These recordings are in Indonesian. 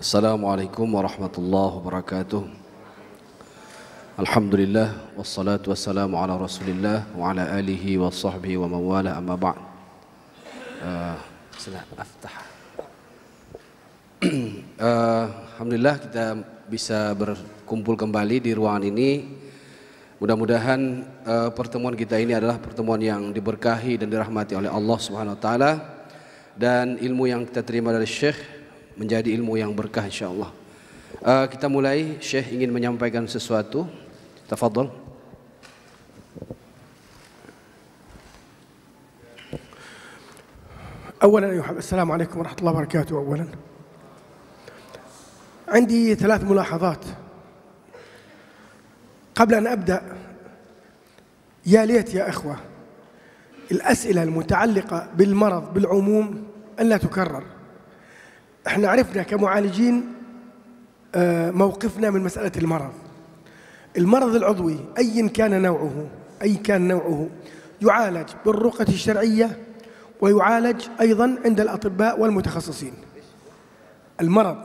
Assalamualaikum warahmatullahi wabarakatuh. Alhamdulillah wassalatu wassalamu ala Rasulillah wa ala alihi wa sahbihi wa mawala amma ba'd. Alhamdulillah kita bisa berkumpul kembali di ruangan ini. Mudah-mudahan pertemuan kita ini adalah pertemuan yang diberkahi dan dirahmati oleh Allah Subhanahu wa taala, dan ilmu yang kita terima dari Syekh menjadi ilmu yang berkah insyaallah. Kita mulai. Syekh ingin menyampaikan sesuatu. Tafadhol. أولا أيها السلام عليكم ورحمة الله وبركاته. أولا عندي 3 ملاحظات قبل أن أبدأ. يا ليت يا إخوة الأسئلة المتعلقة بالمرض بالعموم أن لا تكرر. احنا عرفنا كمعالجين موقفنا من مسألة المرض العضوي أي كان نوعه يعالج بالرقية الشرعية ويعالج أيضا عند الأطباء والمتخصصين. المرض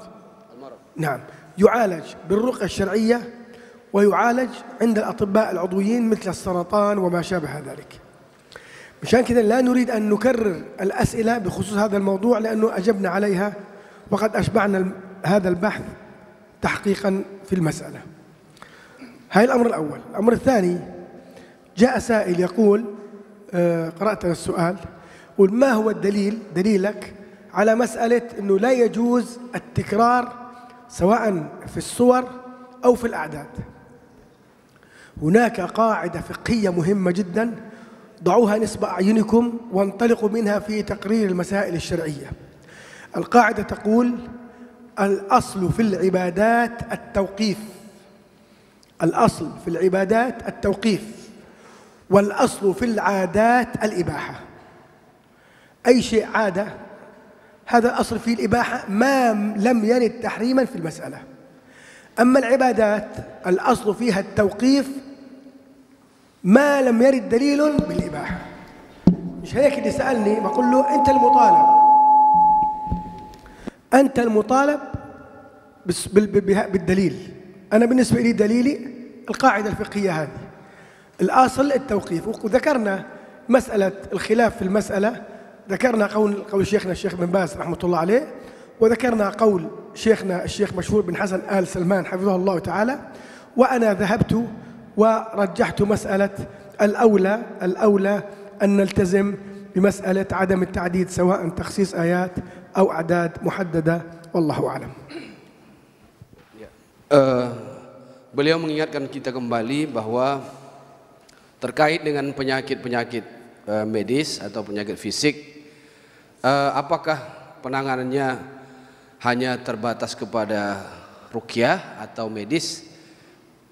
نعم يعالج بالرقية الشرعية ويعالج عند الأطباء العضويين مثل السرطان وما شابه ذلك. مشان كذا لا نريد أن نكرر الأسئلة بخصوص هذا الموضوع لأنه أجبنا عليها وقد أشبعنا هذا البحث تحقيقا في المسألة. هاي الأمر الأول. الأمر الثاني، جاء سائل يقول قرأت السؤال، يقول ما هو دليلك على مسألة أنه لا يجوز التكرار سواء في الصور أو في الأعداد؟ هناك قاعدة فقهية مهمة جدا، ضعوها نصب أعينكم وانطلقوا منها في تقرير المسائل الشرعية. القاعدة تقول: الأصل في العبادات التوقيف. الأصل في العبادات التوقيف، والأصل في العادات الإباحة. أي شيء عادة هذا الأصل فيه الإباحة ما لم يرد تحريما في المسألة. أما العبادات الأصل فيها التوقيف ما لم يرد دليل بالإباحة. مش هيك اللي سألني بقول له أنت المطالب بالدليل. أنا بالنسبة لي دليلي القاعدة الفقهية هذه، الأصل التوقيف. وذكرنا مسألة الخلاف في المسألة، ذكرنا قول شيخنا الشيخ بن باز رحمة الله عليه، وذكرنا قول شيخنا الشيخ مشهور بن حسن آل سلمان حفظه الله تعالى. وأنا ذهبت ورجحت مسألة الأولى أن نلتزم بمسألة عدم التعديد سواء تخصيص آيات أو أعداد محددة، والله أعلم. Beliau mengingatkan kita kembali bahwa terkait dengan penyakit-penyakit medis atau penyakit fisik, apakah penanganannya hanya terbatas kepada ruqyah atau medis?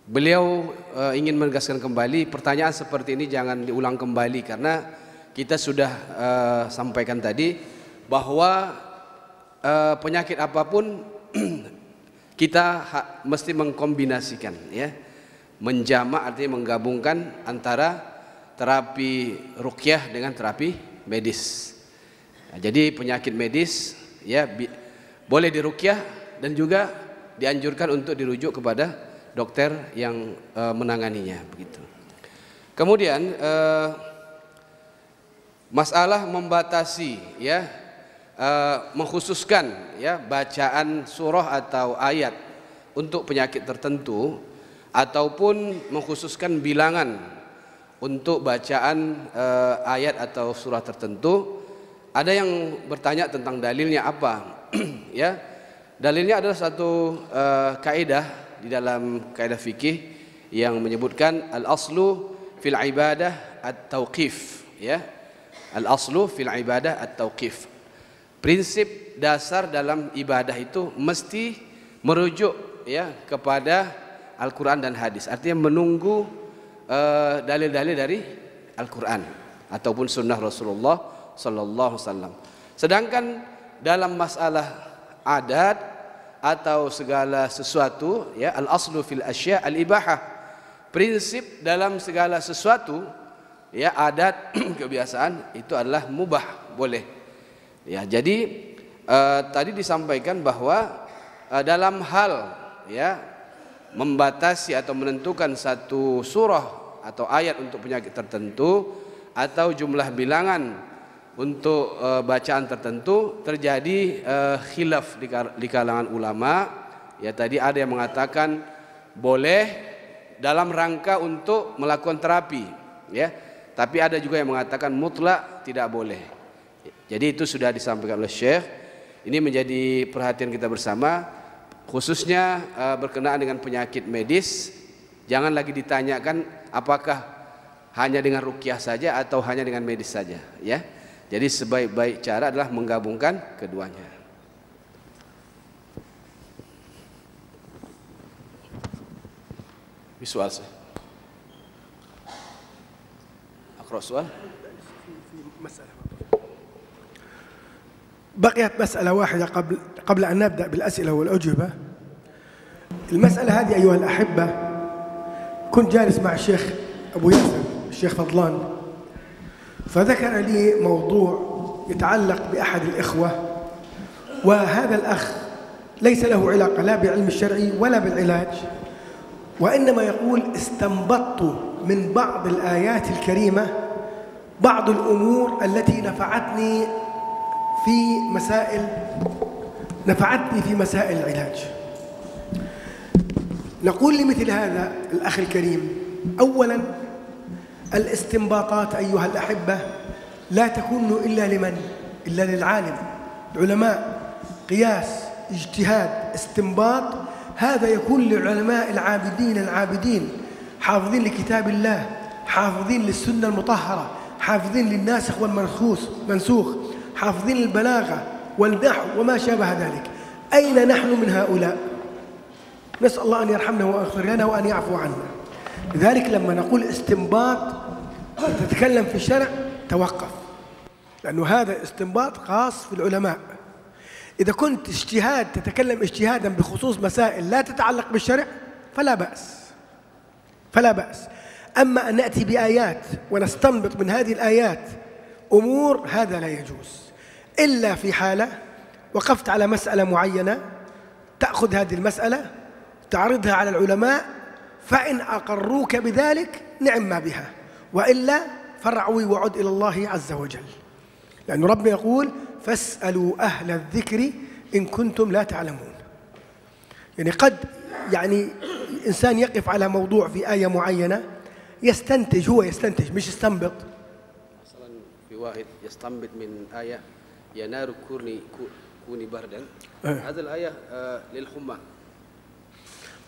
Beliau ingin menegaskan kembali, pertanyaan seperti ini jangan diulang kembali, karena kita sudah sampaikan tadi bahwa penyakit apapun kita mesti mengkombinasikan, ya, menjamak artinya menggabungkan antara terapi ruqyah dengan terapi medis. Nah, jadi penyakit medis ya boleh diruqyah dan juga dianjurkan untuk dirujuk kepada dokter yang menanganinya, begitu. Kemudian masalah membatasi, ya, mengkhususkan, ya, bacaan surah atau ayat untuk penyakit tertentu, ataupun mengkhususkan bilangan untuk bacaan ayat atau surah tertentu. Ada yang bertanya tentang dalilnya apa. Ya, dalilnya adalah satu kaidah di dalam kaidah fikih yang menyebutkan al-aslu fil ibadah at-tauqif, ya. Al-aslu fil ibadah at-tauqif. Prinsip dasar dalam ibadah itu mesti merujuk, ya, kepada Al-Quran dan hadis. Artinya menunggu dalil-dalil dari Al-Quran ataupun sunnah Rasulullah Sallallahu Alaihi Wasallam. Sedangkan dalam masalah adat atau segala sesuatu, ya, al-aslu fil asya al-ibahah. Prinsip dalam segala sesuatu, ya, adat kebiasaan itu adalah mubah, boleh. Ya, jadi tadi disampaikan bahwa dalam hal ya membatasi atau menentukan satu surah atau ayat untuk penyakit tertentu atau jumlah bilangan untuk bacaan tertentu, terjadi khilaf di kalangan ulama. Ya, tadi ada yang mengatakan boleh dalam rangka untuk melakukan terapi, ya. Tapi ada juga yang mengatakan mutlak tidak boleh. Jadi itu sudah disampaikan oleh Syekh. Ini menjadi perhatian kita bersama, khususnya berkenaan dengan penyakit medis. Jangan lagi ditanyakan apakah hanya dengan ruqyah saja atau hanya dengan medis saja, ya. Jadi sebaik-baik cara adalah menggabungkan keduanya. Soal saya. أقرأ سؤال. بقيت مسألة واحدة قبل أن نبدأ بالأسئلة والأجوبة. المسألة هذه أيها الأحبة، كنت جالس مع الشيخ أبو ياسر الشيخ فضلان، فذكر لي موضوع يتعلق بأحد الإخوة، وهذا الأخ ليس له علاقة لا بالعلم الشرعي ولا بالعلاج، وإنما يقول استنبطت من بعض الآيات الكريمة بعض الأمور التي نفعتني في مسائل العلاج. نقول لمثل هذا الأخ الكريم: أولاً، الاستنباطات أيها الأحبة لا تكون إلا للعالم. العلماء قياس، اجتهاد، استنباط، هذا يكون للعلماء العابدين حافظين لكتاب الله، حافظين للسنة المطهرة، حافظين للناسخ والمنسوخ، حافظين للبلاغة والنحو وما شابه ذلك. أين نحن من هؤلاء؟ نسأل الله أن يرحمنا ويغفر لنا وأن يعفو عنا. لذلك لما نقول استنباط تتكلم في الشرع توقف، لأنه هذا استنباط خاص في العلماء. إذا كنت اجتهاد تتكلم اجتهادا بخصوص مسائل لا تتعلق بالشرع فلا بأس. أما أن نأتي بآيات ونستنبط من هذه الآيات أمور، هذا لا يجوز، إلا في حالة وقفت على مسألة معينة، تأخذ هذه المسألة تعرضها على العلماء، فإن أقروك بذلك نعم ما بها، وإلا فرعوي وعد إلى الله عز وجل، لأن ربنا يقول: فاسألوا أهل الذكر إن كنتم لا تعلمون. يعني قد إنسان يقف على موضوع في آية معينة يستنتج مش يستنبط. مثلا في واحد يستنبط من آية يا نار كوني بردا، هذه الآية للحمى.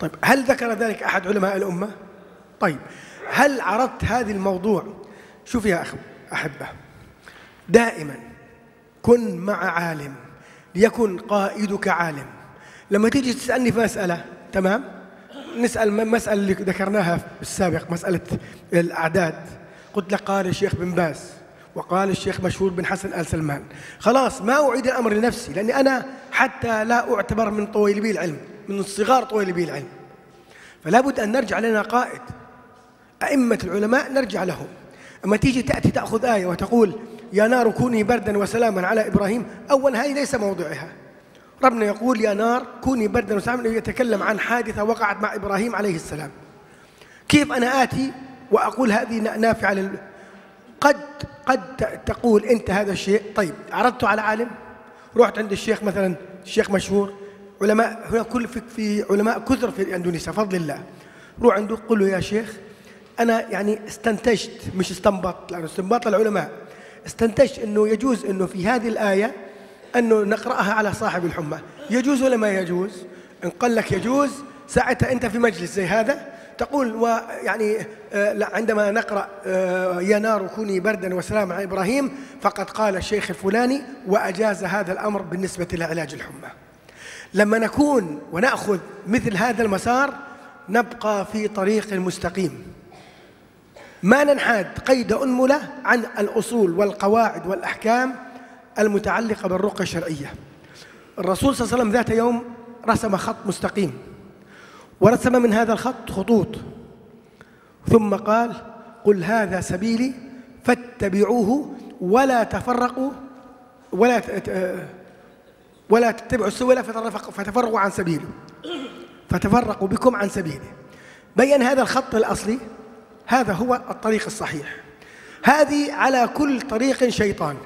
طيب، هل ذكر ذلك أحد علماء الأمة؟ طيب، هل عرضت هذا الموضوع؟ شوف يا أحبة، دائما كن مع عالم ليكن قائدك عالم. لما تيجي تسألني في مسألة، تمام، نسأل مسألة اللي ذكرناها بالسابق، مسألة الأعداد، قلت لك قال الشيخ بن باز وقال الشيخ مشهور بن حسن آل سلمان، خلاص ما أعيد الأمر لنفسي، لأني أنا حتى لا أعتبر من طويلبي العلم، من الصغار طويلبي العلم، فلا بد أن نرجع لنا قائد. أئمة العلماء نرجع لهم. أما تيجي تأخذ آية وتقول يا نار كوني بردا وسلاما على إبراهيم، أولا هذه ليس موضوعها. ربنا يقول يا نار كوني بردا وسلاما، يتكلم عن حادثة وقعت مع إبراهيم عليه السلام. كيف أنا آتي وأقول هذه نافعة قد تقول أنت هذا الشيء، طيب عرضته على عالم، رحت عند الشيخ مثلا، الشيخ مشهور، علماء هنا في علماء كثر في أندونيسيا فضل الله، روح عنده قل له يا شيخ أنا استنتجت، مش استنبط، لأنه استنباط العلماء، استنتجت أنه يجوز أنه في هذه الآية أنه نقرأها على صاحب الحمى، يجوز ولا ما يجوز؟ إن قال لك يجوز، ساعتها أنت في مجلس زي هذا تقول عندما نقرأ يا نار كوني بردا وسلاما على إبراهيم فقد قال الشيخ الفلاني وأجاز هذا الأمر بالنسبة لعلاج الحمى. لما نكون ونأخذ مثل هذا المسار نبقى في طريق مستقيم، ما ننحاد قيد أنملة عن الأصول والقواعد والأحكام المتعلقة بالرقية الشرعية. الرسول صلى الله عليه وسلم ذات يوم رسم خط مستقيم، ورسم من هذا الخط خطوط، ثم قال قل هذا سبيلي فاتبعوه ولا تفرقوا ولا تتبعوا السبل فتفرقوا عن سبيله، فتفرقوا بكم عن سبيله. بين هذا الخط الأصلي، هذا هو الطريق الصحيح. هذه على كل طريق شيطان.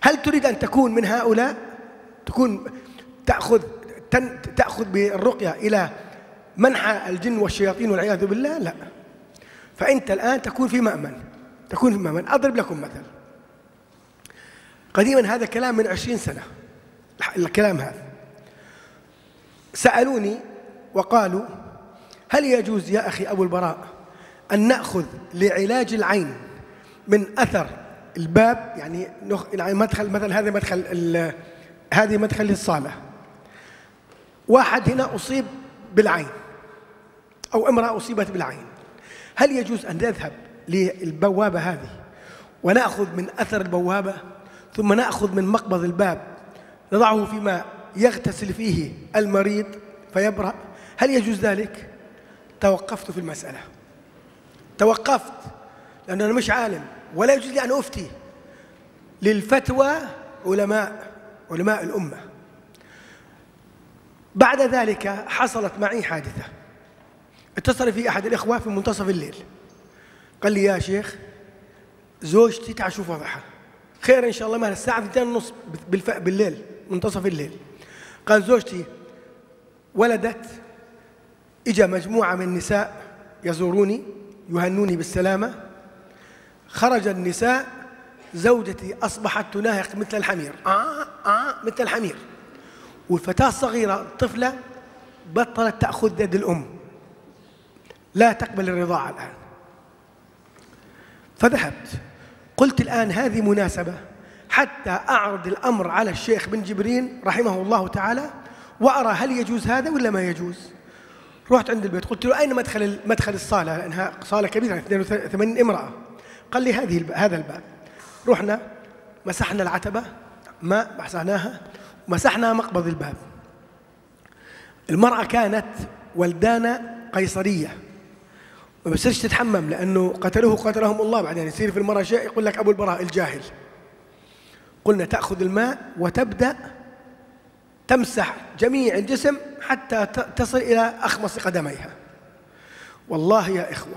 هل تريد أن تكون من هؤلاء؟ تأخذ بالرقية إلى منحى الجن والشياطين والعياذ بالله؟ لا. فأنت الآن تكون في مأمن. أضرب لكم مثل. قديما، هذا كلام من 20 سنة، الكلام هذا، سألوني وقالوا: هل يجوز يا أخي أبو البراء أن نأخذ لعلاج العين من أثر الباب؟ يعني مدخل، مثلا هذه مدخل للصالة، واحد هنا أصيب بالعين أو امرأة أصيبت بالعين، هل يجوز أن نذهب للبوابة هذه ونأخذ من أثر البوابة، ثم نأخذ من مقبض الباب نضعه فيما يغتسل فيه المريض فيبرأ؟ هل يجوز ذلك؟ توقفت في المسألة، توقفت، لأن أنا مش عالم ولا يجوز لي أن أفتي. للفتوى علماء الأمة. بعد ذلك حصلت معي حادثة. اتصل في أحد الإخوة في منتصف الليل، قال لي: يا شيخ، زوجتي تعال شوف وضعها. خير إن شاء الله. مالها الساعة 2:30 بالليل، منتصف الليل. قال: زوجتي ولدت، إجا مجموعة من النساء يزوروني يهنوني بالسلامة، خرج النساء، زوجتي أصبحت تناهق مثل الحمير، مثل الحمير، والفتاة الصغيرة الطفلة بطلت تأخذ يد الأم، لا تقبل الرضاعة الآن. فذهبت قلت: الآن هذه مناسبة حتى أعرض الأمر على الشيخ بن جبرين رحمه الله تعالى، وأرى هل يجوز هذا ولا ما يجوز. رحت عند البيت، قلت له: أين مدخل الصالة؟ لأنها صالة كبيرة 82 امرأة. قال لي: هذا الباب. رحنا مسحنا العتبة، مسحناها، ومسحنا مقبض الباب. المرأة كانت ولدانة قيصرية، ما بصيرش تتحمم، لأنه قتلهم الله. بعدين يصير في المرأة شيء يقول لك أبو البراء الجاهل. قلنا: تأخذ الماء وتبدأ تمسح جميع الجسم حتى تصل إلى أخمص قدميها. والله يا إخوة،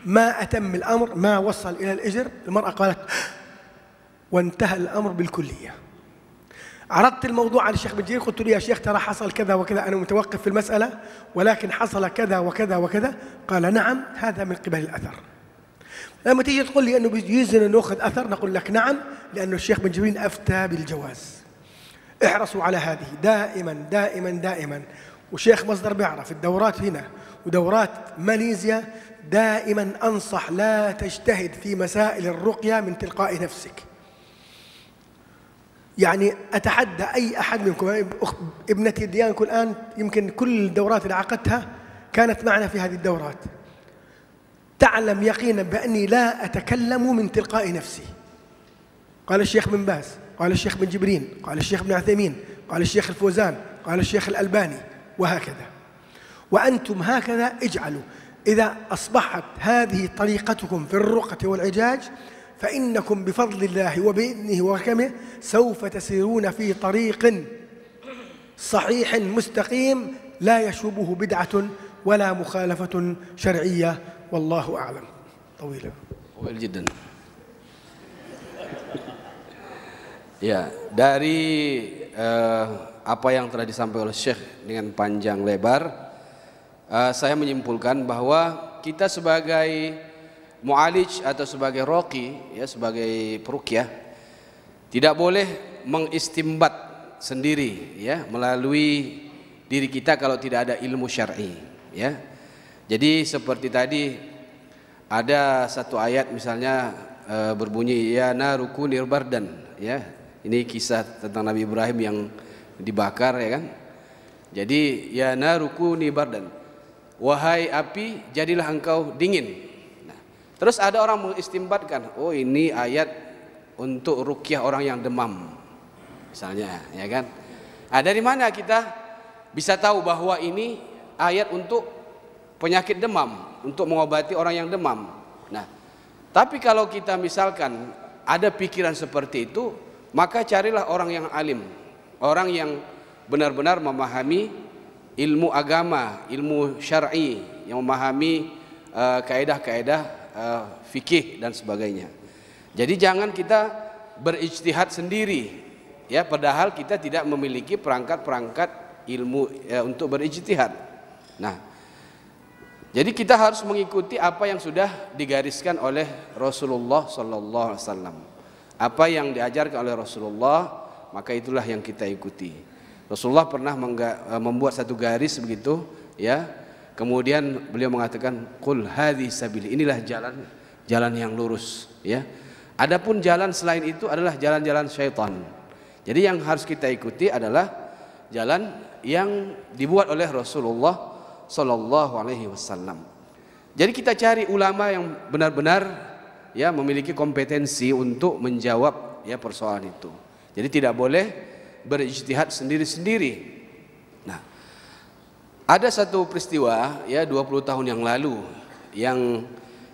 ما أتم الأمر، ما وصل إلى الإجر. المرأة قالت وانتهى الأمر بالكلية. عرضت الموضوع على الشيخ بن جرير، قلت له: يا شيخ، ترى حصل كذا وكذا، أنا متوقف في المسألة، ولكن حصل كذا وكذا وكذا. قال: نعم، هذا من قبل الأثر. لما تيجي تقول لي أنه بيجوز نأخذ أثر، نقول لك نعم، لأن الشيخ بن جبرين أفتى بالجواز. احرصوا على هذه دائما دائما دائما. وشيخ مصدر بيعرف الدورات هنا ودورات ماليزيا، دائما أنصح لا تجتهد في مسائل الرقية من تلقاء نفسك. يعني أتحدى أي أحد منكم، ابنتي ديانكم الآن يمكن كل الدورات اللي عقدتها كانت معنا في هذه الدورات، تعلم يقينا بأني لا أتكلم من تلقاء نفسي. قال الشيخ بن باز، قال الشيخ بن جبرين، قال الشيخ بن عثيمين، قال الشيخ الفوزان، قال الشيخ الألباني، وهكذا. وأنتم هكذا اجعلوا. إذا أصبحت هذه طريقتكم في الرقة والعجاج، فإنكم بفضل الله وبإذنه وحكمه سوف تسيرون في طريق صحيح مستقيم لا يشوبه بدعة ولا مخالفة شرعية، والله أعلم. طويل جدا. Ya, dari apa yang telah disampaikan oleh Syekh dengan panjang lebar, saya menyimpulkan bahwa kita sebagai mu'alij atau sebagai roqi, ya, sebagai peruqyah, tidak boleh mengistimbat sendiri, ya, melalui diri kita kalau tidak ada ilmu syar'i, ya. Jadi seperti tadi ada satu ayat misalnya berbunyi ya naruku nirbardan, ya. Ini kisah tentang Nabi Ibrahim yang dibakar, ya kan. Jadi ya naruku nirbardan, wahai api jadilah engkau dingin. Nah, terus ada orang mengistimbatkan, oh ini ayat untuk ruqyah orang yang demam misalnya, ya kan. Nah, dari mana kita bisa tahu bahwa ini ayat untuk penyakit demam, untuk mengobati orang yang demam? Nah, tapi kalau kita misalkan ada pikiran seperti itu, maka carilah orang yang alim, orang yang benar-benar memahami ilmu agama, ilmu syar'i, yang memahami kaedah-kaedah fikih dan sebagainya. Jadi jangan kita berijtihad sendiri, ya, padahal kita tidak memiliki perangkat-perangkat ilmu untuk berijtihad. Nah, jadi kita harus mengikuti apa yang sudah digariskan oleh Rasulullah sallallahu alaihi wasallam. Apa yang diajarkan oleh Rasulullah, maka itulah yang kita ikuti. Rasulullah pernah membuat satu garis begitu, ya. Kemudian beliau mengatakan, "Qul hadhi sabili." Inilah jalan yang lurus, ya. Adapun jalan selain itu adalah jalan-jalan syaitan. Jadi yang harus kita ikuti adalah jalan yang dibuat oleh Rasulullah sallallahu alaihi wasallam. Jadi kita cari ulama yang benar-benar, ya, memiliki kompetensi untuk menjawab, ya, persoalan itu. Jadi tidak boleh berijtihad sendiri-sendiri. Nah, ada satu peristiwa, ya, 20 tahun yang lalu yang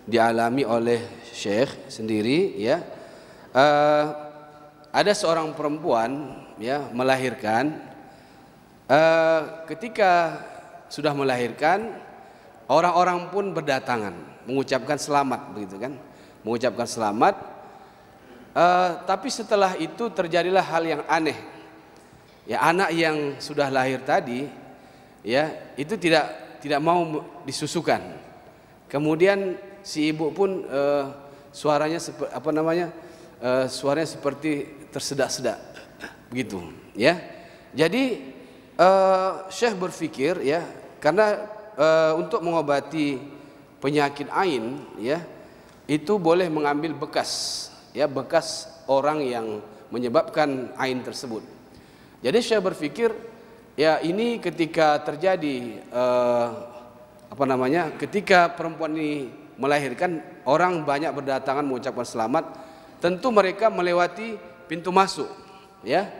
dialami oleh Syekh sendiri, ya. Ada seorang perempuan, ya, melahirkan. Ketika sudah melahirkan, orang-orang pun berdatangan mengucapkan selamat, begitu kan, mengucapkan selamat. Tapi setelah itu terjadilah hal yang aneh, ya, anak yang sudah lahir tadi, ya, itu tidak mau disusukan. Kemudian si ibu pun suaranya suaranya seperti tersedak-sedak, begitu, ya. Jadi Syekh berpikir, ya, karena untuk mengobati penyakit ain, ya, itu boleh mengambil bekas, ya, bekas orang yang menyebabkan ain tersebut. Jadi Syekh berpikir, ya, ini ketika terjadi ketika perempuan ini melahirkan, orang banyak berdatangan mengucapkan selamat, tentu mereka melewati pintu masuk, ya.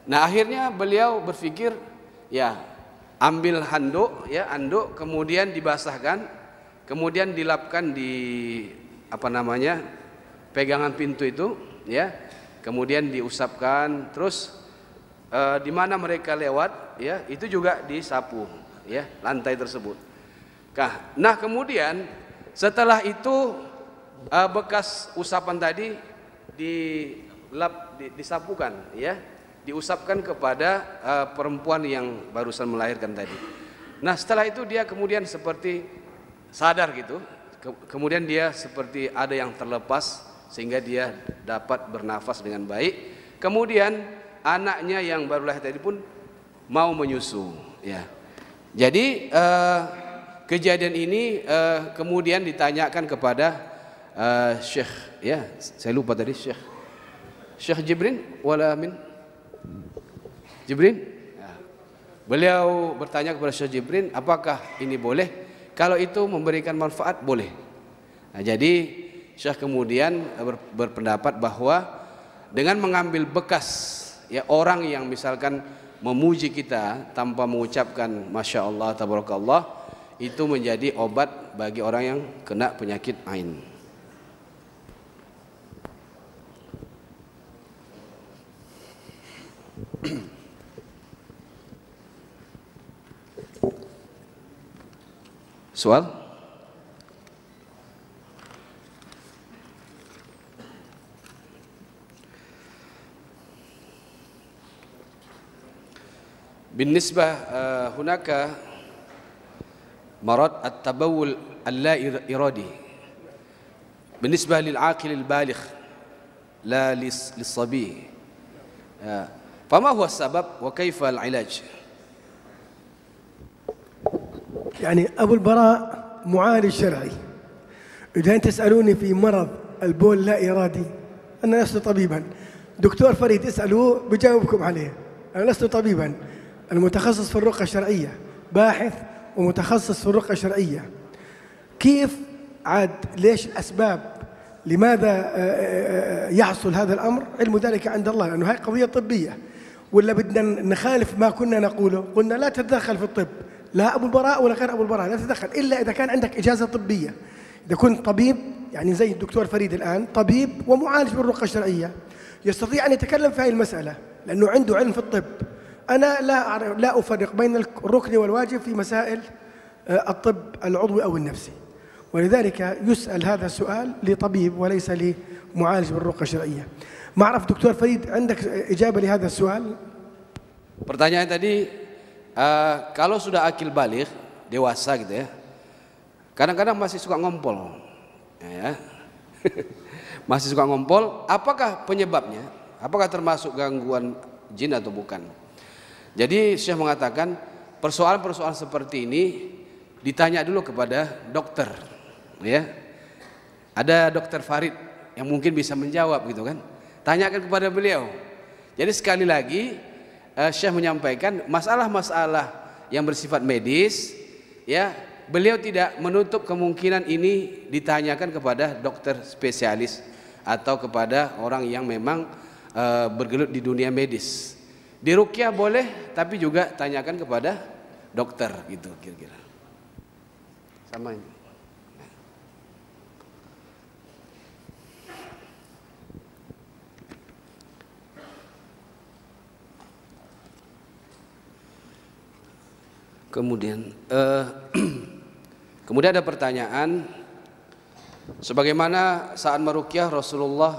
Nah, akhirnya beliau berpikir, ya, ambil handuk, ya, anduk, kemudian dibasahkan, kemudian dilapkan di pegangan pintu itu, ya, kemudian diusapkan, terus di mana mereka lewat, ya, itu juga disapu, ya, lantai tersebut. Nah, kemudian setelah itu bekas usapan tadi disapukan, ya, diusapkan kepada perempuan yang barusan melahirkan tadi. Nah, setelah itu dia kemudian seperti sadar gitu, kemudian dia seperti ada yang terlepas sehingga dia dapat bernafas dengan baik. Kemudian anaknya yang baru lahir tadi pun mau menyusu, ya. Jadi kejadian ini kemudian ditanyakan kepada Syekh, ya, saya lupa tadi, Syekh Jibrin wala min Jibrin. Beliau bertanya kepada Syekh Jibrin, apakah ini boleh? Kalau itu memberikan manfaat, boleh. Nah, jadi Syekh kemudian berpendapat bahwa dengan mengambil bekas, ya, orang yang misalkan memuji kita tanpa mengucapkan Masya Allah, Tabarakallah, itu menjadi obat bagi orang yang kena penyakit ain. Soal? بالنسبة هناك مرض التبول اللا إرادي بالنسبة للعاقل البالغ لا للصبي، فما هو السبب وكيف العلاج؟ يعني أبو البراء معالج شرعي. إذا أنت تسألوني في مرض البول لا إرادي، أنا لست طبيبا. دكتور فريد اسألوه بجاوبكم عليه. أنا لست طبيبا، أنا متخصص في الرقية الشرعية، باحث ومتخصص في الرقية الشرعية. كيف عاد ليش الأسباب، لماذا يحصل هذا الأمر؟ علم ذلك عند الله، لأنه هاي قضية طبية. ولا بدنا نخالف ما كنا نقوله؟ قلنا لا تتدخل في الطب، لا أبو البراء ولا غير أبو البراء، لا تتدخل إلا إذا كان عندك إجازة طبية. إذا كنت طبيب، يعني زي الدكتور فريد الآن طبيب ومعالج بالرقية الشرعية، يستطيع أن يتكلم في هذه المسألة. لأنه عنده علم في الطب. أنا لا أفرق بين الركن والواجب في مسائل الطب العضوي أو النفسي، ولذلك يسأل هذا السؤال لطبيب وليس لمعالج بالرقية الشرعية. ما أعرف دكتور فريد عندك إجابة لهذا السؤال؟ Pertanyaan tadi, kalau sudah akil baligh, dewasa gitu ya, kadang-kadang masih suka ngompol, ya. Masih suka ngompol. Apakah penyebabnya? Apakah termasuk gangguan jin atau bukan? Jadi Syekh mengatakan persoalan-persoalan seperti ini ditanya dulu kepada dokter, ya. Ada dokter Farid yang mungkin bisa menjawab gitu kan. Tanyakan kepada beliau. Jadi sekali lagi Syekh menyampaikan masalah-masalah yang bersifat medis, ya, beliau tidak menutup kemungkinan ini ditanyakan kepada dokter spesialis atau kepada orang yang memang bergelut di dunia medis. Di ruqyah boleh, tapi juga tanyakan kepada dokter gitu kira-kira. Sama ini. Kemudian ada pertanyaan, sebagaimana saat meruqyah Rasulullah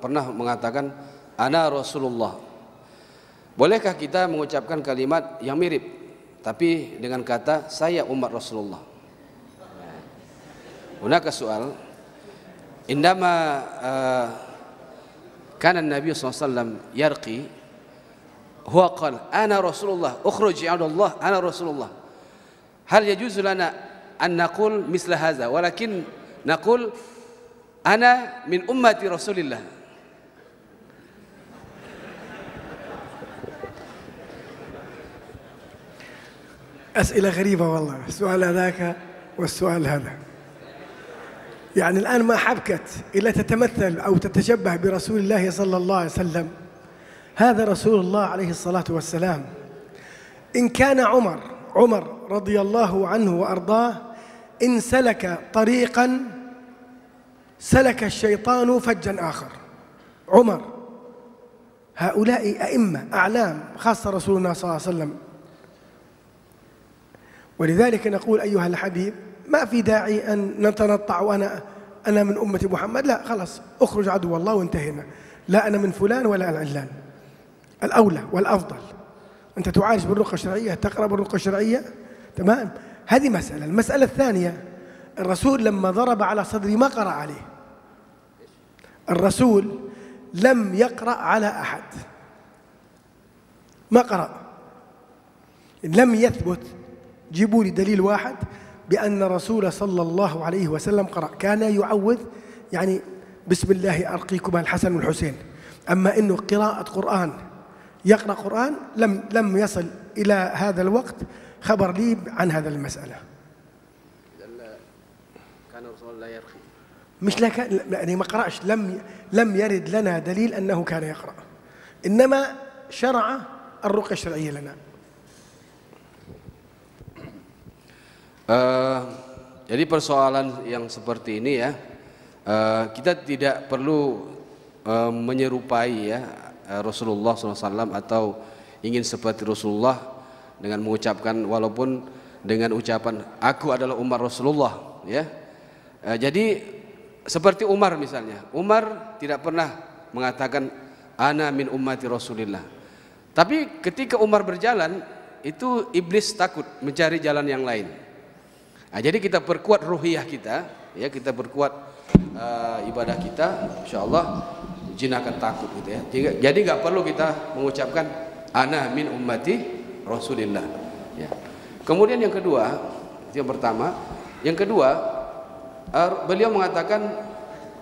pernah mengatakan ana Rasulullah. Bolehkah kita mengucapkan kalimat yang mirip tapi dengan kata saya umat Rasulullah? Hunaka soal, indama kana Nabi sallallahu alaihi wasallam yarqi huwa qala ana Rasulullah ukhruj ya Allah ana Rasulullah. Hal yajuzu lana an naqul misla hadza walakin naqul ana min ummati Rasulillah. أسئلة غريبة والله، السؤال هذاك والسؤال هذا. يعني الآن ما حبكت إلا تتمثل أو تتشبه برسول الله صلى الله عليه وسلم. هذا رسول الله عليه الصلاة والسلام. إن كان عمر رضي الله عنه وأرضاه إن سلك طريقا سلك الشيطان فجا آخر. عمر، هؤلاء أئمة أعلام خاصة رسولنا صلى الله عليه وسلم. ولذلك نقول أيها الحبيب ما في داعي أن نتنطع وأنا من أمة محمد، لا خلاص أخرج عدو الله وانتهينا، لا أنا من فلان ولا العلان. الأولى والأفضل أنت تعالج بالرقية الشرعية، تقرأ بالرقية الشرعية، تمام. هذه مسألة. المسألة الثانية، الرسول لما ضرب على صدري ما قرأ عليه. الرسول لم يقرأ على أحد، ما قرأ، لم يثبت. جيبوا لي دليل واحد بأن الرسول صلى الله عليه وسلم قرأ. كان يعوذ يعني بسم الله أرقيكما الحسن والحسين، أما إنه قراءة قرآن يقرأ قرآن لم يصل إلى هذا الوقت خبر لي عن هذا المسألة. كان الرسول لا يرقي، مش يعني ما قرأش، لم يرد لنا دليل أنه كان يقرأ، إنما شرع الرقية الشرعية لنا. Jadi persoalan yang seperti ini ya, kita tidak perlu menyerupai ya Rasulullah SAW atau ingin seperti Rasulullah dengan mengucapkan walaupun dengan ucapan aku adalah umat Rasulullah ya. Jadi seperti Umar misalnya, Umar tidak pernah mengatakan ana min ummati Rasulillah. Tapi ketika Umar berjalan itu iblis takut mencari jalan yang lain. Nah, jadi kita perkuat ruhiyah kita, ya kita perkuat ibadah kita, insyaallah jin akan takut gitu ya. Jadi nggak perlu kita mengucapkan ana min ummati Rasulillah. Ya. Kemudian yang kedua, itu yang pertama. Yang kedua, beliau mengatakan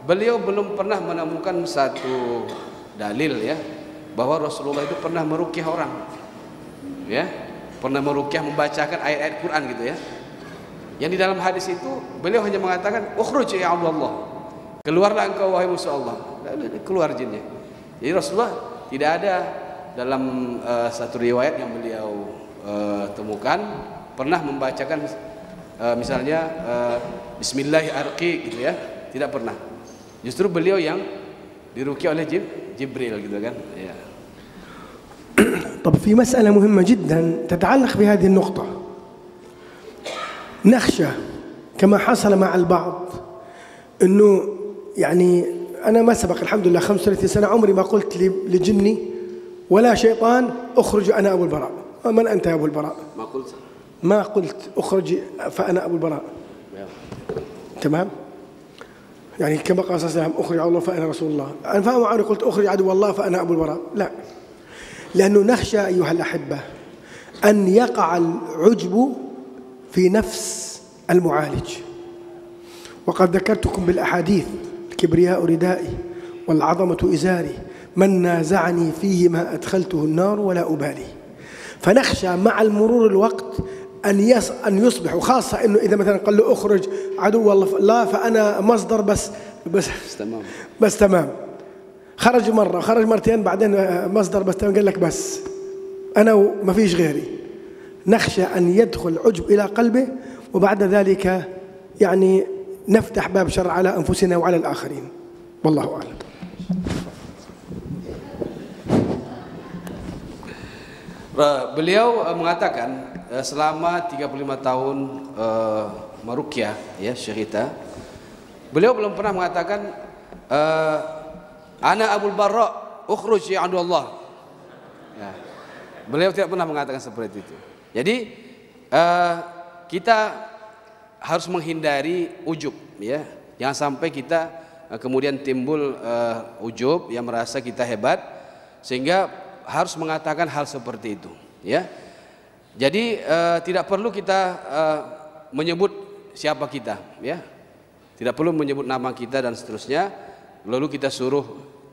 beliau belum pernah menemukan satu dalil ya bahwa Rasulullah itu pernah meruqyah orang, ya pernah meruqyah membacakan ayat-ayat Quran gitu ya. Yang di dalam hadis itu beliau hanya mengatakan ukhruj ya Allah, keluarlah engkau wahai musuh Allah, keluar jinnya. Jadi Rasulullah tidak ada dalam satu riwayat yang beliau temukan pernah membacakan misalnya Bismillahirrahmanirrahim gitu ya, tidak pernah. Justru beliau yang diruqyah oleh Jibril gitu kan ya. طب في مسألة مهمة جدا تتعلق بهذه النقطة. نخشى كما حصل مع البعض أنه يعني أنا ما سبق الحمد لله 35 سنة عمري ما قلت لجني ولا شيطان اخرج أنا أبو البراء. من أنت يا أبو البراء؟ ما قلت اخرج فأنا أبو البراء. تمام؟ يعني كما قال صلى الله عليه وسلم اخرج عدو الله فأنا رسول الله. أنا فاهم عمري قلت اخرج عدو الله فأنا أبو البراء. لا، لأنه نخشى أيها الأحبة أن يقع العجب في نفس المعالج. وقد ذكرتكم بالأحاديث: الكبرياء ردائي والعظمة إزاري، من نازعني فيه ما أدخلته النار ولا أبالي. فنخشى مع المرور الوقت أن يصبح، وخاصة أنه إذا مثلا قال له أخرج عدو الله لا فأنا مصدر بس تمام. خرج مرة خرج مرتين بعدين مصدر بس تمام، قال لك بس أنا وما فيش غيري. نخشى أن يدخل عجب إلى قلبه وبعد ذلك يعني نفتح باب شر على أنفسنا وعلى الآخرين. والله أعلم. Beliau mengatakan selama 35 tahun meruqyah ya Syekh, beliau belum pernah mengatakan ana Abul Barra ukhruj ya Allah. Ya. Beliau tidak pernah mengatakan seperti itu. Jadi kita harus menghindari ujub ya. Jangan sampai kita kemudian timbul ujub yang merasa kita hebat sehingga harus mengatakan hal seperti itu ya. Jadi tidak perlu kita menyebut siapa kita ya. Tidak perlu menyebut nama kita dan seterusnya lalu kita suruh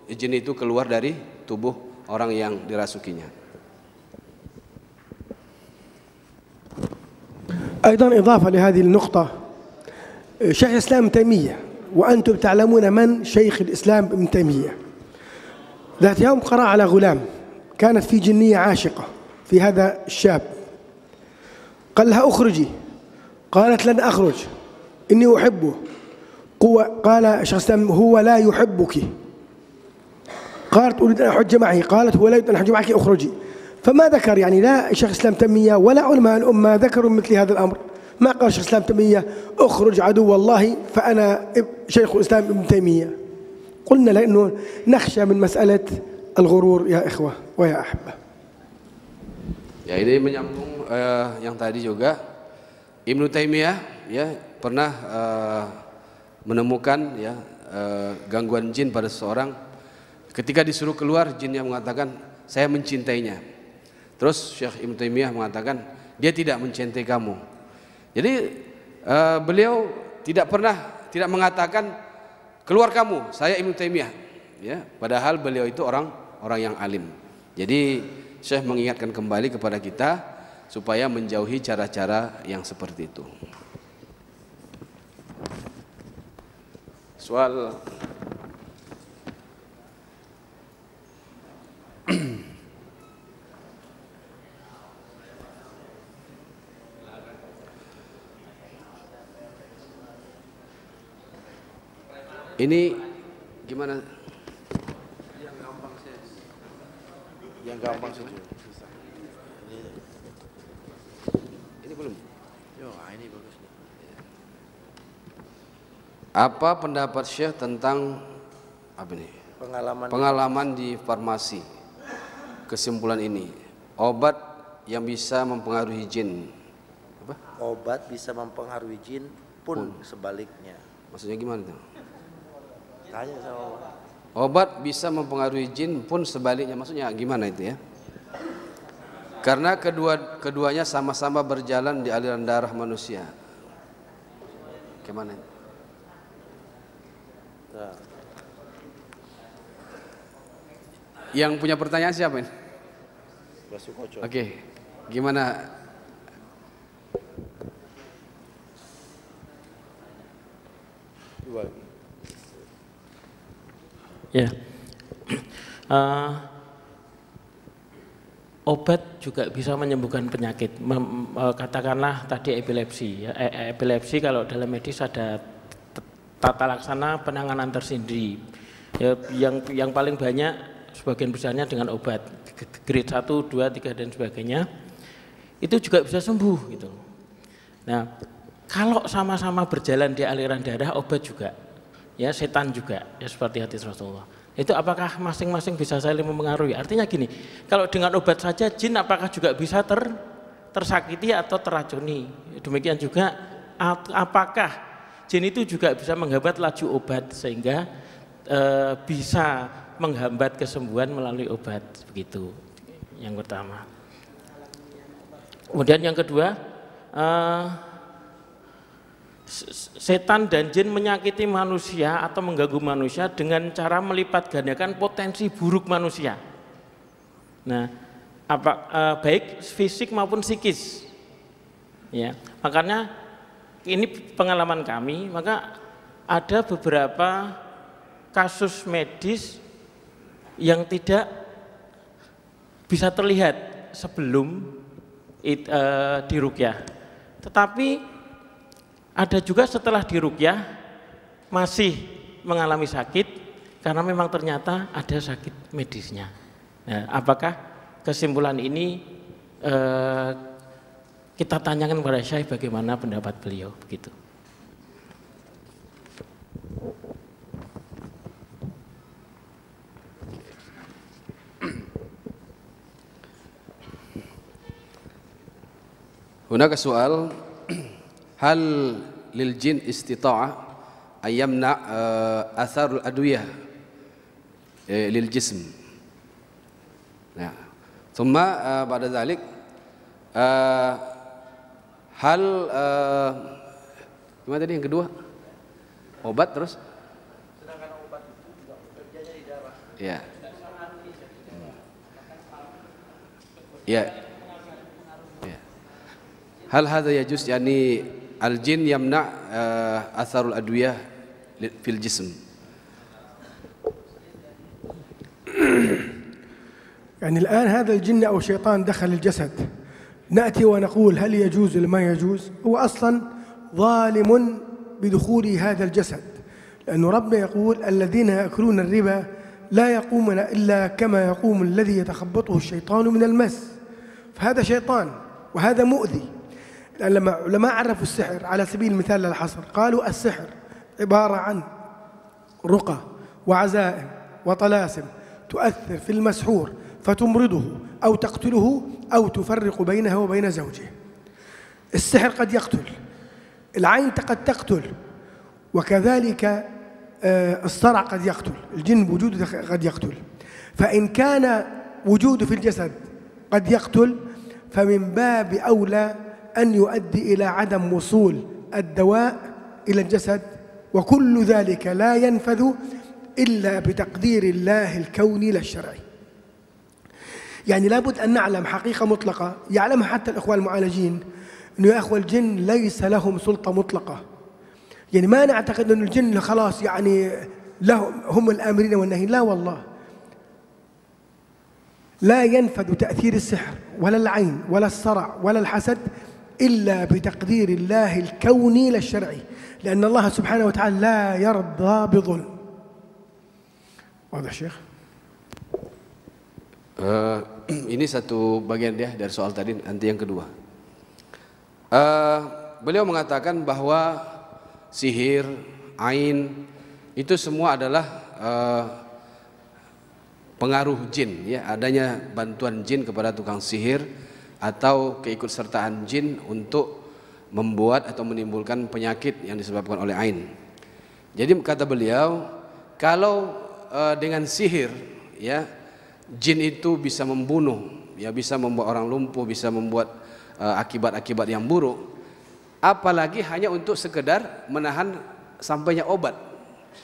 jin itu keluar dari tubuh orang yang dirasukinya. أيضا إضافة لهذه النقطة، شيخ الإسلام ابن تيمية وأنتم تعلمون من شيخ الإسلام ابن تيمية. ذات يوم قرأ على غلام كانت في جنية عاشقة في هذا الشاب، قال لها اخرجي، قالت لن أخرج إني أحبه. قال شيخ الإسلام هو لا يحبك. قالت أريد أن أحج معي، قالت هو لا يريد أن أحج معك اخرجي. فما ذكر يعني لا شيخ الإسلام تيمية ولا علماء الأمة ذكروا مثل هذا الأمر. ما قال شيخ الإسلام تيمية اخرج عدو الله فأنا شيخ الإسلام ابن تيمية. قلنا لأنه نخشى من مسألة الغرور يا إخوة ويا أحبة. Ya, ini menyambung yang tadi juga Ibnu Taimiyah ya pernah menemukan ya gangguan jin pada seseorang. Ketika disuruh keluar, jinnya mengatakan saya mencintainya. Terus Syekh Ibnu Taimiyah mengatakan dia tidak mencintai kamu. Jadi beliau tidak mengatakan keluar kamu, saya Ibnu Taimiyah ya, padahal beliau itu orang yang alim. Jadi Syekh mengingatkan kembali kepada kita supaya menjauhi cara-cara yang seperti itu. Soal ini gimana? Yang gampang saja. Ini belum. Ini bagus. Apa pendapat Syekh tentang apa nih? Pengalaman di farmasi. Kesimpulan ini, obat yang bisa mempengaruhi jin. Apa? Obat bisa mempengaruhi jin pun sebaliknya. Maksudnya gimana tuh? Tanya sama Obat bisa mempengaruhi jin pun sebaliknya, maksudnya gimana itu ya? Karena keduanya sama-sama berjalan di aliran darah manusia. Gimana? Nah. Yang punya pertanyaan siapa ini? Oke, gimana? Ya, obat juga bisa menyembuhkan penyakit. Katakanlah tadi epilepsi. Ya. Epilepsi kalau dalam medis ada tata laksana penanganan tersendiri. Ya, yang paling banyak sebagian besarnya dengan obat grade 1, 2, 3 dan sebagainya, itu juga bisa sembuh gitu. Nah, kalau sama-sama berjalan di aliran darah, obat juga, ya setan juga, ya seperti hadis Rasulullah. Itu apakah masing-masing bisa saling mempengaruhi? Artinya gini, kalau dengan obat saja jin apakah juga bisa tersakiti atau teracuni? Demikian juga apakah jin itu juga bisa menghambat laju obat sehingga bisa menghambat kesembuhan melalui obat, begitu. Yang pertama. Kemudian yang kedua, setan dan jin menyakiti manusia atau mengganggu manusia dengan cara melipat gandakan potensi buruk manusia. Nah, baik fisik maupun psikis. Ya, makanya ini pengalaman kami, maka ada beberapa kasus medis yang tidak bisa terlihat sebelum diruqyah. Tetapi ada juga setelah diruqyah masih mengalami sakit karena memang ternyata ada sakit medisnya. Nah, apakah kesimpulan ini kita tanyakan kepada Syekh bagaimana pendapat beliau, begitu. Hunaka soal, hal lil jin istita'ah ayyamna atharul adwiyah lil jism. Nah, thumma ba'da dhalik hal gimana tadi yang kedua? Obat terus? Sedangkan obat itu juga bekerjanya di darah. Ya. Ya. Hal hadza yajuz, yani al-jin yamna atharul adwiyah fil jism. يعني الآن هذا الجن أو الشيطان دخل الجسد، نأتي ونقول هل يجوز ولا ما يجوز؟ هو أصلا ظالم بدخول هذا الجسد، لأن ربنا يقول الذين يأكلون الربا لا يقومون إلا كما يقوم الذي يتخبطه الشيطان من المس، فهذا شيطان وهذا مؤذي. لأن لما علماء عرفوا السحر على سبيل المثال للحصر، قالوا السحر عبارة عن رقى وعزائم وطلاسم تؤثر في المسحور فتمرضه أو تقتله أو تفرق بينه وبين زوجه. السحر قد يقتل، العين قد تقتل، وكذلك الصرع قد يقتل، الجن بوجوده قد يقتل. فإن كان وجوده في الجسد قد يقتل فمن باب أولى أن يؤدي إلى عدم وصول الدواء إلى الجسد، وكل ذلك لا ينفذ إلا بتقدير الله الكوني للشرعي. يعني لابد أن نعلم حقيقة مطلقة يعلمها حتى الإخوان المعالجين، أنه يا أخوة الجن ليس لهم سلطة مطلقة. يعني ما نعتقد أن الجن خلاص يعني هم الآمرين والناهين، لا والله. لا ينفذ تأثير السحر ولا العين ولا الصرع ولا الحسد إلا بتقدير الله الكوني للشرعي، لأن الله سبحانه وتعالى لا يرضى بظلم. واضح شيخ؟ Ini satu bagian dia dari soal tadi, nanti yang kedua. Beliau mengatakan bahwa sihir, ain itu semua adalah pengaruh jin, ya, adanya bantuan jin kepada tukang sihir atau keikutsertaan jin untuk membuat atau menimbulkan penyakit yang disebabkan oleh ain. Jadi kata beliau, kalau dengan sihir, ya, jin itu bisa membunuh, ya, bisa membuat orang lumpuh, bisa membuat akibat-akibat yang buruk, apalagi hanya untuk sekedar menahan sampainya obat,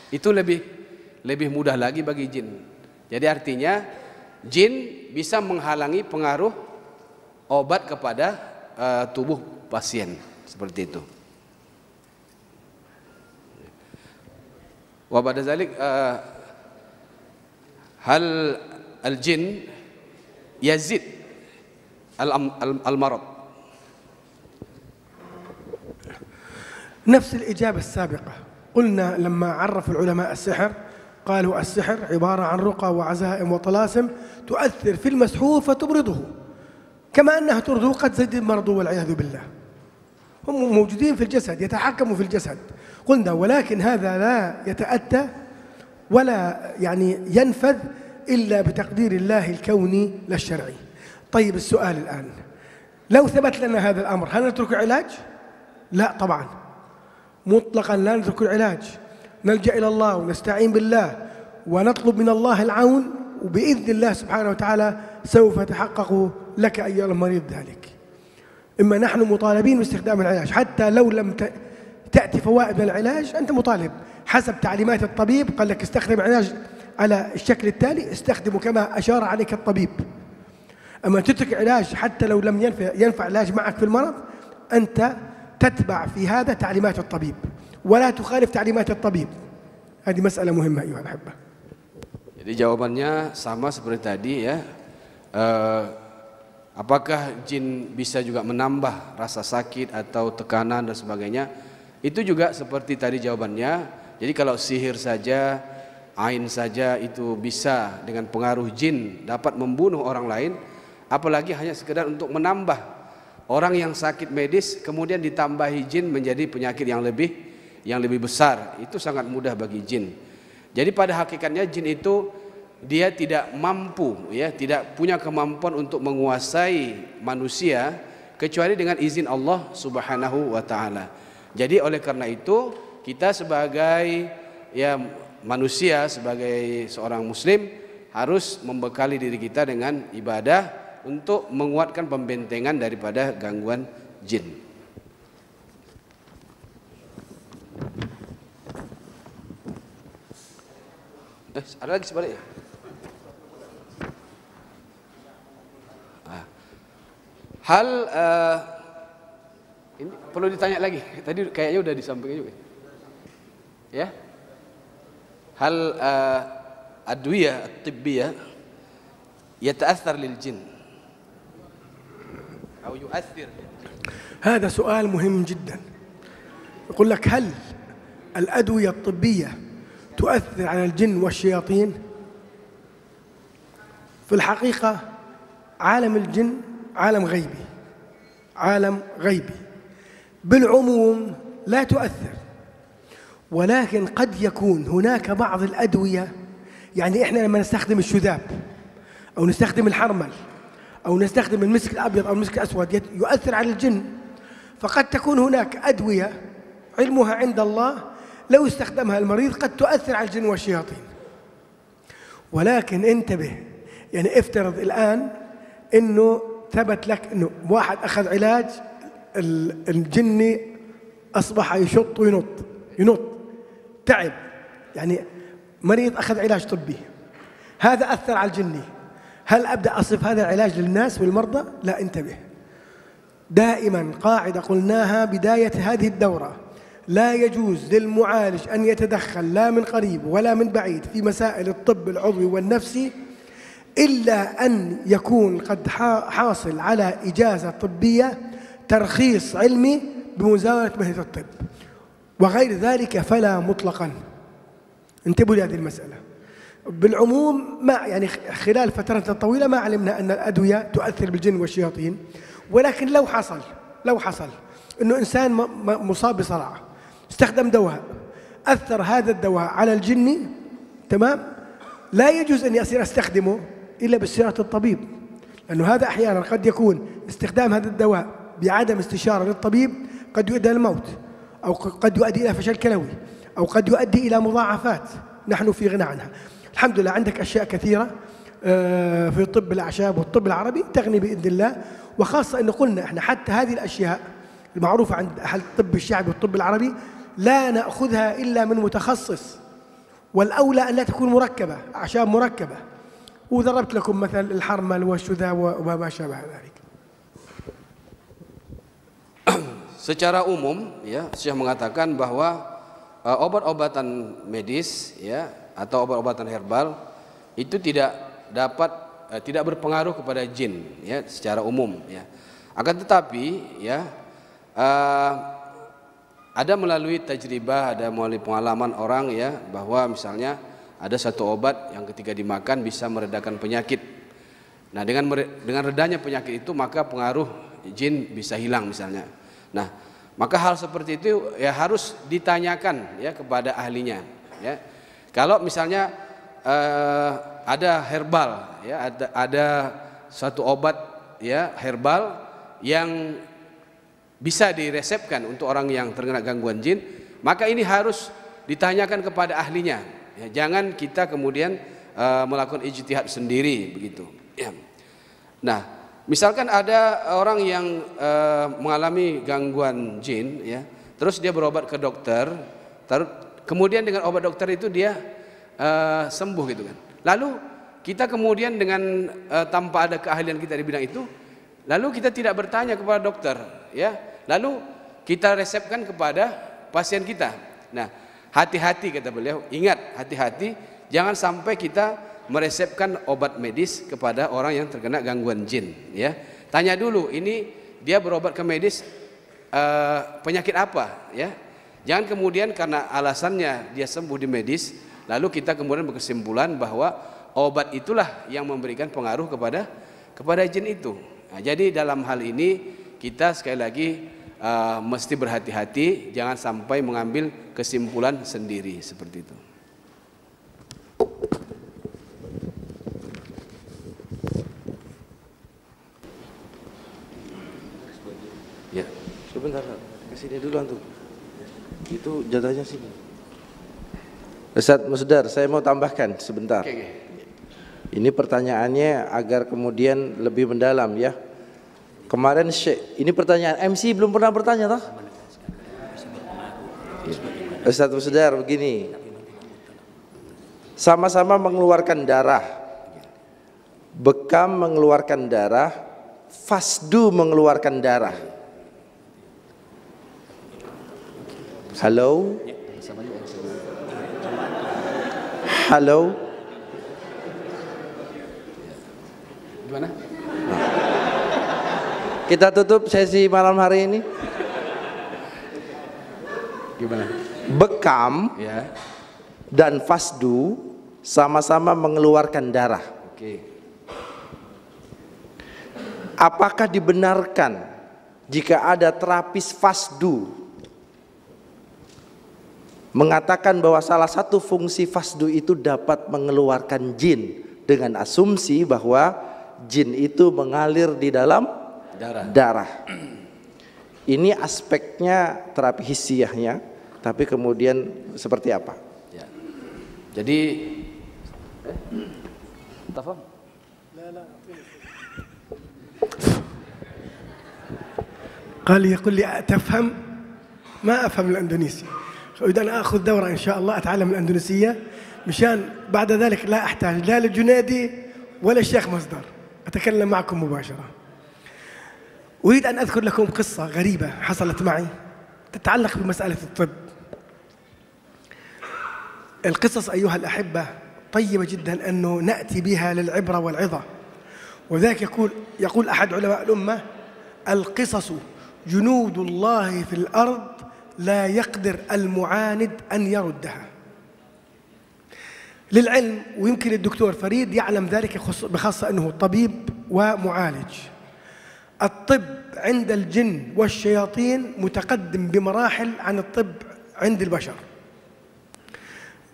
itu lebih mudah lagi bagi jin. Jadi artinya jin bisa menghalangi pengaruh obat kepada tubuh pasien, seperti itu. Wa ba'da zalik hal al-jin yazid al-marad. نفس الإجابة السابقة، قلنا لما عرف العلماء السحر قالوا السحر عبارة عن رقى وعزائم وطلاسم تؤثر في المسحور فتبرده، كما أنها ترده قد زاد مرضه والعياذ بالله. هم موجودين في الجسد، يتحكموا في الجسد. قلنا ولكن هذا لا يتأتى ولا يعني ينفذ إلا بتقدير الله الكوني لا الشرعي. طيب السؤال الآن، لو ثبت لنا هذا الأمر هل نترك العلاج؟ لا طبعا، مطلقا لا نترك العلاج، نلجأ إلى الله ونستعين بالله ونطلب من الله العون، وبإذن الله سبحانه وتعالى سوف يتحقق لك أيها المريض ذلك. إما نحن مطالبين باستخدام العلاج، حتى لو لم تأتي فوائد من العلاج أنت مطالب حسب تعليمات الطبيب. قال لك استخدم العلاج على الشكل التالي، استخدمه كما أشار عليك الطبيب. أما تترك العلاج حتى لو لم ينفع العلاج معك في المرض، أنت تتبع في هذا تعليمات الطبيب ولا تخالف تعليمات الطبيب. هذه مسألة مهمة أيها الأحبة. Jadi jawabannya sama seperti tadi ya. Apakah jin bisa juga menambah rasa sakit atau tekanan dan sebagainya? Itu juga seperti tadi jawabannya. Jadi kalau sihir saja, ain saja itu bisa dengan pengaruh jin dapat membunuh orang lain, apalagi hanya sekedar untuk menambah orang yang sakit medis kemudian ditambahi jin menjadi penyakit yang lebih besar. Itu sangat mudah bagi jin. Jadi pada hakikatnya jin itu dia tidak mampu ya, tidak punya kemampuan untuk menguasai manusia kecuali dengan izin Allah Subhanahu wa taala. Jadi oleh karena itu kita sebagai ya manusia, sebagai seorang muslim harus membekali diri kita dengan ibadah untuk menguatkan pembentengan daripada gangguan jin. Ada lagi sebaliknya? Hal ini perlu ditanya lagi. Tadi kayaknya udah disampaikan juga. Ya. Hal adwiyah at-tibbiyah yata'athar lil jin أو يؤثر. هذا سؤال مهم جدا. يقول لك هل الأدوية الطبية تؤثر على الجن والشياطين؟ في الحقيقة عالم الجن عالم غيبي، عالم غيبي بالعموم لا تؤثر، ولكن قد يكون هناك بعض الأدوية، يعني إحنا لما نستخدم الشذاب أو نستخدم الحرمل أو نستخدم المسك الأبيض أو المسك الأسود يؤثر على الجن، فقد تكون هناك أدوية علمها عند الله لو استخدمها المريض قد تؤثر على الجن والشياطين. ولكن انتبه، يعني افترض الآن إنه ثبت لك إنه واحد أخذ علاج الجني أصبح يشط وينط تعب، يعني مريض أخذ علاج طبي هذا أثر على الجني، هل أبدأ أصف هذا العلاج للناس والمرضى؟ لا، انتبه. دائما قاعدة قلناها بداية هذه الدورة، لا يجوز للمعالج أن يتدخل لا من قريب ولا من بعيد في مسائل الطب العضوي والنفسي إلا أن يكون قد حاصل على إجازة طبية، ترخيص علمي بمزاولة مهنة الطب، وغير ذلك فلا مطلقا. انتبهوا لهذه المسألة. بالعموم ما يعني خلال فترة طويلة ما علمنا أن الأدوية تؤثر بالجن والشياطين، ولكن لو حصل أنه إنسان مصاب بصرع استخدم دواء أثر هذا الدواء على الجني، تمام، لا يجوز أن يصير أستخدمه إلا باستشارة الطبيب، لأنه هذا أحيانا قد يكون استخدام هذا الدواء بعدم استشارة للطبيب قد يؤدي إلى الموت، أو قد يؤدي إلى فشل كلوي، أو قد يؤدي إلى مضاعفات نحن في غنى عنها. الحمد لله عندك أشياء كثيرة في طب الأعشاب والطب العربي تغني بإذن الله، وخاصة أن قلنا إحنا حتى هذه الأشياء المعروفة عند أهل الطب الشعبي والطب العربي لا نأخذها إلا من متخصص، والأولى أن لا تكون مركبة، أعشاب مركبة. وضربت لكم مثل الحرمل والشذاب وما شابه ذلك. Secara umum ya, Syekh mengatakan bahwa obat-obatan medis ya atau obat-obatan herbal itu tidak berpengaruh kepada jin ya secara umum ya. Akan tetapi ya ada melalui tajribah, ada melalui pengalaman orang ya, bahwa misalnya ada satu obat yang ketika dimakan bisa meredakan penyakit. Nah, dengan redanya penyakit itu maka pengaruh jin bisa hilang misalnya. Nah, maka hal seperti itu ya harus ditanyakan ya kepada ahlinya ya. Kalau misalnya ada herbal ya, ada suatu obat ya herbal yang bisa diresepkan untuk orang yang terkena gangguan jin, maka ini harus ditanyakan kepada ahlinya ya. Jangan kita kemudian melakukan ijtihad sendiri begitu ya. Nah, misalkan ada orang yang mengalami gangguan jin ya, terus dia berobat ke dokter, kemudian dengan obat dokter itu dia sembuh gitu kan. Lalu kita kemudian dengan tanpa ada keahlian kita di bidang itu, lalu kita tidak bertanya kepada dokter ya, lalu kita resepkan kepada pasien kita. Nah, hati-hati kata beliau, ingat hati-hati, jangan sampai kita meresepkan obat medis kepada orang yang terkena gangguan jin ya. Tanya dulu, ini dia berobat ke medis penyakit apa ya. Jangan kemudian karena alasannya dia sembuh di medis, lalu kita kemudian berkesimpulan bahwa obat itulah yang memberikan pengaruh kepada jin itu. Nah, jadi dalam hal ini kita sekali lagi mesti berhati-hati, jangan sampai mengambil kesimpulan sendiri seperti itu. Ya, sebentar, kesini dulu antum. Itu jatahnya sini. Ustaz Musdar, saya mau tambahkan sebentar. Ini pertanyaannya agar kemudian lebih mendalam ya. Kemarin ini pertanyaan MC belum pernah bertanya toh? Ustaz Musdar begini. Sama-sama mengeluarkan darah. Bekam mengeluarkan darah, fasdu mengeluarkan darah. Halo? Halo? Gimana? Kita tutup sesi malam hari ini. Gimana? Bekam Ya. dan fasdu sama-sama mengeluarkan darah. Oke. Apakah dibenarkan jika ada terapis fasdu mengatakan bahwa salah satu fungsi fasdu itu dapat mengeluarkan jin dengan asumsi bahwa jin itu mengalir di dalam darah. Ini aspeknya terapi hissiyahnya, tapi kemudian seperti apa? Ya. Jadi tafadhal. قال لي يقول لي تفهم ما أفهم الأندونيسي، أريد أن آخذ دورة إن شاء الله أتعلم الأندونيسية مشان بعد ذلك لا أحتاج لا للجنيدي ولا الشيخ مصدر، أتكلم معكم مباشرة. أريد أن أذكر لكم قصة غريبة حصلت معي تتعلق بمسألة الطب. القصص أيها الأحبة طيبة جدا أنه نأتي بها للعبرة والعظة، وذلك يقول أحد علماء الأمة: القصص جنود الله في الأرض لا يقدر المعاند أن يردها. للعلم، ويمكن الدكتور فريد يعلم ذلك بخاصة أنه طبيب ومعالج، الطب عند الجن والشياطين متقدم بمراحل عن الطب عند البشر.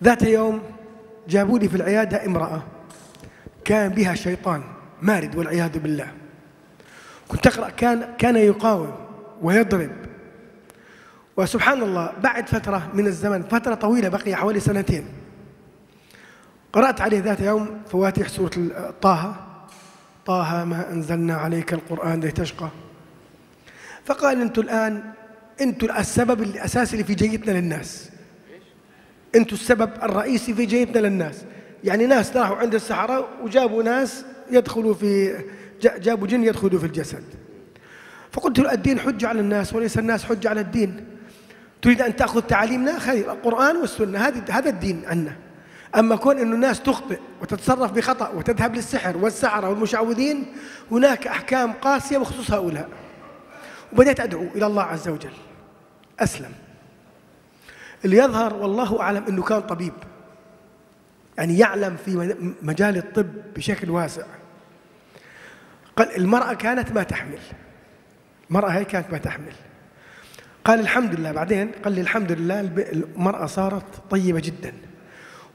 ذات يوم جابوا لي في العيادة امرأة كان بها شيطان مارد والعياذ بالله. كنت أقرأ كان يقاوم ويضرب، وسبحان الله بعد فترة من الزمن، فترة طويلة بقي حوالي 2 سنين، قرأت عليه ذات يوم فواتح سورة طه ما أنزلنا عليك القرآن لتشقى، فقال أنتم السبب الأساسي اللي في جيتنا للناس، أنتم السبب الرئيسي في جيتنا للناس. يعني ناس راحوا عند السحرة وجابوا ناس يدخلوا جابوا جن يدخلوا في الجسد. فقلت له: الدين حجة على الناس وليس الناس حجة على الدين. تريد أن تأخذ تعاليمنا؟ خير، القرآن والسنة هذا الدين عنا. أما كون أن الناس تخطئ وتتصرف بخطأ وتذهب للسحر والسحرة والمشعوذين، هناك أحكام قاسية بخصوص هؤلاء. وبدأت أدعو إلى الله عز وجل، أسلم. اللي يظهر والله أعلم أنه كان طبيب، يعني يعلم في مجال الطب بشكل واسع. قال المرأة كانت ما تحمل، المرأة هي كانت ما تحمل. قال الحمد لله، بعدين قال لي الحمد لله المرأة صارت طيبة جدا،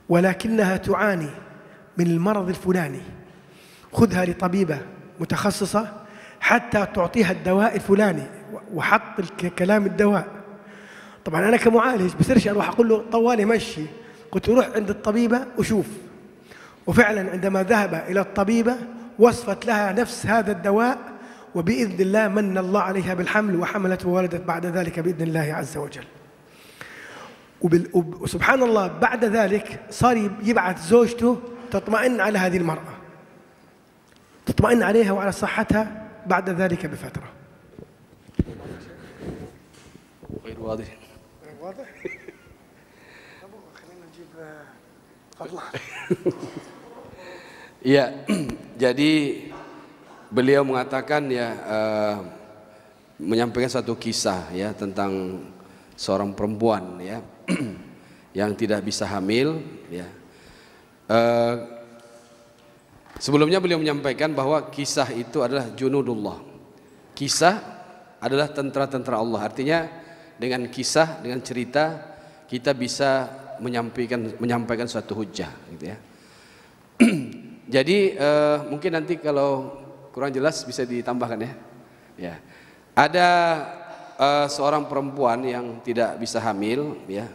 ولكنها تعاني من المرض الفلاني، خذها لطبيبة متخصصة حتى تعطيها الدواء الفلاني، وحط كلام الدواء. طبعا أنا كمعالج بصيرش أروح أقول له طوالي مشي، قلت روح عند الطبيبة وشوف. وفعلا عندما ذهب إلى الطبيبة وصفت لها نفس هذا الدواء، وبإذن الله من الله عليها بالحمل، وحملت وولدت بعد ذلك بإذن الله عز وجل. وسبحان الله بعد ذلك صار يبعث زوجته تطمئن على هذه المرأة، تطمئن عليها وعلى صحتها بعد ذلك بفترة. غير واضح. واضح؟ خلينا نجيب فضلة. Ya, jadi beliau mengatakan ya menyampaikan satu kisah ya tentang seorang perempuan ya yang tidak bisa hamil ya. Sebelumnya beliau menyampaikan bahwa kisah itu adalah junudullah. Kisah adalah tentara-tentara Allah. Artinya dengan kisah, dengan cerita kita bisa menyampaikan suatu hujjah gitu ya. Jadi mungkin nanti kalau kurang jelas bisa ditambahkan ya. Ya. Ada seorang perempuan yang tidak bisa hamil ya.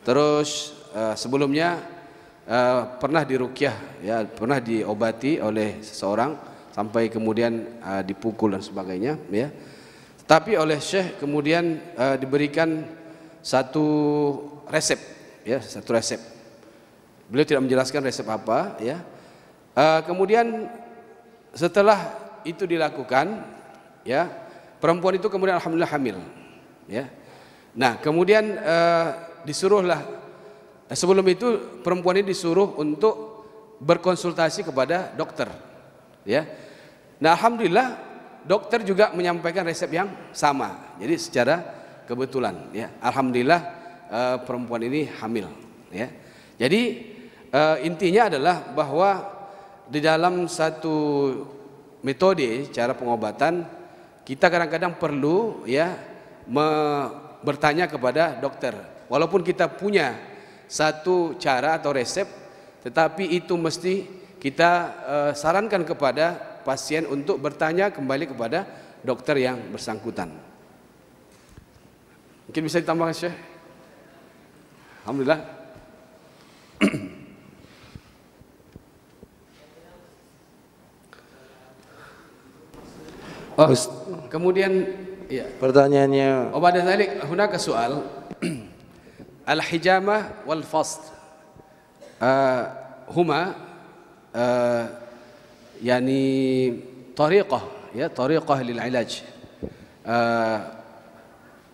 Terus sebelumnya pernah diruqyah ya, pernah diobati oleh seseorang sampai kemudian dipukul dan sebagainya ya. Tapi oleh Syekh kemudian diberikan satu resep ya, satu resep. Beliau tidak menjelaskan resep apa ya. Kemudian setelah itu dilakukan ya, perempuan itu kemudian alhamdulillah hamil ya. Nah kemudian disuruhlah, sebelum itu perempuan ini disuruh untuk berkonsultasi kepada dokter ya. Nah alhamdulillah dokter juga menyampaikan resep yang sama. Jadi secara kebetulan ya, alhamdulillah perempuan ini hamil ya. Jadi intinya adalah bahwa di dalam satu metode cara pengobatan kita kadang-kadang perlu ya bertanya kepada dokter. Walaupun kita punya satu cara atau resep, tetapi itu mesti kita sarankan kepada pasien untuk bertanya kembali kepada dokter yang bersangkutan. Mungkin bisa ditambahkan Syekh? Alhamdulillah. Oh, kemudian ya. Pertanyaannya. Oh, pada dzalik hunaka soal al-hijamah wal fasd huma yani tariqah ya, tariqah lil ilaj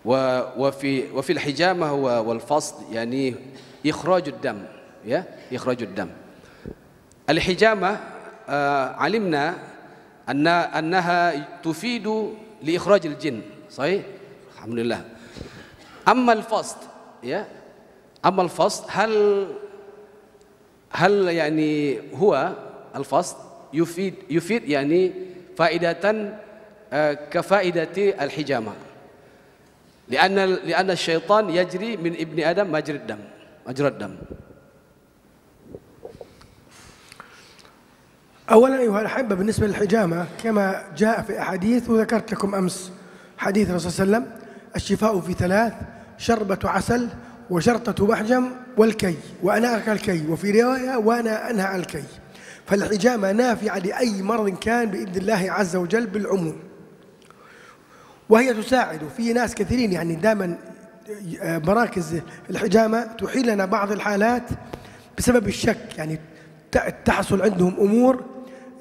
wa fi al-hijamah wal fasd yani ikhraj ad-dam ya, ikhraj ad-dam. Al-hijamah alimna أنها تفيد لإخراج الجن صحيح الحمد لله. أما الفصد يا أما الفصد هل يعني هو الفصد يفيد يعني فائدة كفائدة الحجامة لأن الشيطان يجري من ابن آدم مجرى الدم. أولا أيها الأحبة بالنسبة للحجامة كما جاء في أحاديث، وذكرت لكم أمس حديث الرسول صلى الله عليه وسلم: الشفاء في ثلاث، شربة عسل وشرطة محجم والكي، وأنا أرك الكي، وفي رواية وأنا أنهى الكي. فالحجامة نافعة لأي مرض كان بإذن الله عز وجل بالعموم، وهي تساعد في ناس كثيرين. يعني دائما مراكز الحجامة تحيل لنا بعض الحالات بسبب الشك، يعني تحصل عندهم أمور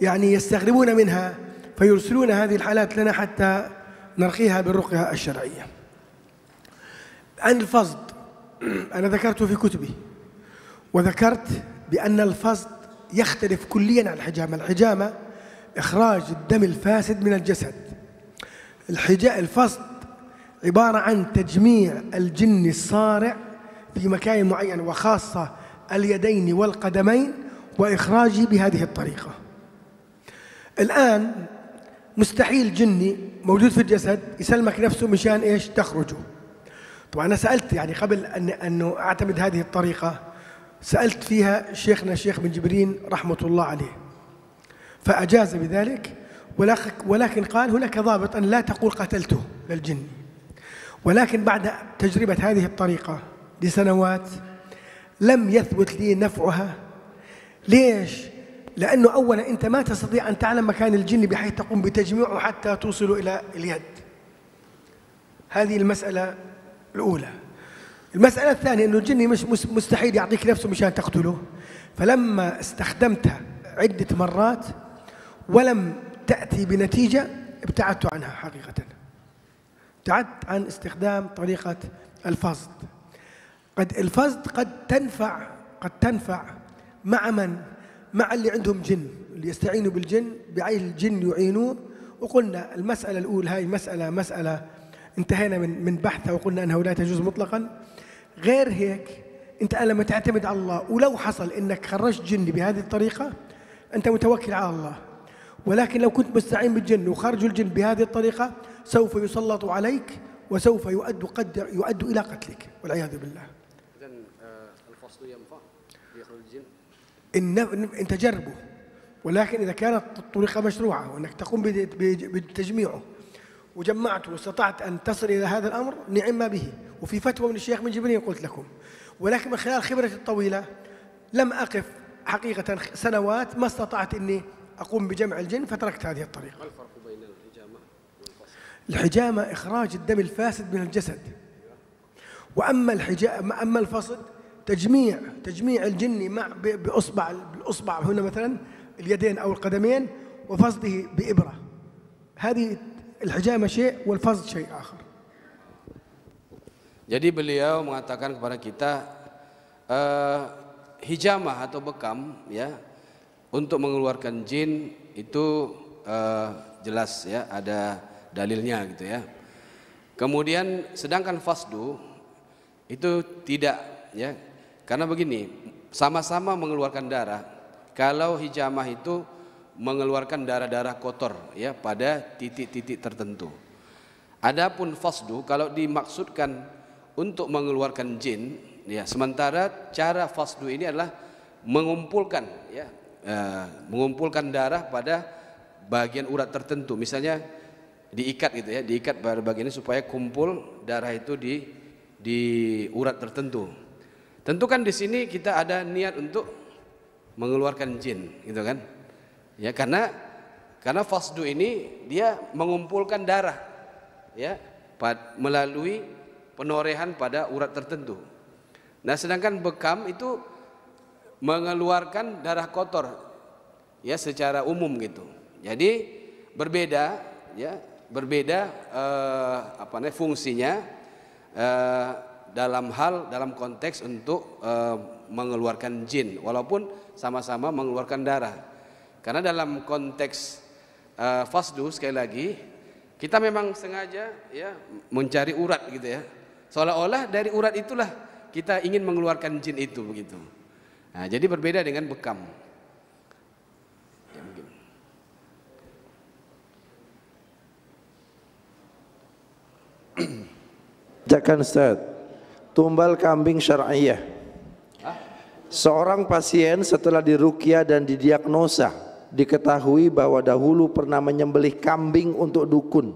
يعني يستغربون منها فيرسلون هذه الحالات لنا حتى نرقيها بالرقية الشرعية. عن الفصد أنا ذكرته في كتبي، وذكرت بأن الفصد يختلف كليا عن الحجامة. الحجامة إخراج الدم الفاسد من الجسد، الفصد عبارة عن تجميع الجن الصارع في مكان معين، وخاصة اليدين والقدمين وإخراجه بهذه الطريقة. الآن مستحيل جني موجود في الجسد يسلمك نفسه مشان إيش تخرجه. طبعا أنا سألت يعني قبل أنه أعتمد هذه الطريقة، سألت فيها شيخنا الشيخ بن جبرين رحمة الله عليه فأجاز بذلك، ولكن قال هناك ضابط أن لا تقول قتلته للجن. ولكن بعد تجربة هذه الطريقة لسنوات لم يثبت لي نفعها. ليش؟ لأنه أولا أنت ما تستطيع أن تعلم مكان الجن بحيث تقوم بتجميعه حتى توصله إلى اليد. هذه المسألة الأولى. المسألة الثانية أنه الجن مش مستحيل يعطيك نفسه مشان تقتله، فلما استخدمتها عدة مرات ولم تأتي بنتيجة ابتعدت عنها حقيقة. ابتعدت عن استخدام طريقة الفصد. الفصد قد تنفع مع من؟ مع اللي عندهم جن، اللي يستعينوا بالجن بعين الجن يعينوه. وقلنا المسألة الأولى هاي مسألة انتهينا من بحثها وقلنا أنها لا تجوز مطلقا. غير هيك أنت لما تعتمد على الله، ولو حصل أنك خرجت جن بهذه الطريقة أنت متوكل على الله، ولكن لو كنت مستعين بالجن وخرجوا الجن بهذه الطريقة سوف يسلط عليك وسوف يؤد إلى قتلك والعياذ بالله. إذن الفصل ينفع يخرج الجن؟ أنت جربه، ولكن إذا كانت الطريقة مشروعة وأنك تقوم بتجميعه وجمعته واستطعت أن تصل إلى هذا الأمر نعم به. وفي فتوى من الشيخ بن جبرين قلت لكم، ولكن من خلال خبرتي الطويلة لم أقف حقيقة سنوات ما استطعت أني أقوم بجمع الجن فتركت هذه الطريقة. ما الفرق بين الحجامة والفصل؟ الحجامة إخراج الدم الفاسد من الجسد، أما الفصل تجميع الجن بالأصبع هنا مثلا اليدين أو القدمين وفصده بإبرة. هذه الحجامة شيء والفصد شيء آخر. Jadi beliau mengatakan kepada kita hijamah atau bekam ya untuk mengeluarkan jin itu jelas ya ada dalilnya gitu ya. Kemudian sedangkan fasdu itu tidak ya, karena begini sama-sama mengeluarkan darah. Kalau hijamah itu mengeluarkan darah-darah kotor ya pada titik-titik tertentu. Adapun fasdu kalau dimaksudkan untuk mengeluarkan jin ya, sementara cara fasdu ini adalah mengumpulkan ya mengumpulkan darah pada bagian urat tertentu, misalnya diikat gitu ya, diikat pada bagian ini supaya kumpul darah itu di urat tertentu. Tentu kan di sini kita ada niat untuk mengeluarkan jin gitu kan ya, karena fasdu ini dia mengumpulkan darah ya melalui penorehan pada urat tertentu. Nah, sedangkan bekam itu mengeluarkan darah kotor ya secara umum gitu. Jadi berbeda ya, fungsinya dalam konteks untuk mengeluarkan jin, walaupun sama-sama mengeluarkan darah. Karena dalam konteks fasdu sekali lagi kita memang sengaja ya mencari urat gitu ya. Seolah-olah dari urat itulah kita ingin mengeluarkan jin itu begitu. Nah, jadi berbeda dengan bekam. Ya, mungkin. Jangan Ustaz, tumbal kambing syar'iyah. Seorang pasien setelah diruqyah dan didiagnosa diketahui bahwa dahulu pernah menyembelih kambing untuk dukun.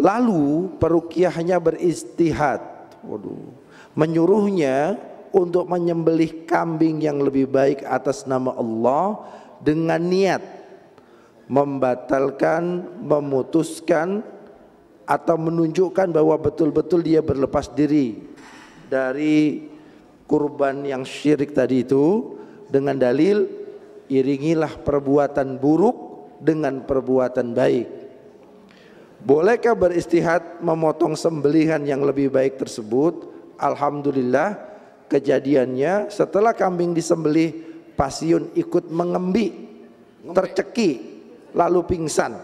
Lalu peruqyahnya beristihad, menyuruhnya untuk menyembelih kambing yang lebih baik atas nama Allah dengan niat membatalkan, memutuskan atau menunjukkan bahwa betul-betul dia berlepas diri dari kurban yang syirik tadi itu dengan dalil iringilah perbuatan buruk dengan perbuatan baik. Bolehkah beristihad memotong sembelihan yang lebih baik tersebut? Alhamdulillah kejadiannya setelah kambing disembelih pasien ikut mengembik, tercekik lalu pingsan.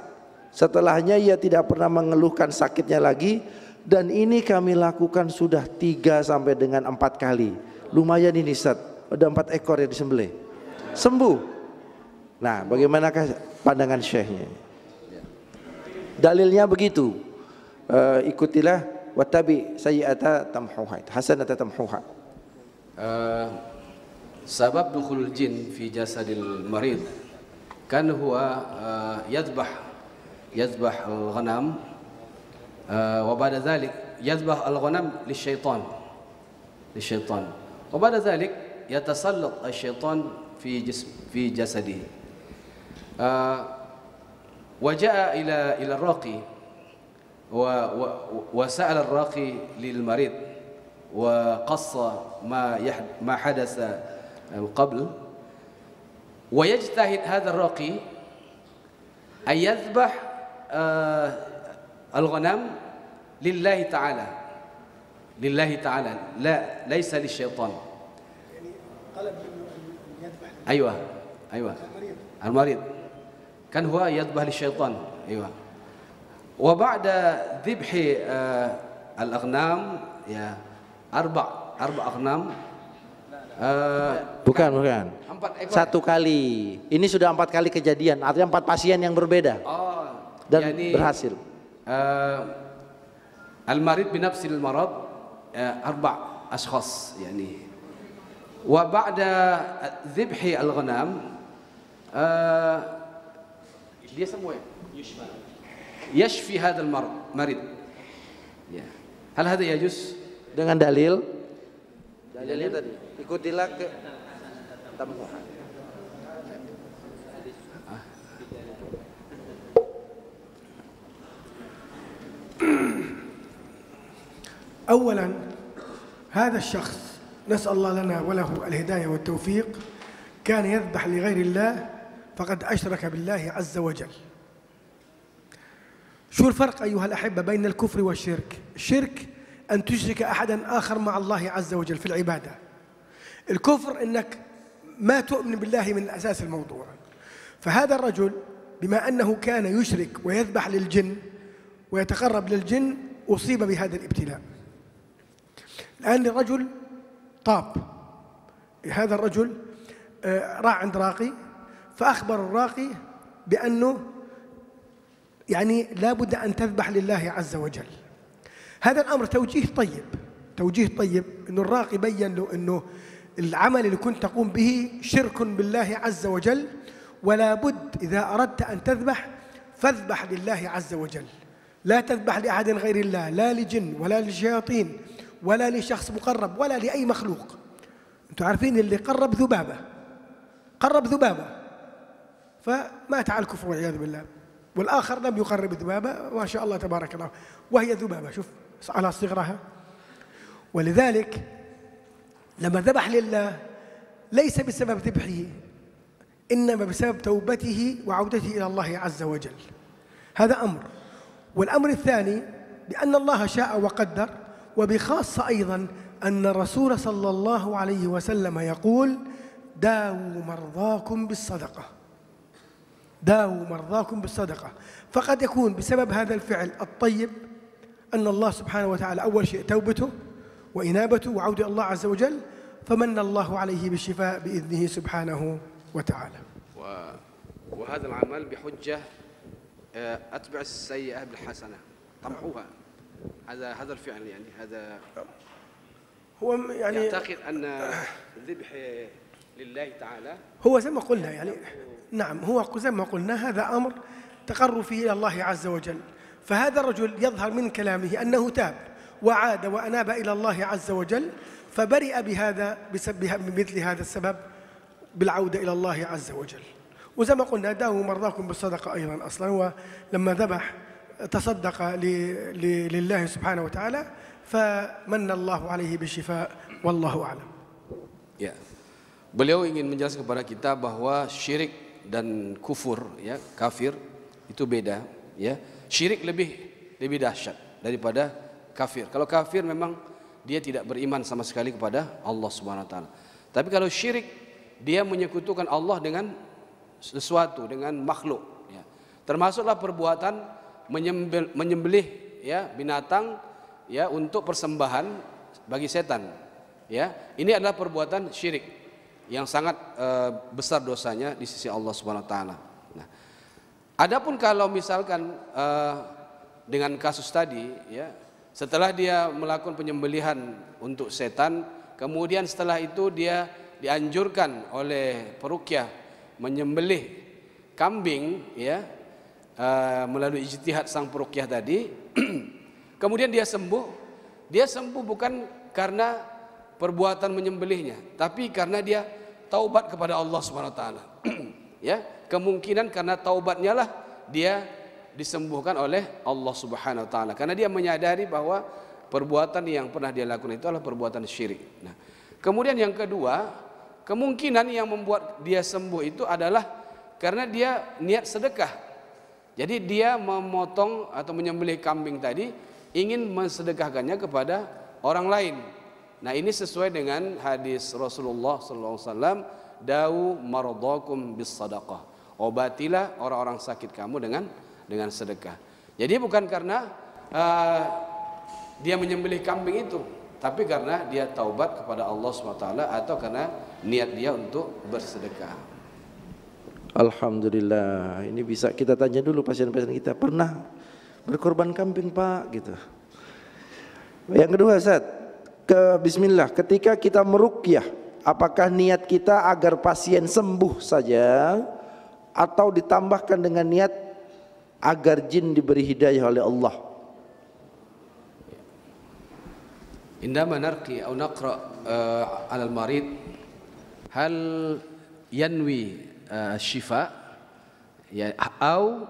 Setelahnya ia tidak pernah mengeluhkan sakitnya lagi, dan ini kami lakukan sudah 3 sampai dengan 4 kali. Lumayan ini Ustaz. Ada 4 ekor yang disembelih. Sembuh. Nah, bagaimanakah pandangan syekhnya? Dalilnya begitu. Ikutilah wattabi sayyi'ata tamhuha, hasanata tamhuha. Sebab dukhul jin fi jasadil marid kan huwa yadhbah al-ghanam wa ba'da dhalik yadhbah al-ghanam lisyaitan wa ba'da dhalik yatasallat asy-syaitan fi jasadihi wa jaa ila ar-raqi wa sa'ala ar-raqi lil marid wa qassa ma hadatha qabl wa yajtahid hadha ar-raqi ay yadhbah al-ghanam lillahi ta'ala la laysa lisyaitan. أيوة المريض كان هو يذبح للشيطان. أيوة. وبعد ذبح الأغنام يا أربع أغنام bukan 1 kali. Ini sudah 4 kali kejadian, artinya 4 pasien yang berbeda dan yani, berhasil. المريض بنفس المرض 4 أشخاص يعني. وبعد ذبح الغنم dia semua يشفي هذا المريض. هل هذا يجوز؟ Dengan dalilnya tadi ikutilah ke tamhuha. أولا هذا الشخص نسأل الله لنا وله الهداية والتوفيق كان يذبح لغير الله فقد أشرك بالله عز وجل. شو الفرق أيها الأحبة بين الكفر والشرك؟ الشرك أن تشرك أحدا آخر مع الله عز وجل في العبادة. الكفر أنك ما تؤمن بالله من أساس الموضوع. فهذا الرجل بما أنه كان يشرك ويذبح للجن ويتقرب للجن أصيب بهذا الابتلاء. الآن الرجل طاب، هذا الرجل راح عند راقي فأخبر الراقي بأنه يعني لا بد أن تذبح لله عز وجل. هذا الأمر توجيه طيب أنه الراقي بيّن له أنه العمل اللي كنت تقوم به شرك بالله عز وجل، ولا بد إذا أردت أن تذبح فاذبح لله عز وجل، لا تذبح لأحد غير الله، لا لجن ولا لشياطين ولا لشخص مقرب ولا لأي مخلوق. أنتم عارفين اللي قرب ذبابة فمات على الكفر والعياذ بالله، والآخر لم يقرب ذبابة ما شاء الله تبارك الله وهي ذبابة، شوف على صغرها. ولذلك لما ذبح لله ليس بسبب ذبحه إنما بسبب توبته وعودته إلى الله عز وجل. هذا أمر. والأمر الثاني بأن الله شاء وقدر، وبخاصة أيضا أن الرسول صلى الله عليه وسلم يقول داووا مرضاكم بالصدقة. فقد يكون بسبب هذا الفعل الطيب أن الله سبحانه وتعالى أول شيء توبته وإنابته وعودة الله عز وجل، فمن الله عليه بالشفاء بإذنه سبحانه وتعالى. وهذا العمل بحجة أتبع السيئة بالحسنة طمحوها. هذا الفعل يعني هذا هو يعني يعتقد أن الذبح لله تعالى هو زي ما قلنا يعني نعم، هو زي ما قلنا هذا أمر تقرب فيه إلى الله عز وجل. فهذا الرجل يظهر من كلامه أنه تاب وعاد وأناب إلى الله عز وجل، فبرئ بمثل هذا السبب بالعودة إلى الله عز وجل. وزي ما قلنا داووا مرضاكم بالصدقة أيضا، أصلا هو لما ذبح تصدق لله سبحانه وتعالى فمن الله عليه بالشفاء والله أعلم. Ya, beliau ingin menjelaskan kepada kita bahwa syirik dan kufur, ya, kafir itu beda, ya. Syirik lebih dahsyat daripada kafir. Kalau kafir memang dia tidak beriman sama sekali kepada Allah Subhanahu wa taala. Tapi kalau syirik dia menyekutukan Allah dengan sesuatu, dengan makhluk, ya. Termasuklah perbuatan menyembelih, ya, binatang, ya, untuk persembahan bagi setan, ya. Ini adalah perbuatan syirik. yang sangat besar dosanya di sisi Allah Subhanahu wa taala. Nah, adapun kalau misalkan dengan kasus tadi ya, setelah dia melakukan penyembelihan untuk setan, kemudian setelah itu dia dianjurkan oleh peruqyah menyembelih kambing ya, melalui ijtihad sang peruqyah tadi, kemudian dia sembuh bukan karena perbuatan menyembelihnya, tapi karena dia taubat kepada Allah Subhanahu wa taala. Ya, kemungkinan karena taubatnya lah dia disembuhkan oleh Allah Subhanahu wa taala, karena dia menyadari bahwa perbuatan yang pernah dia lakukan itu adalah perbuatan syirik. Nah, kemudian yang kedua, kemungkinan yang membuat dia sembuh itu adalah karena dia niat sedekah. Jadi dia memotong atau menyembelih kambing tadi ingin mensedekahkannya kepada orang lain. Nah, ini sesuai dengan hadis Rasulullah SAW, da'u maradakum bis sadaqah, obatilah orang-orang sakit kamu dengan sedekah. Jadi bukan karena dia menyembelih kambing itu, tapi karena dia taubat kepada Allah SWT atau karena niat dia untuk bersedekah. Alhamdulillah, ini bisa kita tanya dulu pasien-pasien kita, pernah berkorban kambing Pak gitu. Yang kedua Ustaz, bismillah, ketika kita meruqyah, apakah niat kita agar pasien sembuh saja atau ditambahkan dengan niat agar jin diberi hidayah oleh Allah? Indama narqi atau naqra ala al-marid hal yanwi syifa ya atau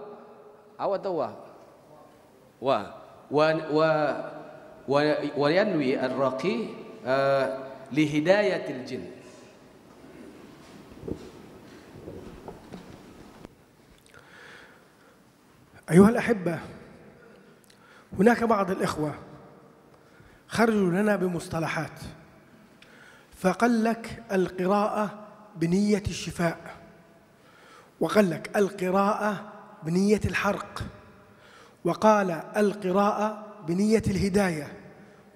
wa yanwi ar-raqi li hidayatil jin. أيها الأحبة، هناك بعض الإخوة خرجوا لنا بمصطلحات، فقال لك القراءة بنية الشفاء، وقال لك القراءة بنية الحرق، وقال القراءة بنية الهداية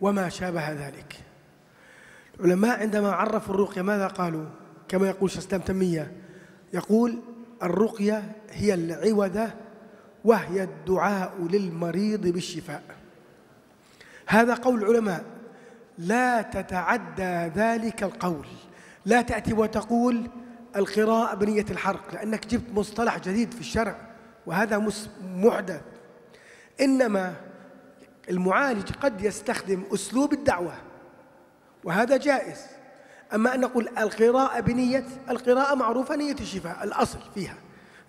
وما شابه ذلك. العلماء عندما عرفوا الرقية ماذا قالوا؟ كما يقول شيخ الإسلام تيمية، يقول الرقية هي العوذة وهي الدعاء للمريض بالشفاء. هذا قول العلماء، لا تتعدى ذلك القول، لا تأتي وتقول القراءة بنية الحرق، لأنك جبت مصطلح جديد في الشرع وهذا محدث. إنما المعالج قد يستخدم أسلوب الدعوة وهذا جائز. أما أن نقول القراءة بنية، القراءة معروفة نية الشفاء الأصل فيها،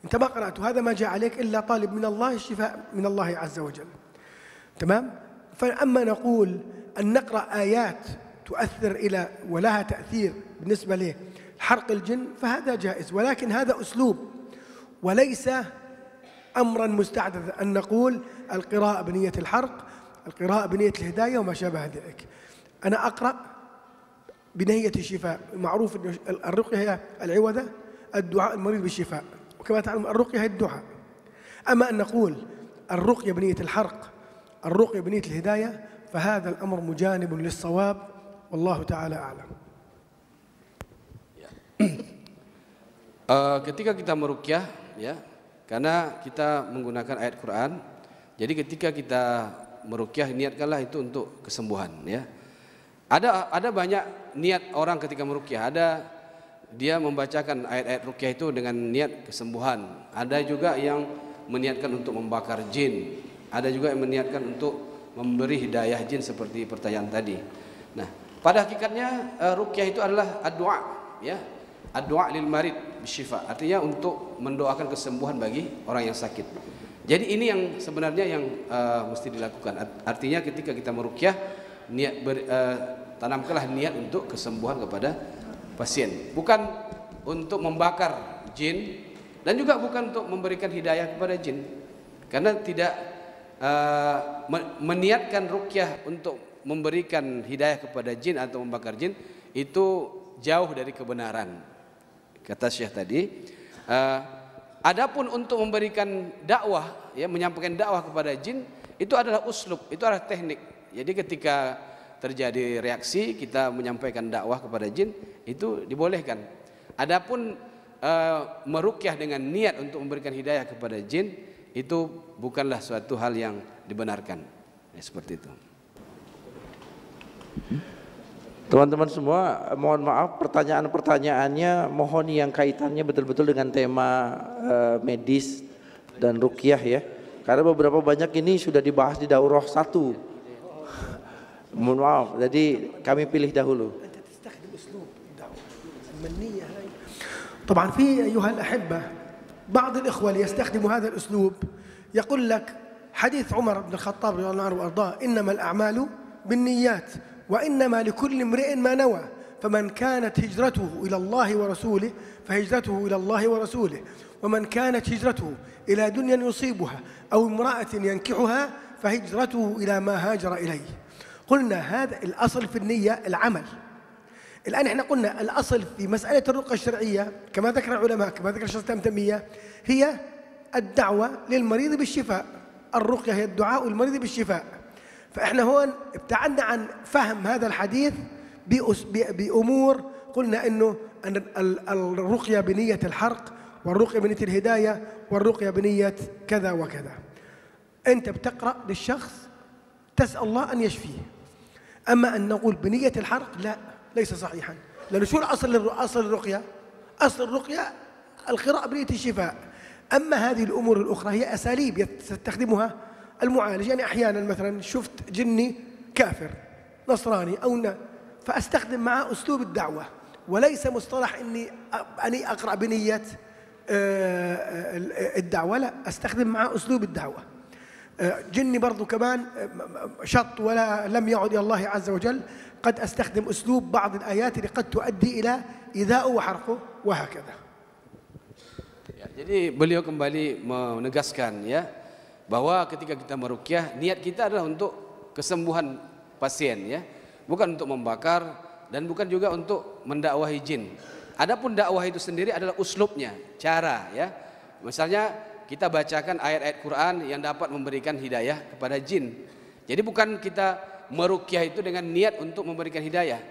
أنت ما قرأت، هذا ما جاء عليك إلا طالب من الله الشفاء من الله عز وجل، تمام؟ فأما نقول أن نقرأ آيات تؤثر إلى ولها تأثير بالنسبة لحرق الجن فهذا جائز، ولكن هذا أسلوب وليس أمرا مستحدثا أن نقول القراءة بنية الحرق، القراءة بنية الهداية وما شابه ذلك. أنا أقرأ بنية الشفاء، معروف الرقية هي العوذة، الدعاء المريض بالشفاء، وكما تعلم الرقية هي الدعاء. أما أن نقول الرقية بنية الحرق، الرقية بنية الهداية، فهذا الأمر مجانب للصواب والله تعالى أعلم. Ketika kita meruqyah ya, karena kita menggunakan ayat Quran, jadi ketika kita meruqyah niatkanlah itu untuk kesembuhan ya. Ada banyak niat orang ketika meruqyah. Ada dia membacakan ayat-ayat ruqyah itu dengan niat kesembuhan. Ada juga yang meniatkan untuk membakar jin. Ada juga yang meniatkan untuk memberi hidayah jin seperti pertanyaan tadi. Nah, pada hakikatnya ruqyah itu adalah ad-du'a ya. Ad-du'a lil marid bisyifa. Artinya untuk mendoakan kesembuhan bagi orang yang sakit. Jadi ini yang sebenarnya yang mesti dilakukan. Artinya ketika kita meruqyah tanamkanlah niat untuk kesembuhan kepada pasien, bukan untuk membakar jin dan juga bukan untuk memberikan hidayah kepada jin, karena tidak meniatkan ruqyah untuk memberikan hidayah kepada jin atau membakar jin itu jauh dari kebenaran, kata Syekh tadi. Adapun untuk memberikan dakwah ya, menyampaikan dakwah kepada jin itu adalah uslub, itu adalah teknik. Jadi ketika terjadi reaksi kita menyampaikan dakwah kepada jin itu dibolehkan. Adapun meruqyah dengan niat untuk memberikan hidayah kepada jin itu bukanlah suatu hal yang dibenarkan. Ya, seperti itu. Teman-teman semua, mohon maaf pertanyaan-pertanyaannya mohon yang kaitannya betul-betul dengan tema medis dan ruqyah ya. Karena beberapa banyak ini sudah dibahas di daurah 1. Mohon maaf, jadi kami pilih dahulu. طبعا في أيها الأحبة بعض الإخوة يستخدموا هذا الأسلوب، يقول لك حديث عمر بن الخطاب رضي الله عنه وأرضاه إنما الأعمال بالنيات وإنما لكل امرئ ما نوى، فمن كانت هجرته إلى الله ورسوله فهجرته إلى الله ورسوله، ومن كانت هجرته إلى دنيا يصيبها أو امرأة ينكحها فهجرته إلى ما هاجر إليه. قلنا هذا الأصل في النية العمل. الآن احنا قلنا الأصل في مسألة الرقية الشرعية كما ذكر العلماء كما ذكر الشيخ الإسلام ابن تيمية هي الدعوة للمريض بالشفاء. الرقية هي الدعاء للمريض بالشفاء. فإحنا هون ابتعدنا عن فهم هذا الحديث بأمور قلنا إنه أن الرقية بنية الحرق والرقية بنية الهداية والرقية بنية كذا وكذا. أنت بتقرأ للشخص تسأل الله أن يشفيه. أما أن نقول بنية الحرق لا، ليس صحيحا. لأنه شو أصل الرقية؟ أصل الرقية القراءة بنية الشفاء. أما هذه الأمور الأخرى هي أساليب يستخدمها المعالج. يعني أحيانا مثلا شفت جني كافر نصراني فأستخدم معه أسلوب الدعوة، وليس مصطلح أني أقرأ بنية الدعوة، لا، أستخدم معه أسلوب الدعوة. جني برضو كمان شط ولا لم يعد إلى الله عز وجل، قد أستخدم أسلوب بعض الآيات اللي قد تؤدي إلى إيذاءه وحرقه وهكذا. Ya, jadi beliau kembali menegaskan ya bahwa ketika kita meruqyah niat kita adalah untuk kesembuhan pasien ya, bukan untuk membakar dan bukan juga untuk mendakwahi jin. Adapun dakwah itu sendiri adalah uslubnya, cara ya. Misalnya kita bacakan ayat-ayat Quran yang dapat memberikan hidayah kepada jin. Jadi bukan kita meruqyah itu dengan niat untuk memberikan hidayah.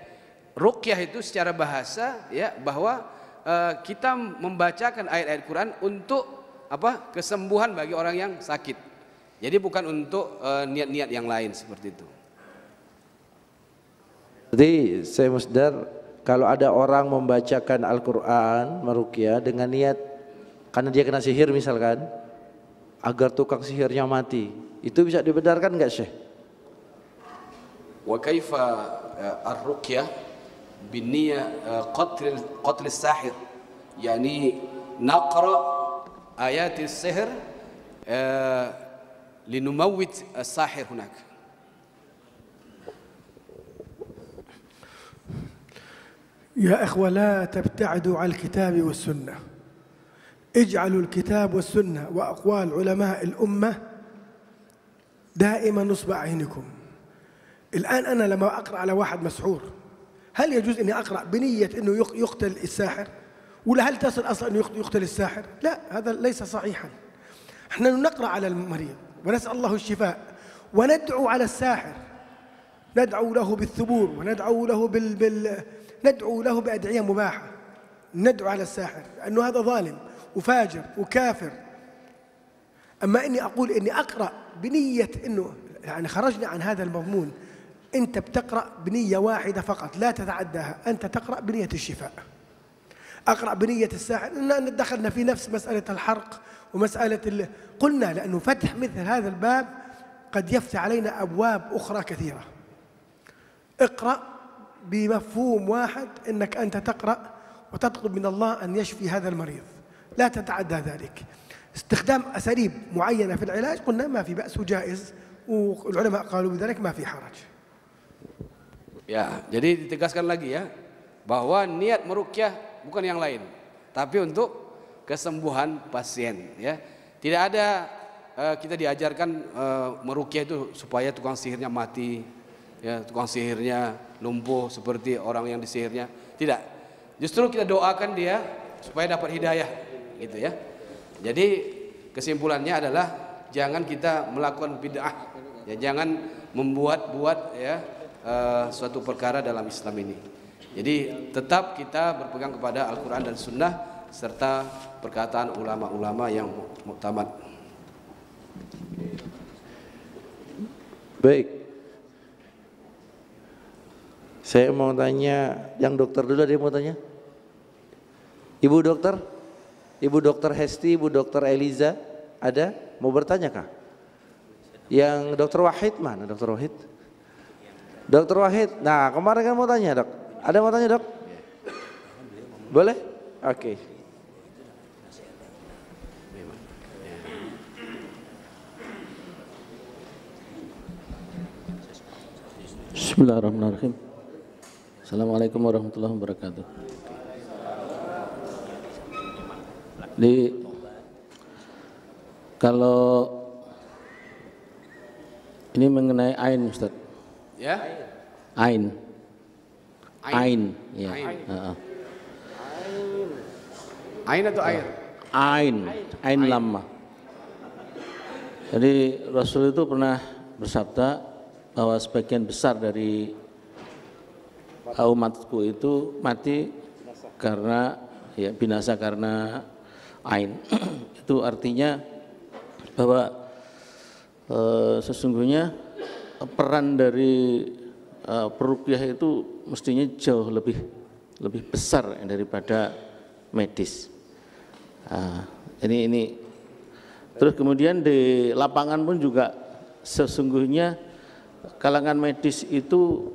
Ruqyah itu secara bahasa ya bahwa kita membacakan ayat-ayat Quran untuk apa? Kesembuhan bagi orang yang sakit. Jadi bukan untuk niat-niat yang lain seperti itu. Jadi saya Musdar, kalau ada orang membacakan Al-Quran meruqyah dengan niat karena dia kena sihir misalkan, agar tukang sihirnya mati, itu bisa dibenarkan enggak Syekh? Wa kaifa ar-ruqyah binniyah qatl as-sahir, yani naqra ayat as-sihr linumawwit as-sahir hunak. يا إخوة لا تبتعدوا عن الكتاب والسنة، اجعلوا الكتاب والسنة وأقوال علماء الأمة دائما نصب عينكم. الآن أنا لما أقرأ على واحد مسحور، هل يجوز أني أقرأ بنية أنه يقتل الساحر؟ ولا هل تصل أصلا أنه يقتل الساحر؟ لا، هذا ليس صحيحا. احنا نقرأ على المريض ونسأل الله الشفاء وندعو على الساحر، ندعو له بالثبور وندعو له ندعو له بأدعية مباحة، ندعو على الساحر أنه هذا ظالم وفاجر وكافر. أما إني أقول إني أقرأ بنية إنه يعني خرجنا عن هذا المضمون. أنت بتقرأ بنية واحدة فقط لا تتعداها، أنت تقرأ بنية الشفاء. أقرأ بنية الساحر إن دخلنا في نفس مسألة الحرق ومسألة قلنا لأنه فتح مثل هذا الباب قد يفتح علينا أبواب أخرى كثيرة. اقرأ بمفهوم واحد أنك أنت تقرأ وتطلب من الله أن يشفي هذا المريض، لا تتعدى ذلك. استخدام أساليب معينة في العلاج قلنا ما في بأس وجائز، والعلماء قالوا بذلك ما في حرج. Ya, jadi ditegaskan lagi ya bahwa niat meruqyah bukan yang lain, tapi untuk kesembuhan pasien ya. Tidak ada kita diajarkan meruqyah itu supaya tukang sihirnya mati ya, tukang sihirnya lumpuh seperti orang yang disihirnya. Tidak. Justru kita doakan dia supaya dapat hidayah gitu ya. Jadi kesimpulannya adalah jangan kita melakukan bid'ah ya, jangan membuat-buat ya suatu perkara dalam Islam ini. Jadi tetap kita berpegang kepada Al-Quran dan Sunnah serta perkataan ulama-ulama yang muktamad. Baik. Saya mau tanya yang dokter dulu, ada yang mau tanya? Ibu dokter? Ibu dokter Hesti, Ibu dokter Eliza, ada? Mau bertanya kah? Yang dokter Wahid mana dokter Wahid? Dokter Wahid, nah kemarin kan mau tanya dok. Ada yang mau tanya dok? Boleh? Oke. Bismillahirrahmanirrahim. Assalamualaikum warahmatullahi wabarakatuh. Kalau ini mengenai ain, Ustaz. Ya? Ain. Ain, ya. Ain atau air? Ain lama. Jadi Rasul itu pernah bersabda bahwa sebagian besar dari umatku itu mati karena binasa karena ain. Itu artinya bahwa sesungguhnya peran dari peruqyah itu mestinya jauh lebih besar daripada medis. Ini terus kemudian di lapangan pun juga sesungguhnya kalangan medis itu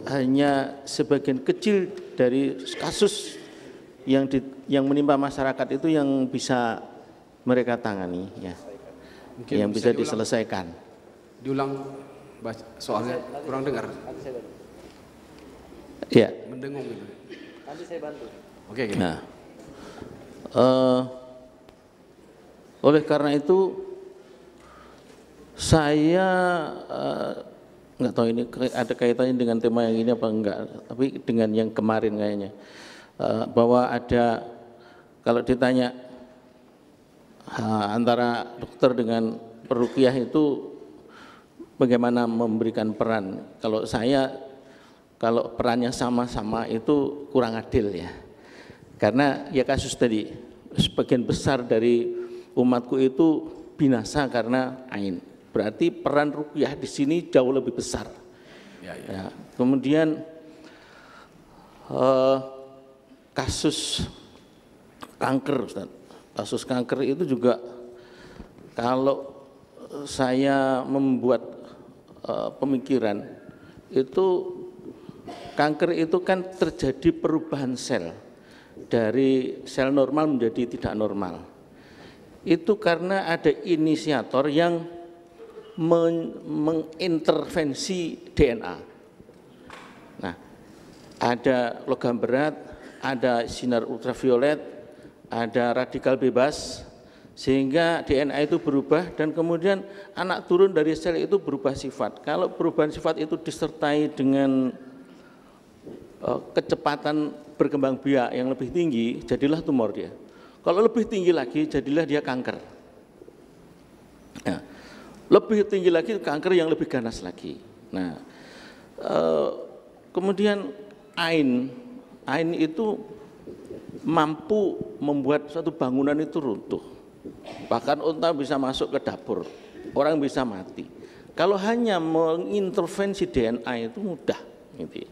hanya sebagian kecil dari kasus yang menimpa masyarakat itu yang bisa mereka tangani, ya. Mungkin yang bisa diselesaikan. Diulang soalnya kurang dengar. Ya. Mendengung gitu. Nanti saya bantu. Oke. Nah, oleh karena itu saya nggak tahu ini ada kaitannya dengan tema yang ini apa enggak, tapi dengan yang kemarin kayaknya bahwa ada kalau ditanya antara dokter dengan peruqyah itu bagaimana memberikan peran. Kalau perannya sama-sama itu kurang adil ya. Karena ya kasus tadi sebagian besar dari umatku itu binasa karena ain. Berarti peran ruqyah di sini jauh lebih besar. Ya. Kemudian kasus kanker, Ustaz. Kasus kanker itu juga kalau saya membuat pemikiran itu kanker itu kan terjadi perubahan sel dari sel normal menjadi tidak normal. Itu karena ada inisiator yang mengintervensi DNA. Nah, ada logam berat, ada sinar ultraviolet, ada radikal bebas, sehingga DNA itu berubah dan kemudian anak turun dari sel itu berubah sifat. Kalau perubahan sifat itu disertai dengan kecepatan berkembang biak yang lebih tinggi, jadilah tumor dia. Kalau lebih tinggi lagi, jadilah dia kanker. Nah, lebih tinggi lagi kanker yang lebih ganas lagi. Nah, kemudian ain itu mampu membuat suatu bangunan itu runtuh. Bahkan unta bisa masuk ke dapur, orang bisa mati. Kalau hanya mengintervensi DNA itu mudah. Gitu.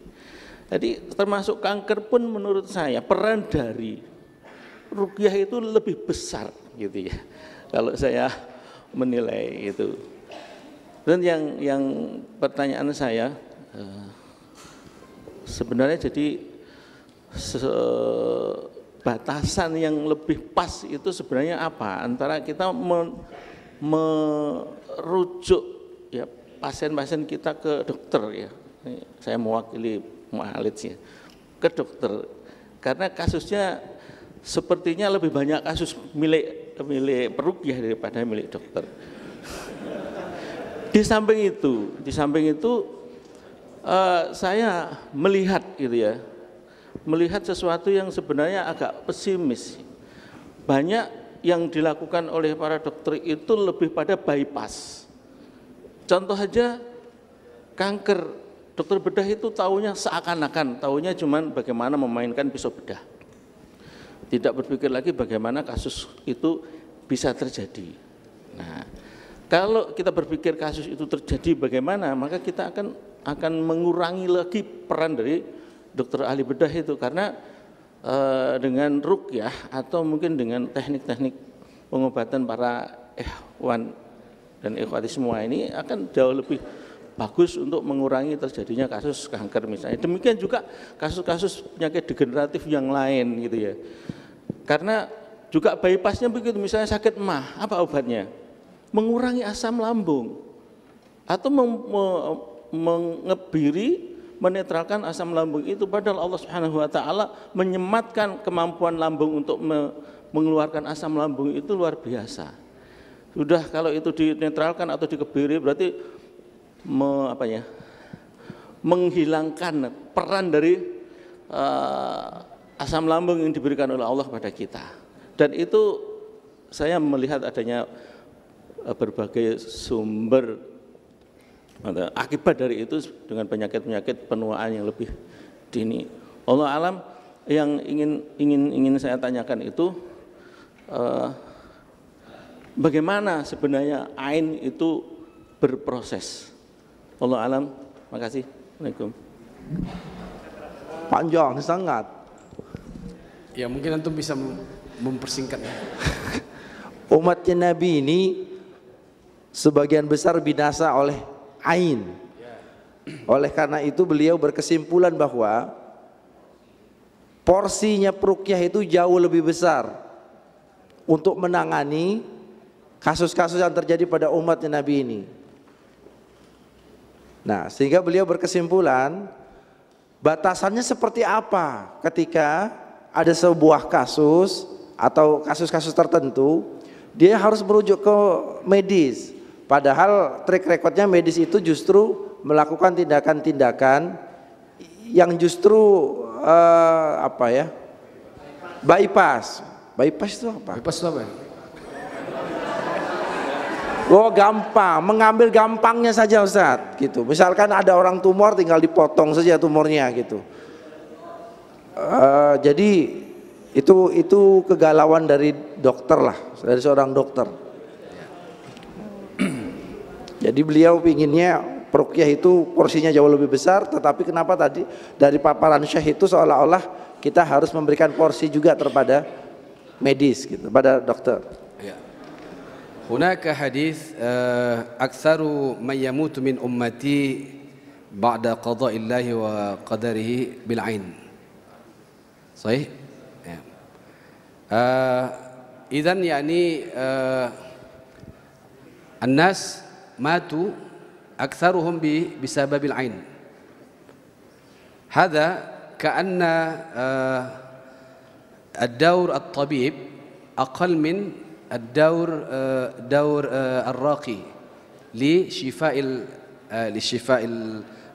Jadi termasuk kanker pun menurut saya peran dari ruqyah itu lebih besar, gitu ya. Kalau saya menilai itu. Dan yang pertanyaan saya sebenarnya jadi batasan yang lebih pas itu sebenarnya apa antara kita merujuk ya pasien-pasien kita ke dokter ya. Saya mewakili mu'alid ya, ke dokter karena kasusnya sepertinya lebih banyak kasus milik peruqyah daripada milik dokter. Di samping itu saya melihat gitu ya, melihat sesuatu yang sebenarnya agak pesimis. Banyak yang dilakukan oleh para dokter itu lebih pada bypass. Contoh aja kanker, dokter bedah itu taunya seakan-akan, taunya cuman bagaimana memainkan pisau bedah. Tidak berpikir lagi bagaimana kasus itu bisa terjadi. Nah, kalau kita berpikir kasus itu terjadi bagaimana, maka kita akan mengurangi lagi peran dari dokter ahli bedah itu, karena dengan ruqyah atau mungkin dengan teknik-teknik pengobatan para ikhwan dan ikhwati semua ini akan jauh lebih bagus untuk mengurangi terjadinya kasus kanker misalnya. Demikian juga kasus-kasus penyakit degeneratif yang lain gitu ya. Karena juga bypassnya begitu, misalnya sakit emah, apa obatnya? Mengurangi asam lambung atau mengebiri, menetralkan asam lambung itu. Padahal Allah Subhanahu wa taala menyematkan kemampuan lambung untuk mengeluarkan asam lambung itu luar biasa. Sudah kalau itu dinetralkan atau dikebiri berarti menghilangkan peran dari asam lambung yang diberikan oleh Allah pada kita. Dan itu saya melihat adanya berbagai sumber akibat dari itu dengan penyakit-penyakit penuaan yang lebih dini. Allah alam, yang ingin saya tanyakan itu bagaimana sebenarnya ain itu berproses. Allah alam. Makasih. Assalamualaikum. Panjang sangat. Ya mungkin antum bisa mempersingkat. Umatnya Nabi ini sebagian besar binasa oleh ain. Oleh karena itu beliau berkesimpulan bahwa porsinya ruqyah itu jauh lebih besar untuk menangani kasus-kasus yang terjadi pada umatnya Nabi ini. Nah, sehingga beliau berkesimpulan batasannya seperti apa ketika ada sebuah kasus atau kasus-kasus tertentu dia harus merujuk ke medis. Padahal track recordnya medis itu justru melakukan tindakan-tindakan yang justru bypass. Bypass itu apa? Bypass itu apa? Oh gampang, mengambil gampangnya saja Ustaz, gitu. Misalkan ada orang tumor tinggal dipotong saja tumornya gitu. Jadi itu kegalauan dari dokter lah, dari seorang dokter. Jadi beliau pinginnya ruqyah itu porsinya jauh lebih besar, tetapi kenapa tadi dari paparan Syekh itu seolah-olah kita harus memberikan porsi juga kepada medis gitu, pada dokter. Ya. Hunaka hadis aktsaru man yamutu min ummati ba'da qada'illahi wa qadarihi bil ain. Sahih? Ya. Idzan yani an-nas matu aktsaruhum bisababil ain. Hadha ka'anna ad-dawr at-tabib aqall min ad-dawr dawr ar-raqi li shifa'il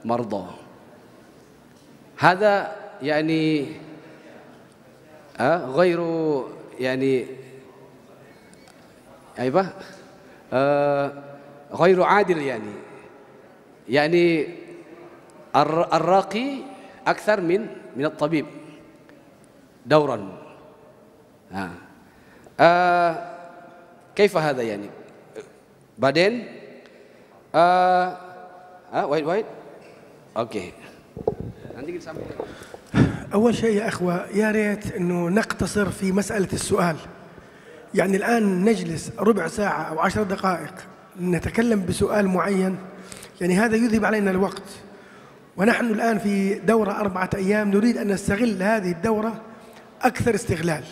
marda. Hadha yani غير يعني غير عادل يعني الراقي أكثر من الطبيب دورا. كيف هذا يعني؟ بعدين wait اوكي عندك سامع. أول شيء يا أخوة يا ريت أنه نقتصر في مسألة السؤال. يعني الآن نجلس ربع ساعة أو 10 دقائق نتكلم بسؤال معين، يعني هذا يذهب علينا الوقت، ونحن الآن في دورة 4 أيام نريد أن نستغل هذه الدورة أكثر استغلال.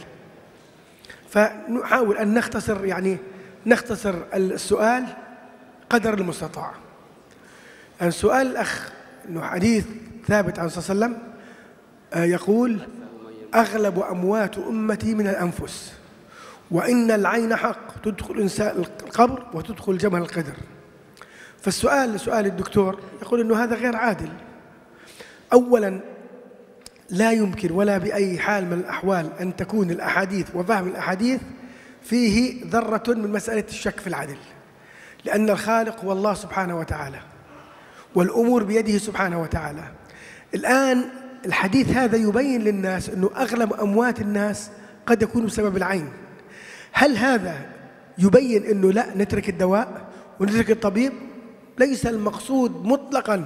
فنحاول أن نختصر، يعني نختصر السؤال قدر المستطاع. السؤال الأخ أنه حديث ثابت عن صلى الله عليه وسلم يقول أغلب أموات أمتي من الأنفس، وإن العين حق تدخل إنسان القبر وتدخل جمل القدر. فالسؤال سؤال الدكتور يقول إنه هذا غير عادل. أولا لا يمكن ولا بأي حال من الأحوال أن تكون الأحاديث وفهم الأحاديث فيه ذرة من مسألة الشك في العدل، لأن الخالق هو الله سبحانه وتعالى، والأمور بيده سبحانه وتعالى. الآن الحديث هذا يبين للناس أنه أغلب أموات الناس قد يكون بسبب العين. هل هذا يبين أنه لا نترك الدواء ونترك الطبيب؟ ليس المقصود مطلقا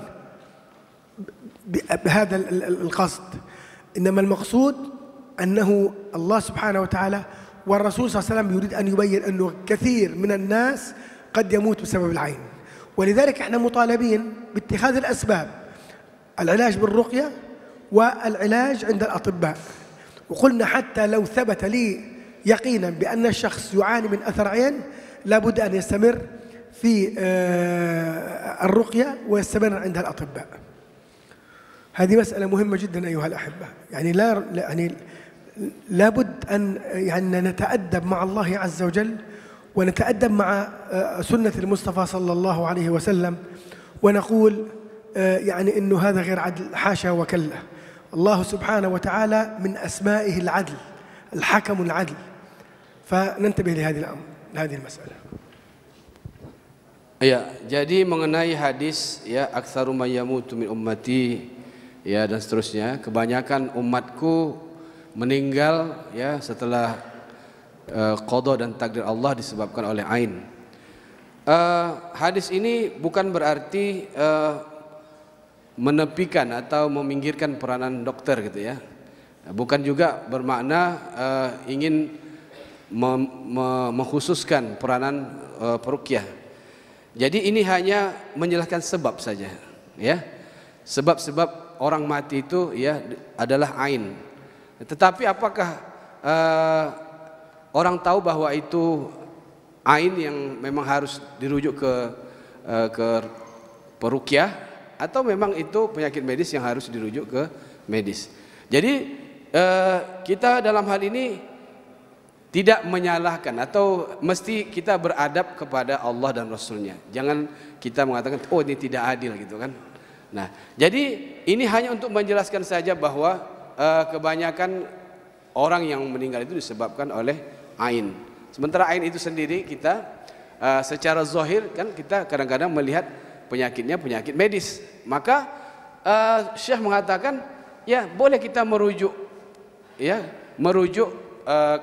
بهذا القصد، إنما المقصود أنه الله سبحانه وتعالى والرسول صلى الله عليه وسلم يريد أن يبين أنه كثير من الناس قد يموت بسبب العين، ولذلك احنا مطالبين باتخاذ الأسباب، العلاج بالرقية والعلاج عند الأطباء. وقلنا حتى لو ثبت لي يقينا بأن الشخص يعاني من أثر عين لابد أن يستمر في الرقية ويستمر عند الأطباء. هذه مسألة مهمة جدا أيها الأحبة، يعني لابد أن يعني نتأدب مع الله عز وجل ونتأدب مع سنة المصطفى صلى الله عليه وسلم، ونقول يعني إنه هذا غير عدل، حاشا وكلا. الله سبحانه وتعالى من أسمائه العدل، الحكم العدل، فننتبه لهذه المسألة. Ya, jadi mengenai hadis ya aktsaru may yamutu min ummati ya dan seterusnya, kebanyakan umatku meninggal ya setelah qada dan takdir Allah disebabkan oleh ain. Hadis ini bukan berarti menepikan atau meminggirkan peranan dokter gitu ya. Bukan juga bermakna ingin mengkhususkan peranan peruqyah. Jadi ini hanya menjelaskan sebab saja ya. Sebab-sebab orang mati itu ya adalah ain. Tetapi apakah orang tahu bahwa itu ain yang memang harus dirujuk ke peruqyah, atau memang itu penyakit medis yang harus dirujuk ke medis? Jadi kita dalam hal ini tidak menyalahkan, atau mesti kita beradab kepada Allah dan Rasulnya. Jangan kita mengatakan oh ini tidak adil gitu kan. Nah, jadi ini hanya untuk menjelaskan saja bahwa kebanyakan orang yang meninggal itu disebabkan oleh ain. Sementara ain itu sendiri kita secara zahir kan kita kadang-kadang melihat penyakitnya penyakit medis. Maka Syekh mengatakan ya boleh kita merujuk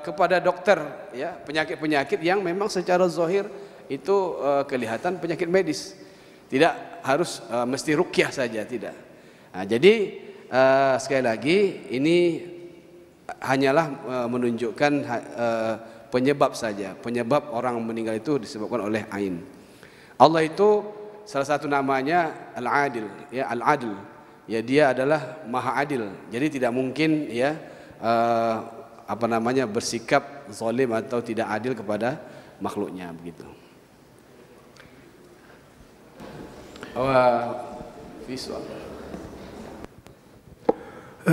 kepada dokter ya penyakit-penyakit yang memang secara zahir itu kelihatan penyakit medis. Tidak harus mesti ruqyah saja, tidak. Nah, jadi sekali lagi ini hanyalah menunjukkan penyebab saja. Penyebab orang meninggal itu disebabkan oleh ain. Allah itu salah satu namanya Al-Adil, ya Al-Adil. Ya dia adalah Maha Adil. Jadi tidak mungkin ya bersikap zalim atau tidak adil kepada makhluknya begitu. في سؤال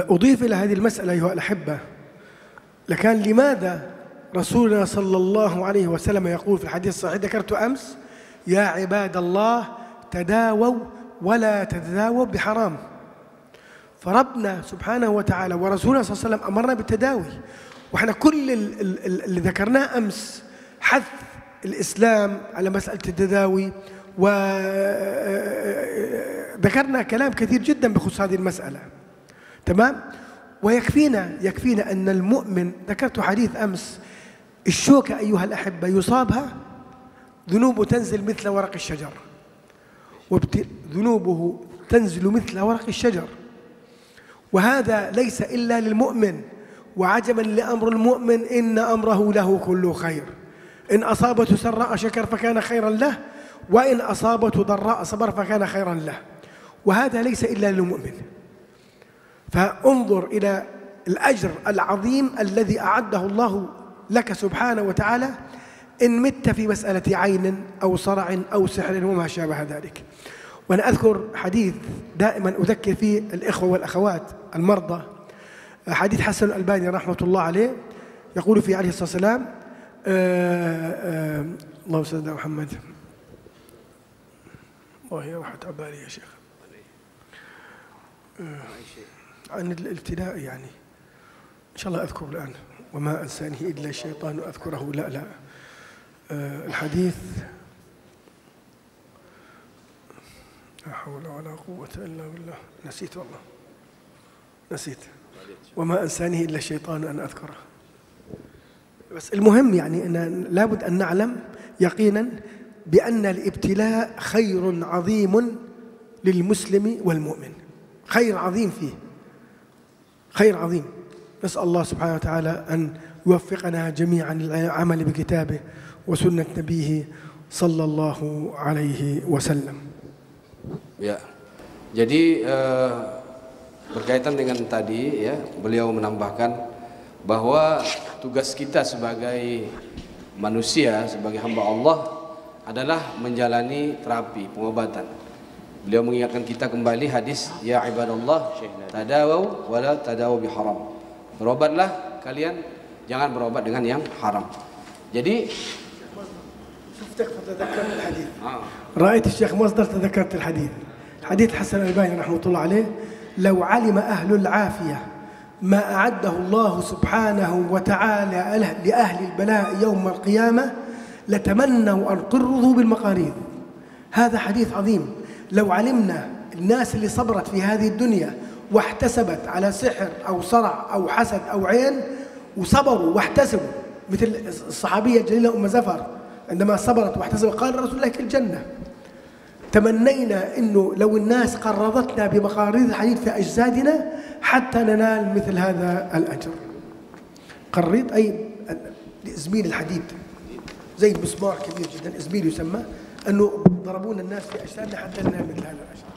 أضيف إلى هذه المسألة أيها الأحبة، لكان لماذا رسولنا صلى الله عليه وسلم يقول في الحديث الصحيح ذكرت أمس يا عباد الله تداووا ولا تتداووا بحرام؟ فربنا سبحانه وتعالى ورسولنا صلى الله عليه وسلم أمرنا بالتداوي، وإحنا كل اللي ذكرناه أمس حث الإسلام على مسألة التداوي، وذكرنا كلام كثير جدا بخصوص هذه المسألة، تمام؟ ويكفينا أن المؤمن، ذكرت حديث أمس، الشوكة أيها الأحبة يصابها ذنوبه تنزل مثل ورق الشجر، ذنوبه تنزل مثل ورق الشجر، وهذا ليس إلا للمؤمن. وعجبا لأمر المؤمن إن أمره له كله خير، إن أصابته سراء شكر فكان خيرا له، وإن أصابته ضراء صبر فكان خيرا له، وهذا ليس إلا للمؤمن. فانظر إلى الأجر العظيم الذي أعده الله لك سبحانه وتعالى إن مت في مسألة عين أو صرع أو سحر وما شابه ذلك. وأنا أذكر حديث دائما أذكر فيه الإخوة والأخوات المرضى، حديث حسن الألباني رحمة الله عليه، يقول فيه عليه الصلاة والسلام اللهم صل على محمد، والله راحت عبالي يا شيخ، عن الابتلاء يعني إن شاء الله أذكر الآن، وما أنسانه إلا الشيطان أذكره لا الحديث لا حول ولا قوة إلا بالله. نسيت والله، نسيت، وما أنسانيه إلا الشيطان أن أذكره. بس المهم يعني أن لابد أن نعلم يقينا بأن الابتلاء خير عظيم للمسلم والمؤمن، خير عظيم فيه، خير عظيم. نسأل الله سبحانه وتعالى أن يوفقنا جميعا للعمل بكتابه وسنة نبيه صلى الله عليه وسلم. Ya, jadi berkaitan dengan tadi ya, beliau menambahkan bahwa tugas kita sebagai manusia, sebagai hamba Allah adalah menjalani terapi, pengobatan. Beliau mengingatkan kita kembali hadis, ya ibadallah, tadawaw wala tadawaw biharam. Berobatlah kalian, jangan berobat dengan yang haram. Jadi شفتك فتذكرت الحديث. رأيت الشيخ مصدر تذكرت الحديث. حديث حسن الباني رحمة الله عليه: لو علم أهل العافية ما أعده الله سبحانه وتعالى لأهل البلاء يوم القيامة لتمنوا أن قرضوا بالمقاريض. هذا حديث عظيم. لو علمنا الناس اللي صبرت في هذه الدنيا واحتسبت على سحر أو صرع أو حسد أو عين وصبروا واحتسبوا، مثل الصحابية الجليلة أم زفر عندما صبرت واحتسبت قال رسول الله في الجنة. تمنينا إنه لو الناس قرضتنا بمقاريض الحديد في أجسادنا حتى ننال مثل هذا الأجر. قريض أي إزميل الحديد، زي مسمار كبير جدا، إزميل يسمى، أنه ضربونا الناس في أجسادنا حتى ننال مثل هذا الأجر.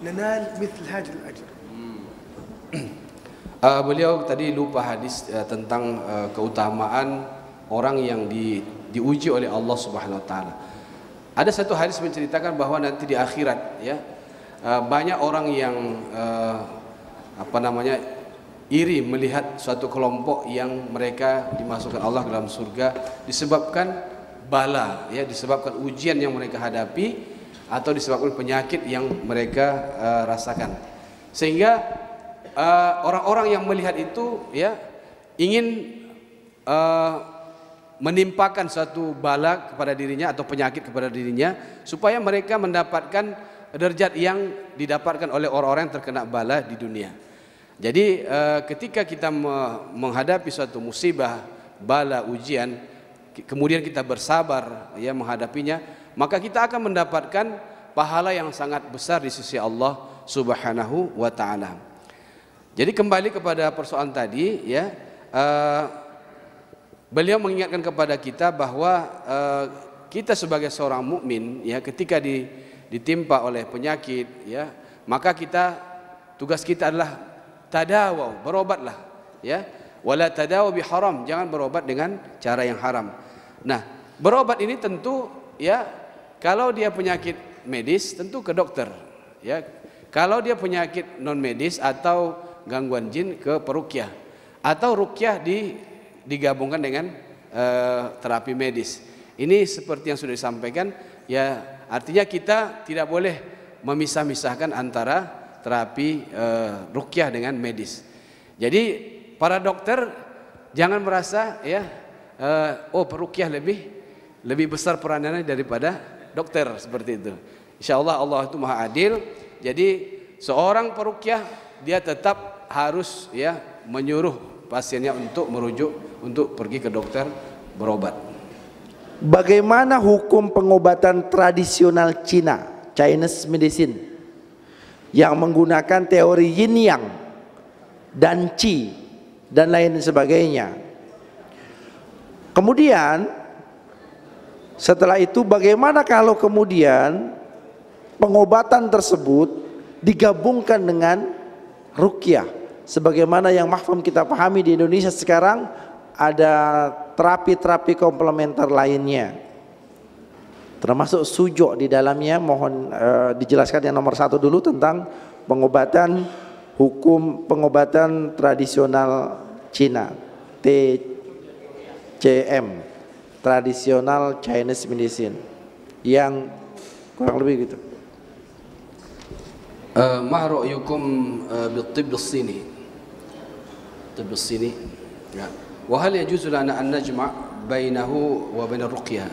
ننال مثل هذا الأجر. Beliau tadi lupa hadis tentang keutamaan orang yang diuji oleh Allah Subhanahu wa taala. Ada satu hadis menceritakan bahwa nanti di akhirat ya, banyak orang yang iri melihat suatu kelompok yang mereka dimasukkan Allah ke dalam surga disebabkan bala ya, disebabkan ujian yang mereka hadapi atau disebabkan penyakit yang mereka rasakan. Sehingga orang-orang yang melihat itu ya ingin menimpakan suatu bala kepada dirinya atau penyakit kepada dirinya supaya mereka mendapatkan derajat yang didapatkan oleh orang-orang yang terkena bala di dunia. Jadi ketika kita menghadapi suatu musibah, bala, ujian, kemudian kita bersabar ya menghadapinya, maka kita akan mendapatkan pahala yang sangat besar di sisi Allah Subhanahu wa taala. Jadi kembali kepada persoalan tadi ya, beliau mengingatkan kepada kita bahwa kita sebagai seorang mukmin ya, ketika ditimpa oleh penyakit ya, maka tugas kita adalah tadawaw, berobatlah ya, wala tadawaw biharam, jangan berobat dengan cara yang haram. Nah, berobat ini tentu ya, kalau dia penyakit medis tentu ke dokter ya, kalau dia penyakit non medis atau gangguan jin ke peruqyah, atau ruqyah digabungkan dengan terapi medis. Ini seperti yang sudah disampaikan ya, artinya kita tidak boleh memisah-misahkan antara terapi ruqyah dengan medis. Jadi para dokter jangan merasa ya peruqyah lebih besar peranannya daripada dokter, seperti itu. Insyaallah Allah itu Maha Adil. Jadi seorang peruqyah dia tetap harus ya menyuruh pasiennya untuk merujuk, untuk pergi ke dokter berobat. Bagaimana hukum pengobatan tradisional Cina, Chinese medicine, yang menggunakan teori yin yang dan qi dan lain sebagainya? Kemudian setelah itu bagaimana kalau kemudian pengobatan tersebut digabungkan dengan ruqyah, sebagaimana yang mahfum kita pahami di Indonesia sekarang ada terapi-terapi komplementer lainnya, termasuk sujuk di dalamnya. Mohon dijelaskan yang nomor 1 dulu tentang pengobatan, hukum pengobatan tradisional Cina, TCM, tradisional Chinese medicine, yang kurang lebih gitu. Ma ra'yukum bil-tibb as-sini? Tibb as-sini. Ya. Wa hal yajuzu lana an najma' bainahu wa bain ar-ruqyah?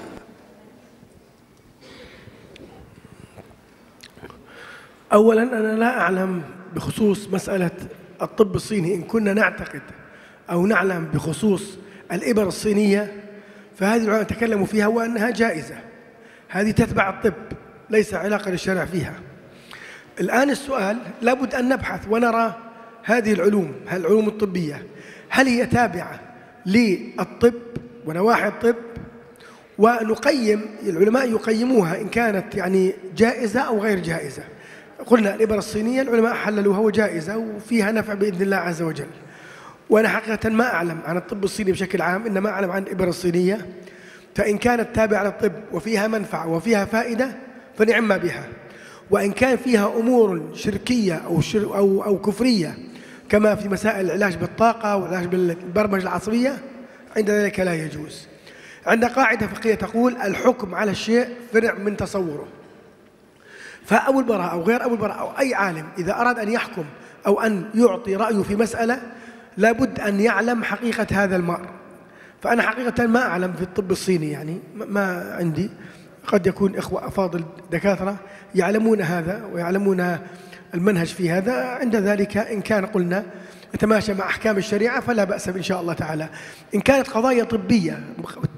أولا أنا لا أعلم بخصوص مسألة الطب الصيني. إن كنا نعتقد أو نعلم بخصوص الإبر الصينية فهذه العلماء تكلموا فيها وأنها جائزة، هذه تتبع الطب، ليس علاقة للشرع فيها. الآن السؤال لابد أن نبحث ونرى هذه العلوم، العلوم الطبية، هل هي تابعة للطب ونواحي الطب، ونقيم، العلماء يقيموها إن كانت يعني جائزة أو غير جائزة. قلنا الإبر الصينية العلماء حللوها وجائزة وفيها نفع بإذن الله عز وجل، وأنا حقيقة ما أعلم عن الطب الصيني بشكل عام، إنما أعلم عن الإبر الصينية، فإن كانت تابعة للطب وفيها منفعة وفيها فائدة فنعم بها، وإن كان فيها أمور شركية أو كفرية كما في مسائل العلاج بالطاقة والعلاج بالبرمجة العصبية عند ذلك لا يجوز. عند قاعدة فقهية تقول الحكم على الشيء فرع من تصوره، فأبو البراء أو غير أبو البراء أو أي عالم إذا أراد أن يحكم أو أن يعطي رأيه في مسألة لابد أن يعلم حقيقة هذا المرء. فأنا حقيقة ما أعلم في الطب الصيني، يعني ما عندي، قد يكون إخوة أفاضل دكاترة يعلمون هذا ويعلمون المنهج في هذا، عند ذلك إن كان قلنا يتماشى مع أحكام الشريعة فلا بأس إن شاء الله تعالى. إن كانت قضايا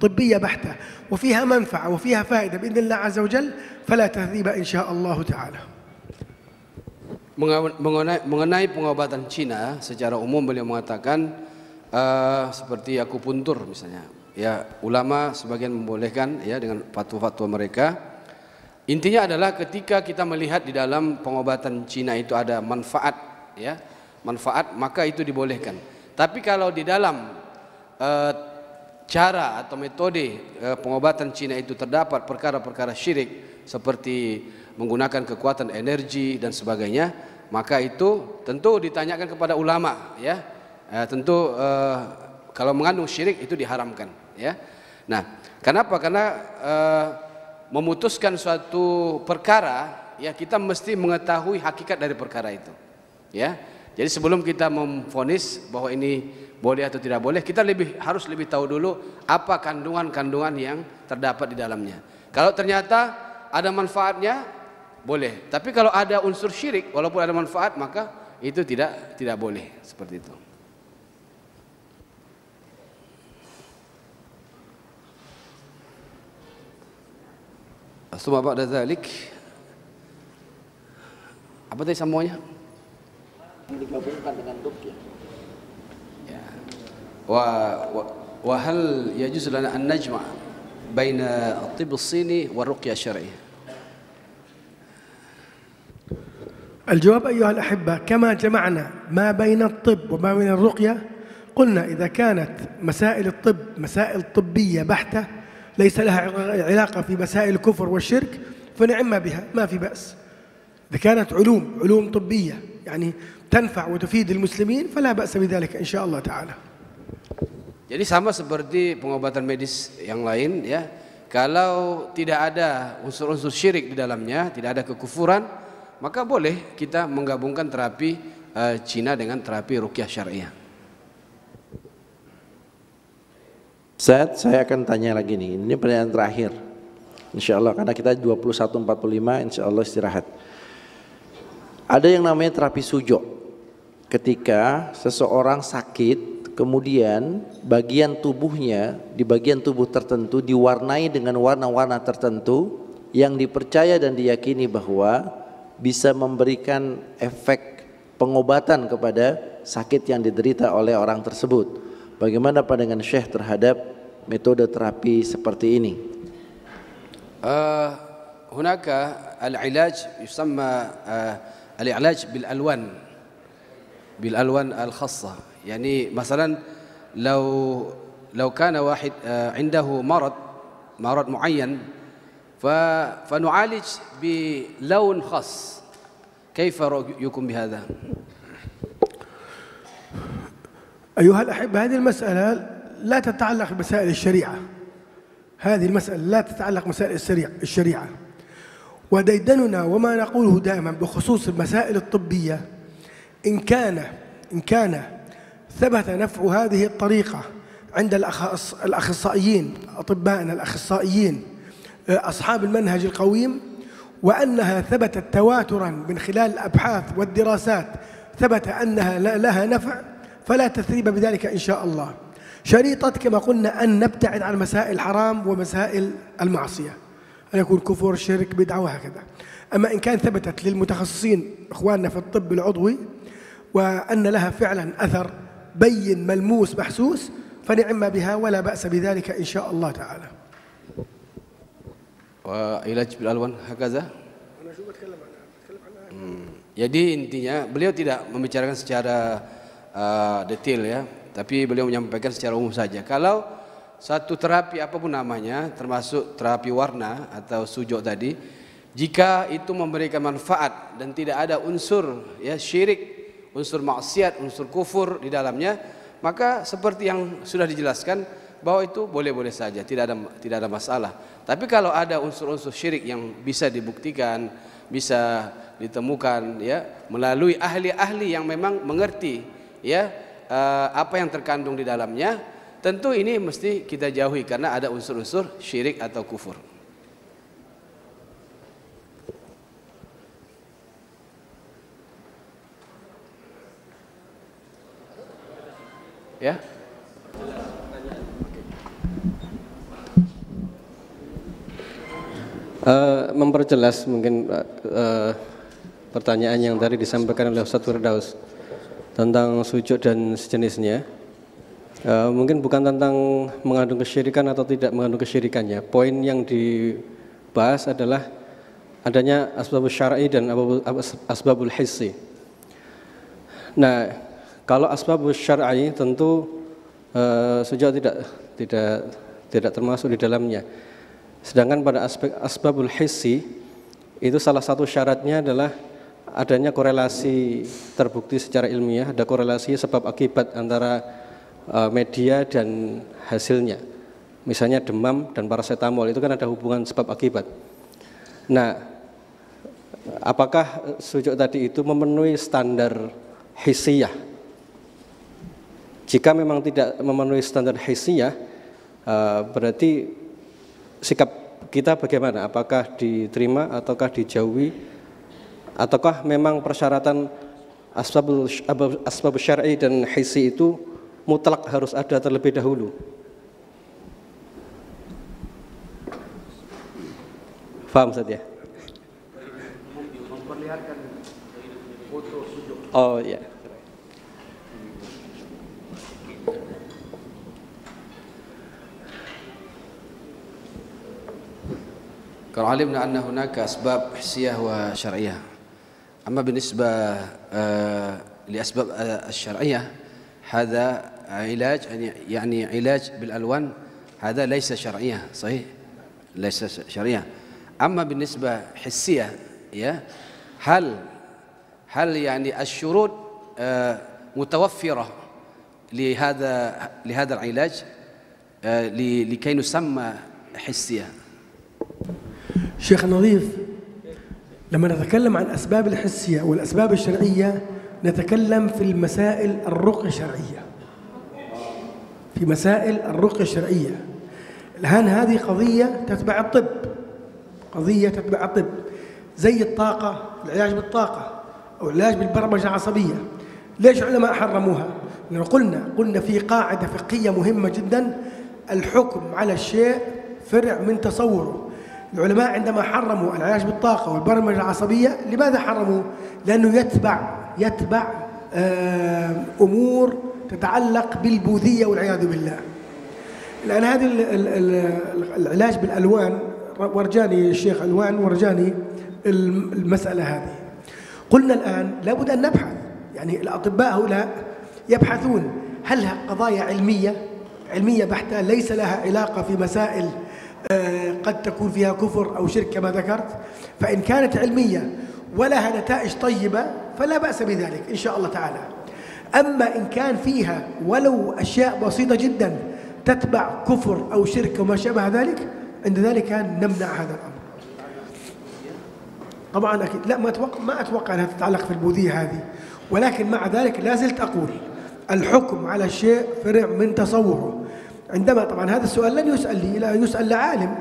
طبية بحتة وفيها منفعة وفيها فائدة بإذن الله عز وجل فلا تهذيب إن شاء الله تعالى. Mengenai pengobatan Cina secara umum beliau mengatakan seperti akupuntur misalnya, ya ulama sebagian membolehkan ya dengan fatwa-fatwa mereka. Intinya adalah ketika kita melihat di dalam pengobatan Cina itu ada manfaat, ya manfaat, maka itu dibolehkan. Tapi kalau di dalam cara atau metode pengobatan Cina itu terdapat perkara-perkara syirik seperti menggunakan kekuatan energi dan sebagainya, maka itu tentu ditanyakan kepada ulama, ya. Tentu kalau mengandung syirik itu diharamkan, ya. Nah, kenapa? Karena memutuskan suatu perkara, ya kita mesti mengetahui hakikat dari perkara itu, ya. Jadi sebelum kita memvonis bahwa ini boleh atau tidak boleh, kita harus lebih tahu dulu apa kandungan-kandungan yang terdapat di dalamnya. Kalau ternyata ada manfaatnya, boleh. Tapi kalau ada unsur syirik, walaupun ada manfaat, maka itu tidak boleh, seperti itu. Suma ba'da dzalik, apa tadi semuanya? Digabungkan dengan ruqyah. Ya. Wa hal yajuz lana an najma' baina at-tibb as-sini wa ar-ruqyah asy-syar'iyyah? الجواب أيها الأحبة كما جمعنا ما بين الطب وما بين الرقية، قلنا إذا كانت مسائل الطب مسائل طبية بحتة ليس لها علاقة في مسائل الكفر والشرك فنعم بها، ما في بأس. إذا كانت علوم طبية يعني تنفع وتفيد المسلمين فلا بأس بذلك إن شاء الله تعالى. Jadi sama seperti pengobatan medis yang lain, ya. Kalau tidak ada unsur-unsur syirik di dalamnya, tidak ada kekufuran, maka boleh kita menggabungkan terapi Cina dengan terapi ruqyah syariah. Saya akan tanya lagi nih, ini pertanyaan terakhir insya Allah, karena kita 21.45 insya Allah istirahat. Ada yang namanya terapi sujok. Ketika seseorang sakit, kemudian bagian tubuhnya, di bagian tubuh tertentu diwarnai dengan warna-warna tertentu yang dipercaya dan diyakini bahwa bisa memberikan efek pengobatan kepada sakit yang diderita oleh orang tersebut. Bagaimana pandangan Syekh terhadap metode terapi seperti ini? Hunaka al-ilaj yusamma al-ilaj bil-alwan al-khassa. Yani masalan law kana wahid indahu marad muayyan فنعالج بلون خاص. كيف رأيكم بهذا؟ أيها الأحبة هذه المسألة لا تتعلق بمسائل الشريعة، هذه المسألة لا تتعلق بمسائل الشريعة، وديدننا وما نقوله دائما بخصوص المسائل الطبية إن كان ثبت نفع هذه الطريقة عند الأخصائيين أطبائنا الأخصائيين أصحاب المنهج القويم وأنها ثبتت تواترا من خلال الأبحاث والدراسات، ثبت أنها لها نفع، فلا تثريب بذلك إن شاء الله. شريطة كما قلنا أن نبتعد عن مسائل الحرام ومسائل المعصية، أن يكون كفر شرك بدعة وهكذا. أما إن كان ثبتت للمتخصصين إخواننا في الطب العضوي وأن لها فعلا أثر بين ملموس محسوس فنعم بها ولا بأس بذلك إن شاء الله تعالى. وعلاج بالألوان هكذا. Jadi intinya beliau tidak membicarakan secara detail ya, tapi beliau menyampaikan secara umum saja. Kalau satu terapi apapun namanya, termasuk terapi warna atau sujud tadi, jika itu memberikan manfaat dan tidak ada unsur ya syirik, unsur maksiat, unsur kufur di dalamnya, maka seperti yang sudah dijelaskan bahwa itu boleh-boleh saja, tidak ada masalah. Tapi kalau ada unsur-unsur syirik yang bisa dibuktikan, bisa ditemukan ya melalui ahli-ahli yang memang mengerti ya apa yang terkandung di dalamnya, tentu ini mesti kita jauhi karena ada unsur-unsur syirik atau kufur. Ya. Memperjelas mungkin pertanyaan yang tadi disampaikan oleh Ustaz Firdaus tentang sujud dan sejenisnya. Mungkin bukan tentang mengandung kesyirikan atau tidak mengandung kesyirikannya. Poin yang dibahas adalah adanya asbabul syar'i dan asbabul hissi. Nah, kalau asbabul syar'i tentu sujud tidak termasuk di dalamnya. Sedangkan pada aspek asbabul hissi itu salah satu syaratnya adalah adanya korelasi terbukti secara ilmiah, ada korelasi sebab akibat antara media dan hasilnya. Misalnya demam dan paracetamol itu kan ada hubungan sebab akibat. Nah, apakah sujud tadi itu memenuhi standar hissiyah? Jika memang tidak memenuhi standar hissiyah, berarti sikap kita bagaimana? Apakah diterima ataukah dijauhi? Ataukah memang persyaratan asbab syar'i dan hissi itu mutlak harus ada terlebih dahulu? Faham Ustaz ya? Oh ya. Kalau alimna anna hunaka asbab hissiyah wa syar'iyyah. Amma بالنسبة لأسباب الشرعية هذا علاج يعني علاج بالألوان هذا ليس شرعية صحيح ليس شرعية. أما بالنسبة حسية يا هل يعني الشروط متوفرة لهذا العلاج لكي نسمى حسية. شيخ نظيف، لما نتكلم عن أسباب الحسية والأسباب الشرعية نتكلم في المسائل الرقية الشرعية، في مسائل الرقية الشرعية. الآن هذه قضية تتبع الطب، قضية تتبع الطب زي الطاقة، العلاج بالطاقة أو العلاج بالبرمجة العصبية. ليش علماء حرموها؟ لأنه قلنا في قاعدة فقهية مهمة جدا، الحكم على الشيء فرع من تصوره. العلماء عندما حرموا العلاج بالطاقة والبرمجة العصبية، لماذا حرموا؟ لأنه يتبع أمور تتعلق بالبوذية والعياذ بالله. الآن هذه العلاج بالألوان، ورجاني الشيخ ألوان ورجاني المسألة هذه. قلنا الآن لابد أن نبحث، يعني الأطباء هؤلاء يبحثون هل قضايا علمية بحتة ليس لها علاقة في مسائل قد تكون فيها كفر أو شرك كما ذكرت. فإن كانت علمية ولها نتائج طيبة فلا بأس بذلك إن شاء الله تعالى. أما إن كان فيها ولو أشياء بسيطة جدا تتبع كفر أو شرك وما شابه ذلك، عند ذلك نمنع هذا الأمر. طبعا أكيد لا، ما أتوقع أنها تتعلق في البوذية هذه، ولكن مع ذلك لا زلت أقول الحكم على الشيء فرع من تصوره. عندما طبعا هذا السؤال لن يسأل لي، لا يسأل لعالم،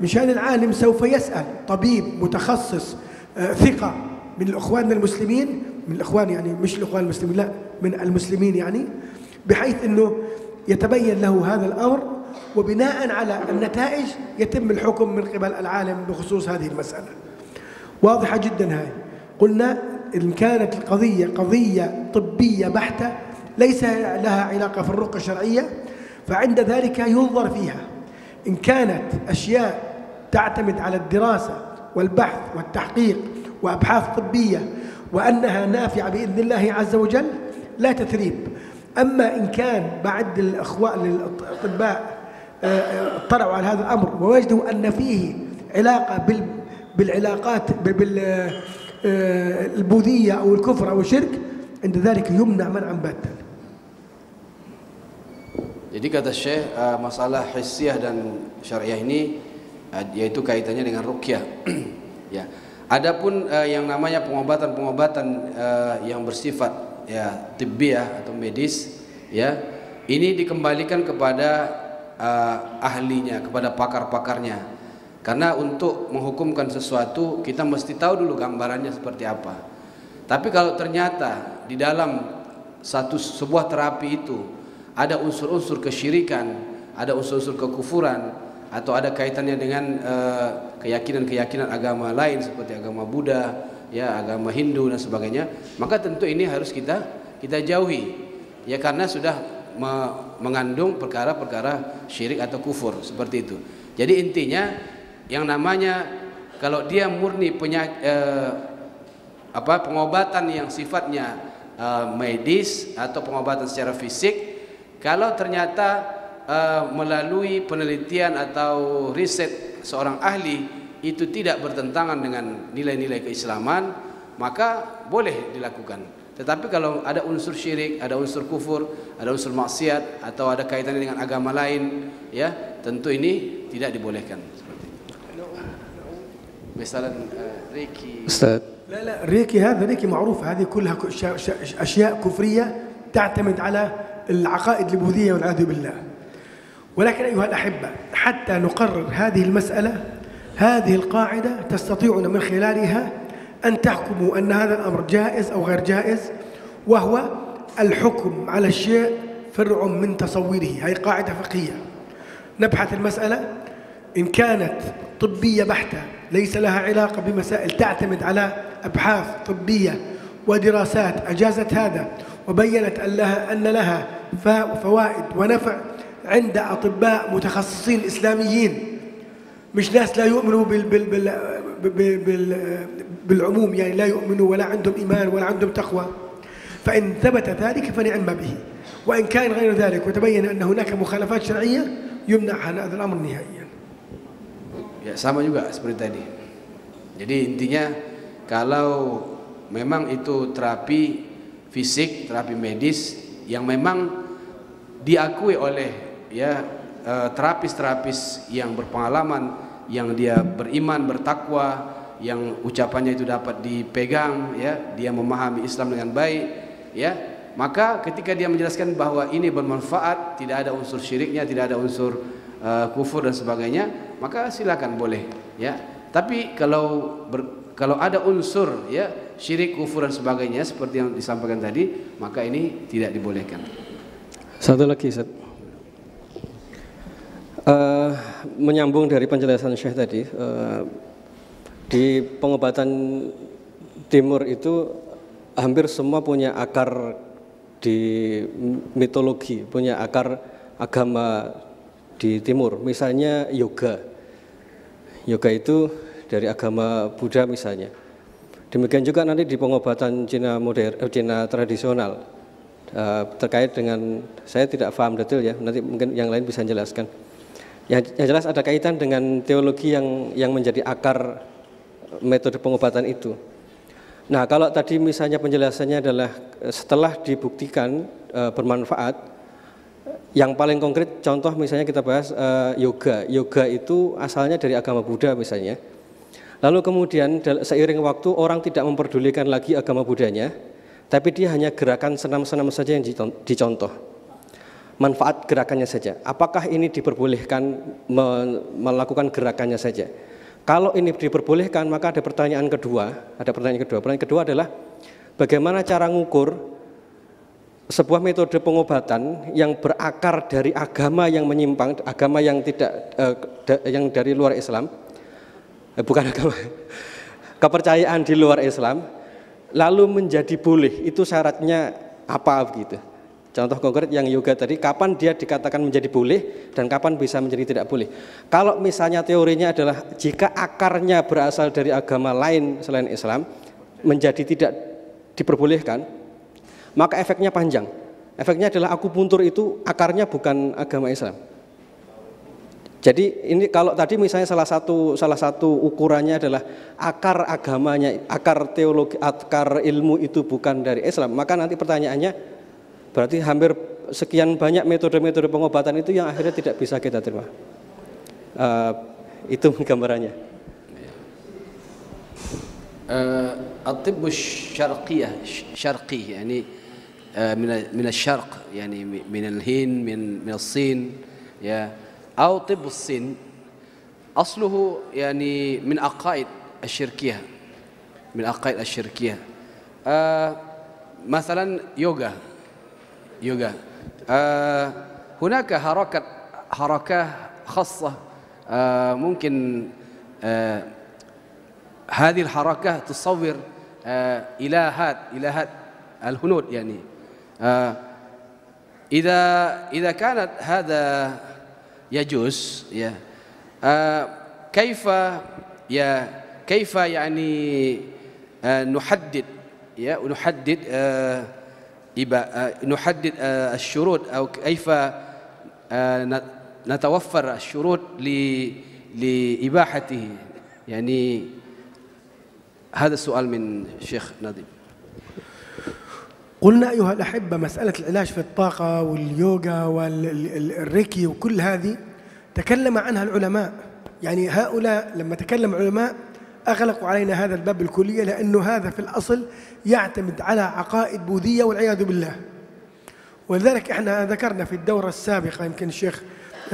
مشان العالم سوف يسأل طبيب متخصص ثقة من الإخوان المسلمين، من الإخوان يعني مش الإخوان المسلمين، لا من المسلمين يعني، بحيث أنه يتبين له هذا الأمر، وبناء على النتائج يتم الحكم من قبل العالم بخصوص هذه المسألة. واضحة جدا هاي. قلنا إن كانت القضية قضية طبية بحتة ليس لها علاقة في الرقية الشرعية، فعند ذلك ينظر فيها. إن كانت أشياء تعتمد على الدراسة والبحث والتحقيق وأبحاث طبية وأنها نافعة بإذن الله عز وجل لا تثريب. أما إن كان بعد الأطباء اطلعوا على هذا الأمر ووجدوا أن فيه علاقة بالعلاقات بالبوذية أو الكفر أو الشرك، عند ذلك يمنع منعا باتا. Jadi kata Syekh, masalah hissiyah dan syariah ini yaitu kaitannya dengan ruqyah. Ya. Adapun yang namanya pengobatan-pengobatan yang bersifat ya tibbiyah atau medis, ya, ini dikembalikan kepada ahlinya, kepada pakar-pakarnya. Karena untuk menghukumkan sesuatu kita mesti tahu dulu gambarannya seperti apa. Tapi kalau ternyata di dalam sebuah terapi itu ada unsur-unsur kesyirikan, ada unsur-unsur kekufuran, atau ada kaitannya dengan keyakinan-keyakinan agama lain seperti agama Buddha, ya, agama Hindu dan sebagainya, maka tentu ini harus kita jauhi, ya, karena sudah mengandung perkara-perkara syirik atau kufur seperti itu. Jadi intinya yang namanya kalau dia murni pengobatan yang sifatnya medis atau pengobatan secara fisik, kalau ternyata melalui penelitian atau riset seorang ahli itu tidak bertentangan dengan nilai-nilai keislaman, maka boleh dilakukan. Tetapi kalau ada unsur syirik, ada unsur kufur, ada unsur maksiat, atau ada kaitannya dengan agama lain, ya, tentu ini tidak dibolehkan. Seperti itu. Misalnya Reiki. لا لا ريكي هذا ريكي معروف، هذه كلها أشياء كفرية تعتمد على العقائد البوذية والعياذ بالله. ولكن أيها الأحبة، حتى نقرر هذه المسألة، هذه القاعدة تستطيعون من خلالها أن تحكموا أن هذا الأمر جائز أو غير جائز، وهو الحكم على الشيء فرع من تصوره. هي قاعدة فقهية. نبحث المسألة إن كانت طبية بحتة ليس لها علاقة بمسائل تعتمد على أبحاث طبية ودراسات أجازت هذا وبينت أن لها فوائد ونفع عند أطباء متخصصين إسلاميين، مش ناس لا يؤمنوا بالعموم، يعني لا يؤمنوا ولا عندهم إيمان ولا عندهم تقوى، فإن ثبت ذلك فنعم به. وإن كان غير ذلك وتبين أن هناك مخالفات شرعية يمنع هذا الأمر نهائيا. Ya, sama juga seperti tadi. Jadi intinya kalau memang itu terapi fisik, terapi medis yang memang diakui oleh ya terapis-terapis yang berpengalaman, yang dia beriman, bertakwa, yang ucapannya itu dapat dipegang, ya, dia memahami Islam dengan baik, ya, maka ketika dia menjelaskan bahwa ini bermanfaat, tidak ada unsur syiriknya, tidak ada unsur kufur dan sebagainya, maka silakan boleh, ya. Tapi kalau ada unsur ya syirik, kufur dan sebagainya seperti yang disampaikan tadi, maka ini tidak dibolehkan. Satu lagi, Ustaz. Menyambung dari penjelasan Syekh tadi, di pengobatan timur itu hampir semua punya akar di mitologi, punya akar agama di timur. Misalnya yoga itu dari agama Buddha misalnya. Demikian juga nanti di pengobatan Cina Cina tradisional, terkait dengan, saya tidak paham detail ya, nanti mungkin yang lain bisa menjelaskan. Yang jelas ada kaitan dengan teologi yang menjadi akar metode pengobatan itu. Nah, kalau tadi misalnya penjelasannya adalah setelah dibuktikan bermanfaat, yang paling konkret contoh misalnya kita bahas yoga. Yoga itu asalnya dari agama Buddha misalnya. Lalu kemudian seiring waktu orang tidak memperdulikan lagi agama Buddhanya, tapi dia hanya gerakan senam-senam saja yang dicontoh. manfaat gerakannya saja. Apakah ini diperbolehkan melakukan gerakannya saja? Kalau ini diperbolehkan, maka ada pertanyaan kedua. Pertanyaan kedua adalah bagaimana cara ngukur sebuah metode pengobatan yang berakar dari agama yang menyimpang, agama yang tidak yang dari luar Islam, bukan agama, kepercayaan di luar Islam, lalu menjadi boleh. Itu syaratnya apa begitu? Contoh konkret yang yoga tadi, kapan dia dikatakan menjadi boleh dan kapan bisa menjadi tidak boleh. Kalau misalnya teorinya adalah jika akarnya berasal dari agama lain selain Islam menjadi tidak diperbolehkan, maka efeknya panjang. Efeknya adalah akupuntur itu akarnya bukan agama Islam. Jadi ini kalau tadi misalnya salah satu ukurannya adalah akar agamanya, akar teologi, akar ilmu itu bukan dari Islam, maka nanti pertanyaannya berarti hampir sekian banyak metode-metode pengobatan itu yang akhirnya tidak bisa kita terima. Itu gambarannya. الطب الشرقي يعني من الشرق يعني من الهند من الصين يا أو طب الصين أصله يعني من عقائد الشركية مثلا يوغا هناك حركة خاصة ممكن هذه الحركة تصور إلهات الهنود يعني إذا كانت هذا يجوز كيف يعني نحدد نحدد الشروط أو كيف نتوفر الشروط لإباحته يعني هذا السؤال من شيخ نظيم. قلنا أيها الأحبة مسألة العلاج في الطاقة واليوغا والريكي وكل هذه تكلم عنها العلماء، يعني هؤلاء لما تكلم علماء أغلقوا علينا هذا الباب بالكلية، لأنه هذا في الأصل يعتمد على عقائد بوذية والعياذ بالله. ولذلك احنا ذكرنا في الدورة السابقة، يمكن الشيخ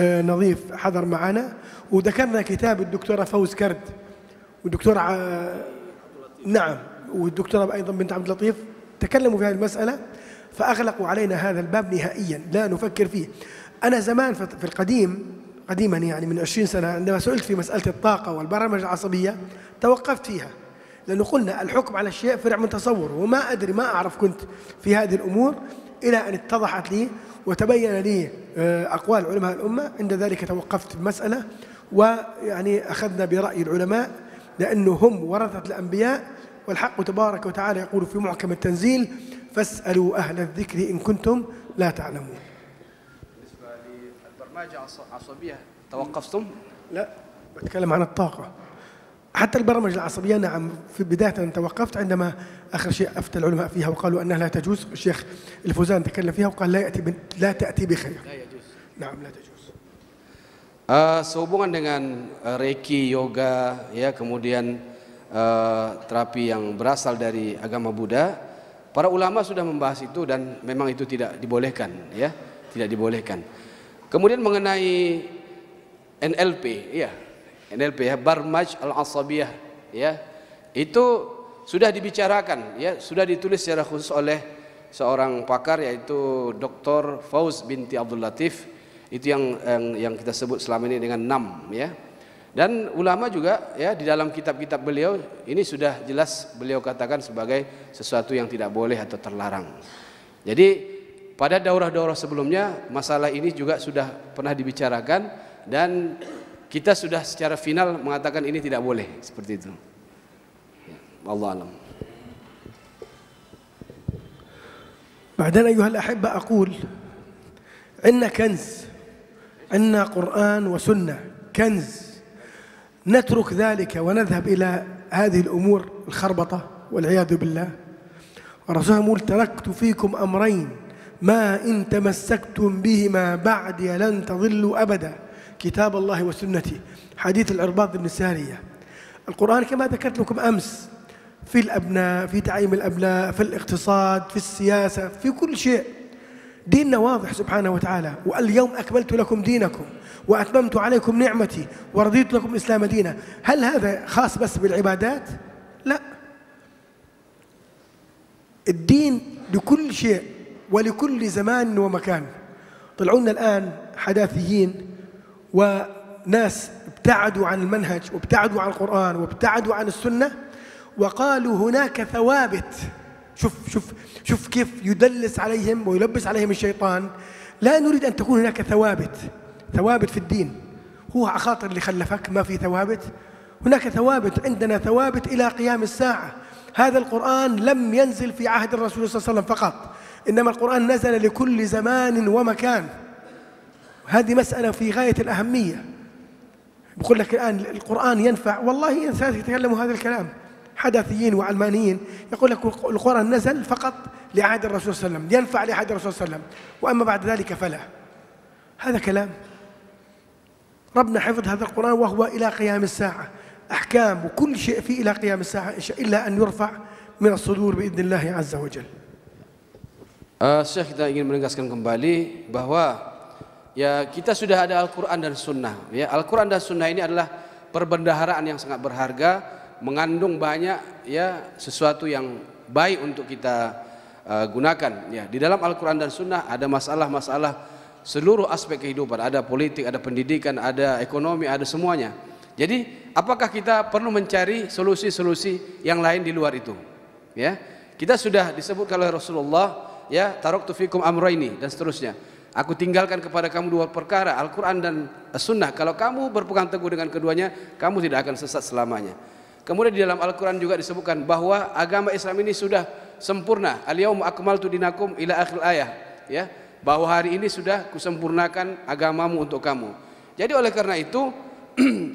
نظيف حضر معنا، وذكرنا كتاب الدكتورة فوز كرد والدكتورة نعم والدكتورة أيضا بنت عبد اللطيف تكلموا في هذه المسألة، فأغلقوا علينا هذا الباب نهائيا لا نفكر فيه. أنا زمان في القديم قديما يعني من 20 سنة عندما سئلت في مسألة الطاقة والبرمجة العصبية توقفت فيها، لأنه قلنا الحكم على الشيء فرع من تصور، وما أدري ما أعرف كنت في هذه الأمور إلى أن اتضحت لي وتبين لي أقوال علماء الأمة. عند ذلك توقفت في المسألة، ويعني أخذنا برأي العلماء لأنه هم ورثة الأنبياء، والحق تبارك وتعالى يقول في محكم التنزيل فاسألوا أهل الذكر إن كنتم لا تعلمون. بالنسبة للبرمجة العصبية توقفتم؟ لا، بتكلم عن الطاقة. حتى البرمجة العصبية نعم في بداية توقفت، عندما آخر شيء أفتى العلماء فيها وقالوا أنها لا تجوز. الشيخ الفوزان تكلم فيها وقال لا تأتي بخير. لا يجوز. نعم لا تجوز. Sehubungan dengan Reiki, yoga, ya kemudian terapi yang berasal dari agama Buddha, para ulama sudah membahas itu dan memang itu tidak dibolehkan, ya, tidak dibolehkan. Kemudian mengenai NLP, ya, NLP ya, Barmaj al-Asabiyah, ya, itu sudah dibicarakan, ya, sudah ditulis secara khusus oleh seorang pakar yaitu Dr. Fauz binti Abdul Latif. Itu yang kita sebut selama ini dengan NAM, ya. Dan ulama juga, ya, di dalam kitab-kitab beliau ini sudah jelas beliau katakan sebagai sesuatu yang tidak boleh atau terlarang. Jadi pada daurah-daurah sebelumnya masalah ini juga sudah pernah dibicarakan dan kita sudah secara final mengatakan ini tidak boleh, seperti itu. Wallahu a'lam. بعدين أيها الأحبة أقول عندنا كنز، عندنا قرآن وسنة، كنز. نترك ذلك ونذهب إلى هذه الأمور الخربطة والعياذ بالله. الرسول يقول تركت فيكم أمرين ما إن تمسكتم بهما بعدي لن تضلوا أبدا، كتاب الله وسنتي. حديث العرباض بن سارية. القرآن كما ذكرت لكم أمس في الأبناء، في تعليم الأبناء، في الاقتصاد، في السياسة، في كل شيء ديننا واضح سبحانه وتعالى، واليوم أكملت لكم دينكم وأتممت عليكم نعمتي ورضيت لكم الإسلام دينا. هل هذا خاص بس بالعبادات؟ لا، الدين لكل شيء ولكل زمان ومكان. طلعوا لنا الآن حداثيين وناس ابتعدوا عن المنهج وابتعدوا عن القرآن وابتعدوا عن السنة وقالوا هناك ثوابت. شوف كيف يدلس عليهم ويلبس عليهم الشيطان. لا نريد أن تكون هناك ثوابت في الدين. هو عخاطر اللي خلفك ما في ثوابت؟ هناك ثوابت، عندنا ثوابت إلى قيام الساعة. هذا القرآن لم ينزل في عهد الرسول صلى الله عليه وسلم فقط، إنما القرآن نزل لكل زمان ومكان. هذه مسألة في غاية الأهمية. بقول لك الآن القرآن ينفع، والله إنسان يتكلموا هذا الكلام حداثيين وعلمانيين، يقول لك القرآن نزل فقط لعهد الرسول صلى الله عليه وسلم، ينفع لعهد الرسول صلى الله عليه وسلم، وأما بعد ذلك فلا. هذا كلام. ربنا حفظ هذا القرآن وهو إلى قيام الساعة، أحكام وكل شيء فيه إلى قيام الساعة إلا أن يرفع من الصدور بإذن الله عز وجل. Syekh, kita ingin menegaskan kembali bahwa ya kita sudah ada Al-Quran dan Sunnah. Ya, Al-Quran dan Sunnah ini adalah perbendaharaan yang sangat berharga, mengandung banyak ya sesuatu yang baik untuk kita gunakan. Ya, di dalam Al-Quran dan Sunnah ada masalah-masalah seluruh aspek kehidupan, ada politik, ada pendidikan, ada ekonomi, ada semuanya. Jadi, apakah kita perlu mencari solusi-solusi yang lain di luar itu? Ya, kita sudah disebutkan oleh Rasulullah, ya, taraktu fikum amrayni dan seterusnya. Aku tinggalkan kepada kamu dua perkara, Al-Quran dan Sunnah. Kalau kamu berpegang teguh dengan keduanya, kamu tidak akan sesat selamanya. Kemudian di dalam Al-Quran juga disebutkan bahwa agama Islam ini sudah sempurna. Al-yauma akmaltu dinakum ila akhir ayah. Ya, bahwa hari ini sudah kusempurnakan agamamu untuk kamu. Jadi oleh karena itu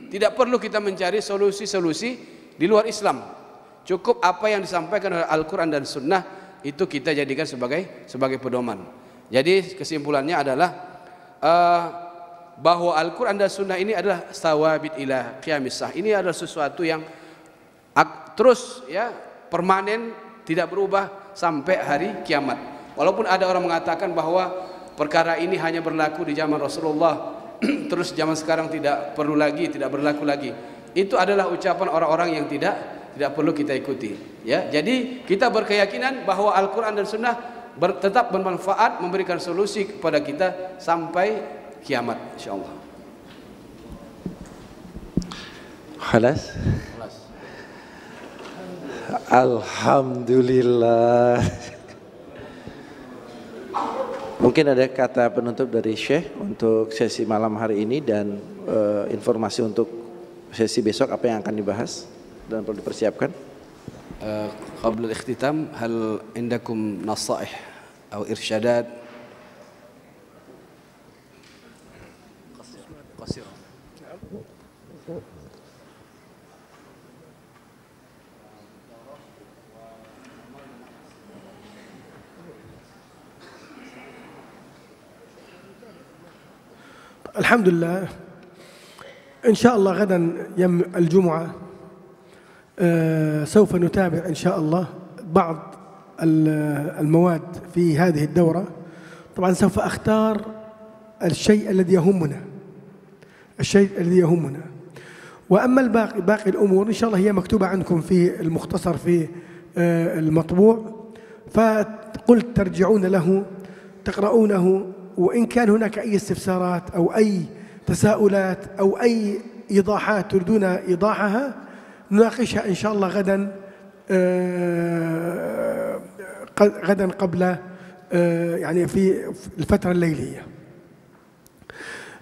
tidak perlu kita mencari solusi-solusi di luar Islam. Cukup apa yang disampaikan oleh Al-Quran dan Sunnah itu kita jadikan sebagai pedoman. Jadi kesimpulannya adalah bahwa Al-Quran dan Sunnah ini adalah sawabit ila qiyamis sah. Ini adalah sesuatu yang terus ya permanen, tidak berubah sampai hari kiamat. Walaupun ada orang mengatakan bahwa perkara ini hanya berlaku di zaman Rasulullah, terus zaman sekarang tidak perlu lagi, tidak berlaku lagi. Itu adalah ucapan orang-orang yang tidak perlu kita ikuti. Ya, jadi kita berkeyakinan bahwa Al-Quran dan Sunnah tetap bermanfaat, memberikan solusi kepada kita sampai kiamat, insyaallah. Khalas. Alhamdulillah. Mungkin ada kata penutup dari Syekh untuk sesi malam hari ini dan informasi untuk sesi besok apa yang akan dibahas dan perlu dipersiapkan. Qabla al-ikhtitam, hal indakum nasaih atau irsyadat? Qasir. الحمد لله. إن شاء الله غدا يوم الجمعة سوف نتابع إن شاء الله بعض المواد في هذه الدورة. طبعا سوف أختار الشيء الذي يهمنا، وأما باقي الأمور إن شاء الله هي مكتوبة عندكم في المختصر في المطبوع، فقلت ترجعون له تقرؤونه، وإن كان هناك أي استفسارات أو أي تساؤلات أو أي إيضاحات تريدون إيضاحها نناقشها إن شاء الله غدا قبل يعني في الفترة الليلية.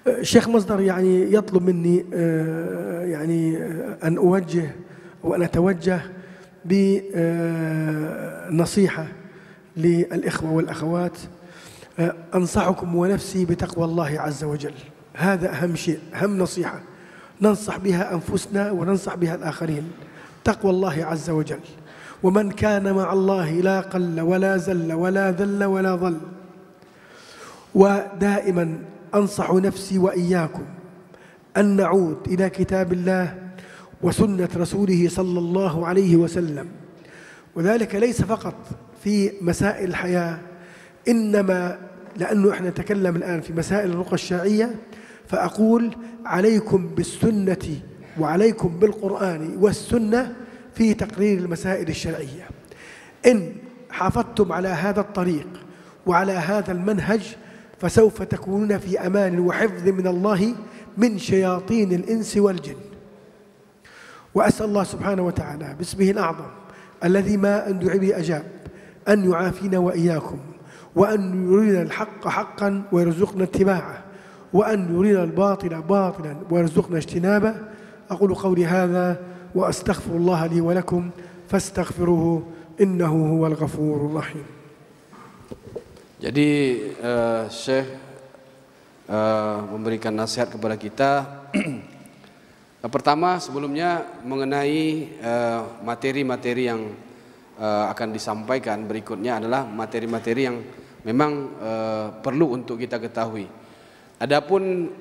الشيخ مصدر يعني يطلب مني يعني أن أوجه وأن أتوجه بنصيحة للإخوة والأخوات. أنصحكم ونفسي بتقوى الله عز وجل. هذا أهم شيء، أهم نصيحة ننصح بها أنفسنا وننصح بها الآخرين. تقوى الله عز وجل. ومن كان مع الله لا قل ولا زل ولا ذل ولا ضل. ودائما أنصح نفسي وإياكم أن نعود إلى كتاب الله وسنة رسوله صلى الله عليه وسلم، وذلك ليس فقط في مسائل الحياة، إنما لأنه إحنا نتكلم الآن في مسائل الرقى الشرعية، فأقول عليكم بالسنة وعليكم بالقرآن والسنة في تقرير المسائل الشرعية. إن حافظتم على هذا الطريق وعلى هذا المنهج فسوف تكونون في أمان وحفظ من الله من شياطين الإنس والجن. وأسأل الله سبحانه وتعالى باسمه الأعظم الذي ما أن دعي به أجاب أن يعافينا وإياكم، وأن يرينا الحق حقا ويرزقنا اتباعه، وأن يرينا الباطل باطلا ويرزقنا اجتنابه. أقول قولي هذا وأستغفر الله لي ولكم فاستغفروه إنه هو الغفور الرحيم. Jadi Syekh memberikan nasihat kepada kita. Pertama sebelumnya mengenai materi-materi yang akan disampaikan berikutnya adalah materi-materi yang memang perlu untuk kita ketahui. Adapun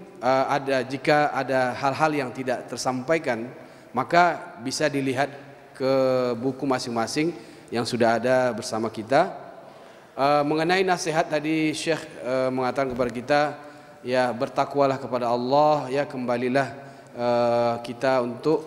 jika ada hal-hal yang tidak tersampaikan, maka bisa dilihat ke buku masing-masing yang sudah ada bersama kita. Mengenai nasihat tadi Syekh mengatakan kepada kita, ya bertakwalah kepada Allah, ya kembalilah kita untuk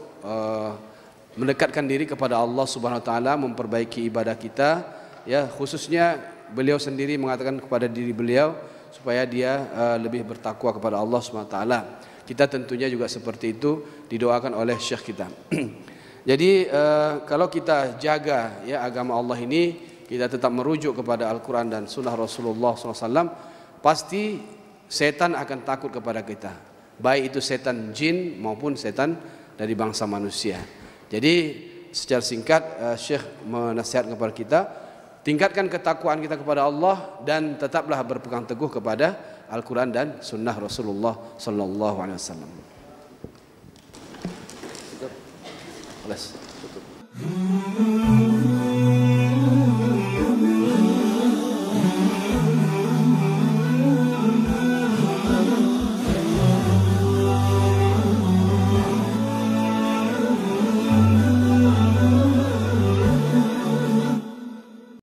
mendekatkan diri kepada Allah Subhanahu wa taala, memperbaiki ibadah kita, ya khususnya beliau sendiri mengatakan kepada diri beliau supaya dia lebih bertakwa kepada Allah Subhanahu wa taala. Kita tentunya juga seperti itu didoakan oleh Syekh kita. Jadi kalau kita jaga ya agama Allah ini, kita tetap merujuk kepada Al-Quran dan Sunnah Rasulullah SAW, pasti setan akan takut kepada kita, baik itu setan jin maupun setan dari bangsa manusia. Jadi secara singkat Syekh menasihatkan kepada kita, tingkatkan ketakwaan kita kepada Allah dan tetaplah berpegang teguh kepada Al-Quran dan Sunnah Rasulullah SAW.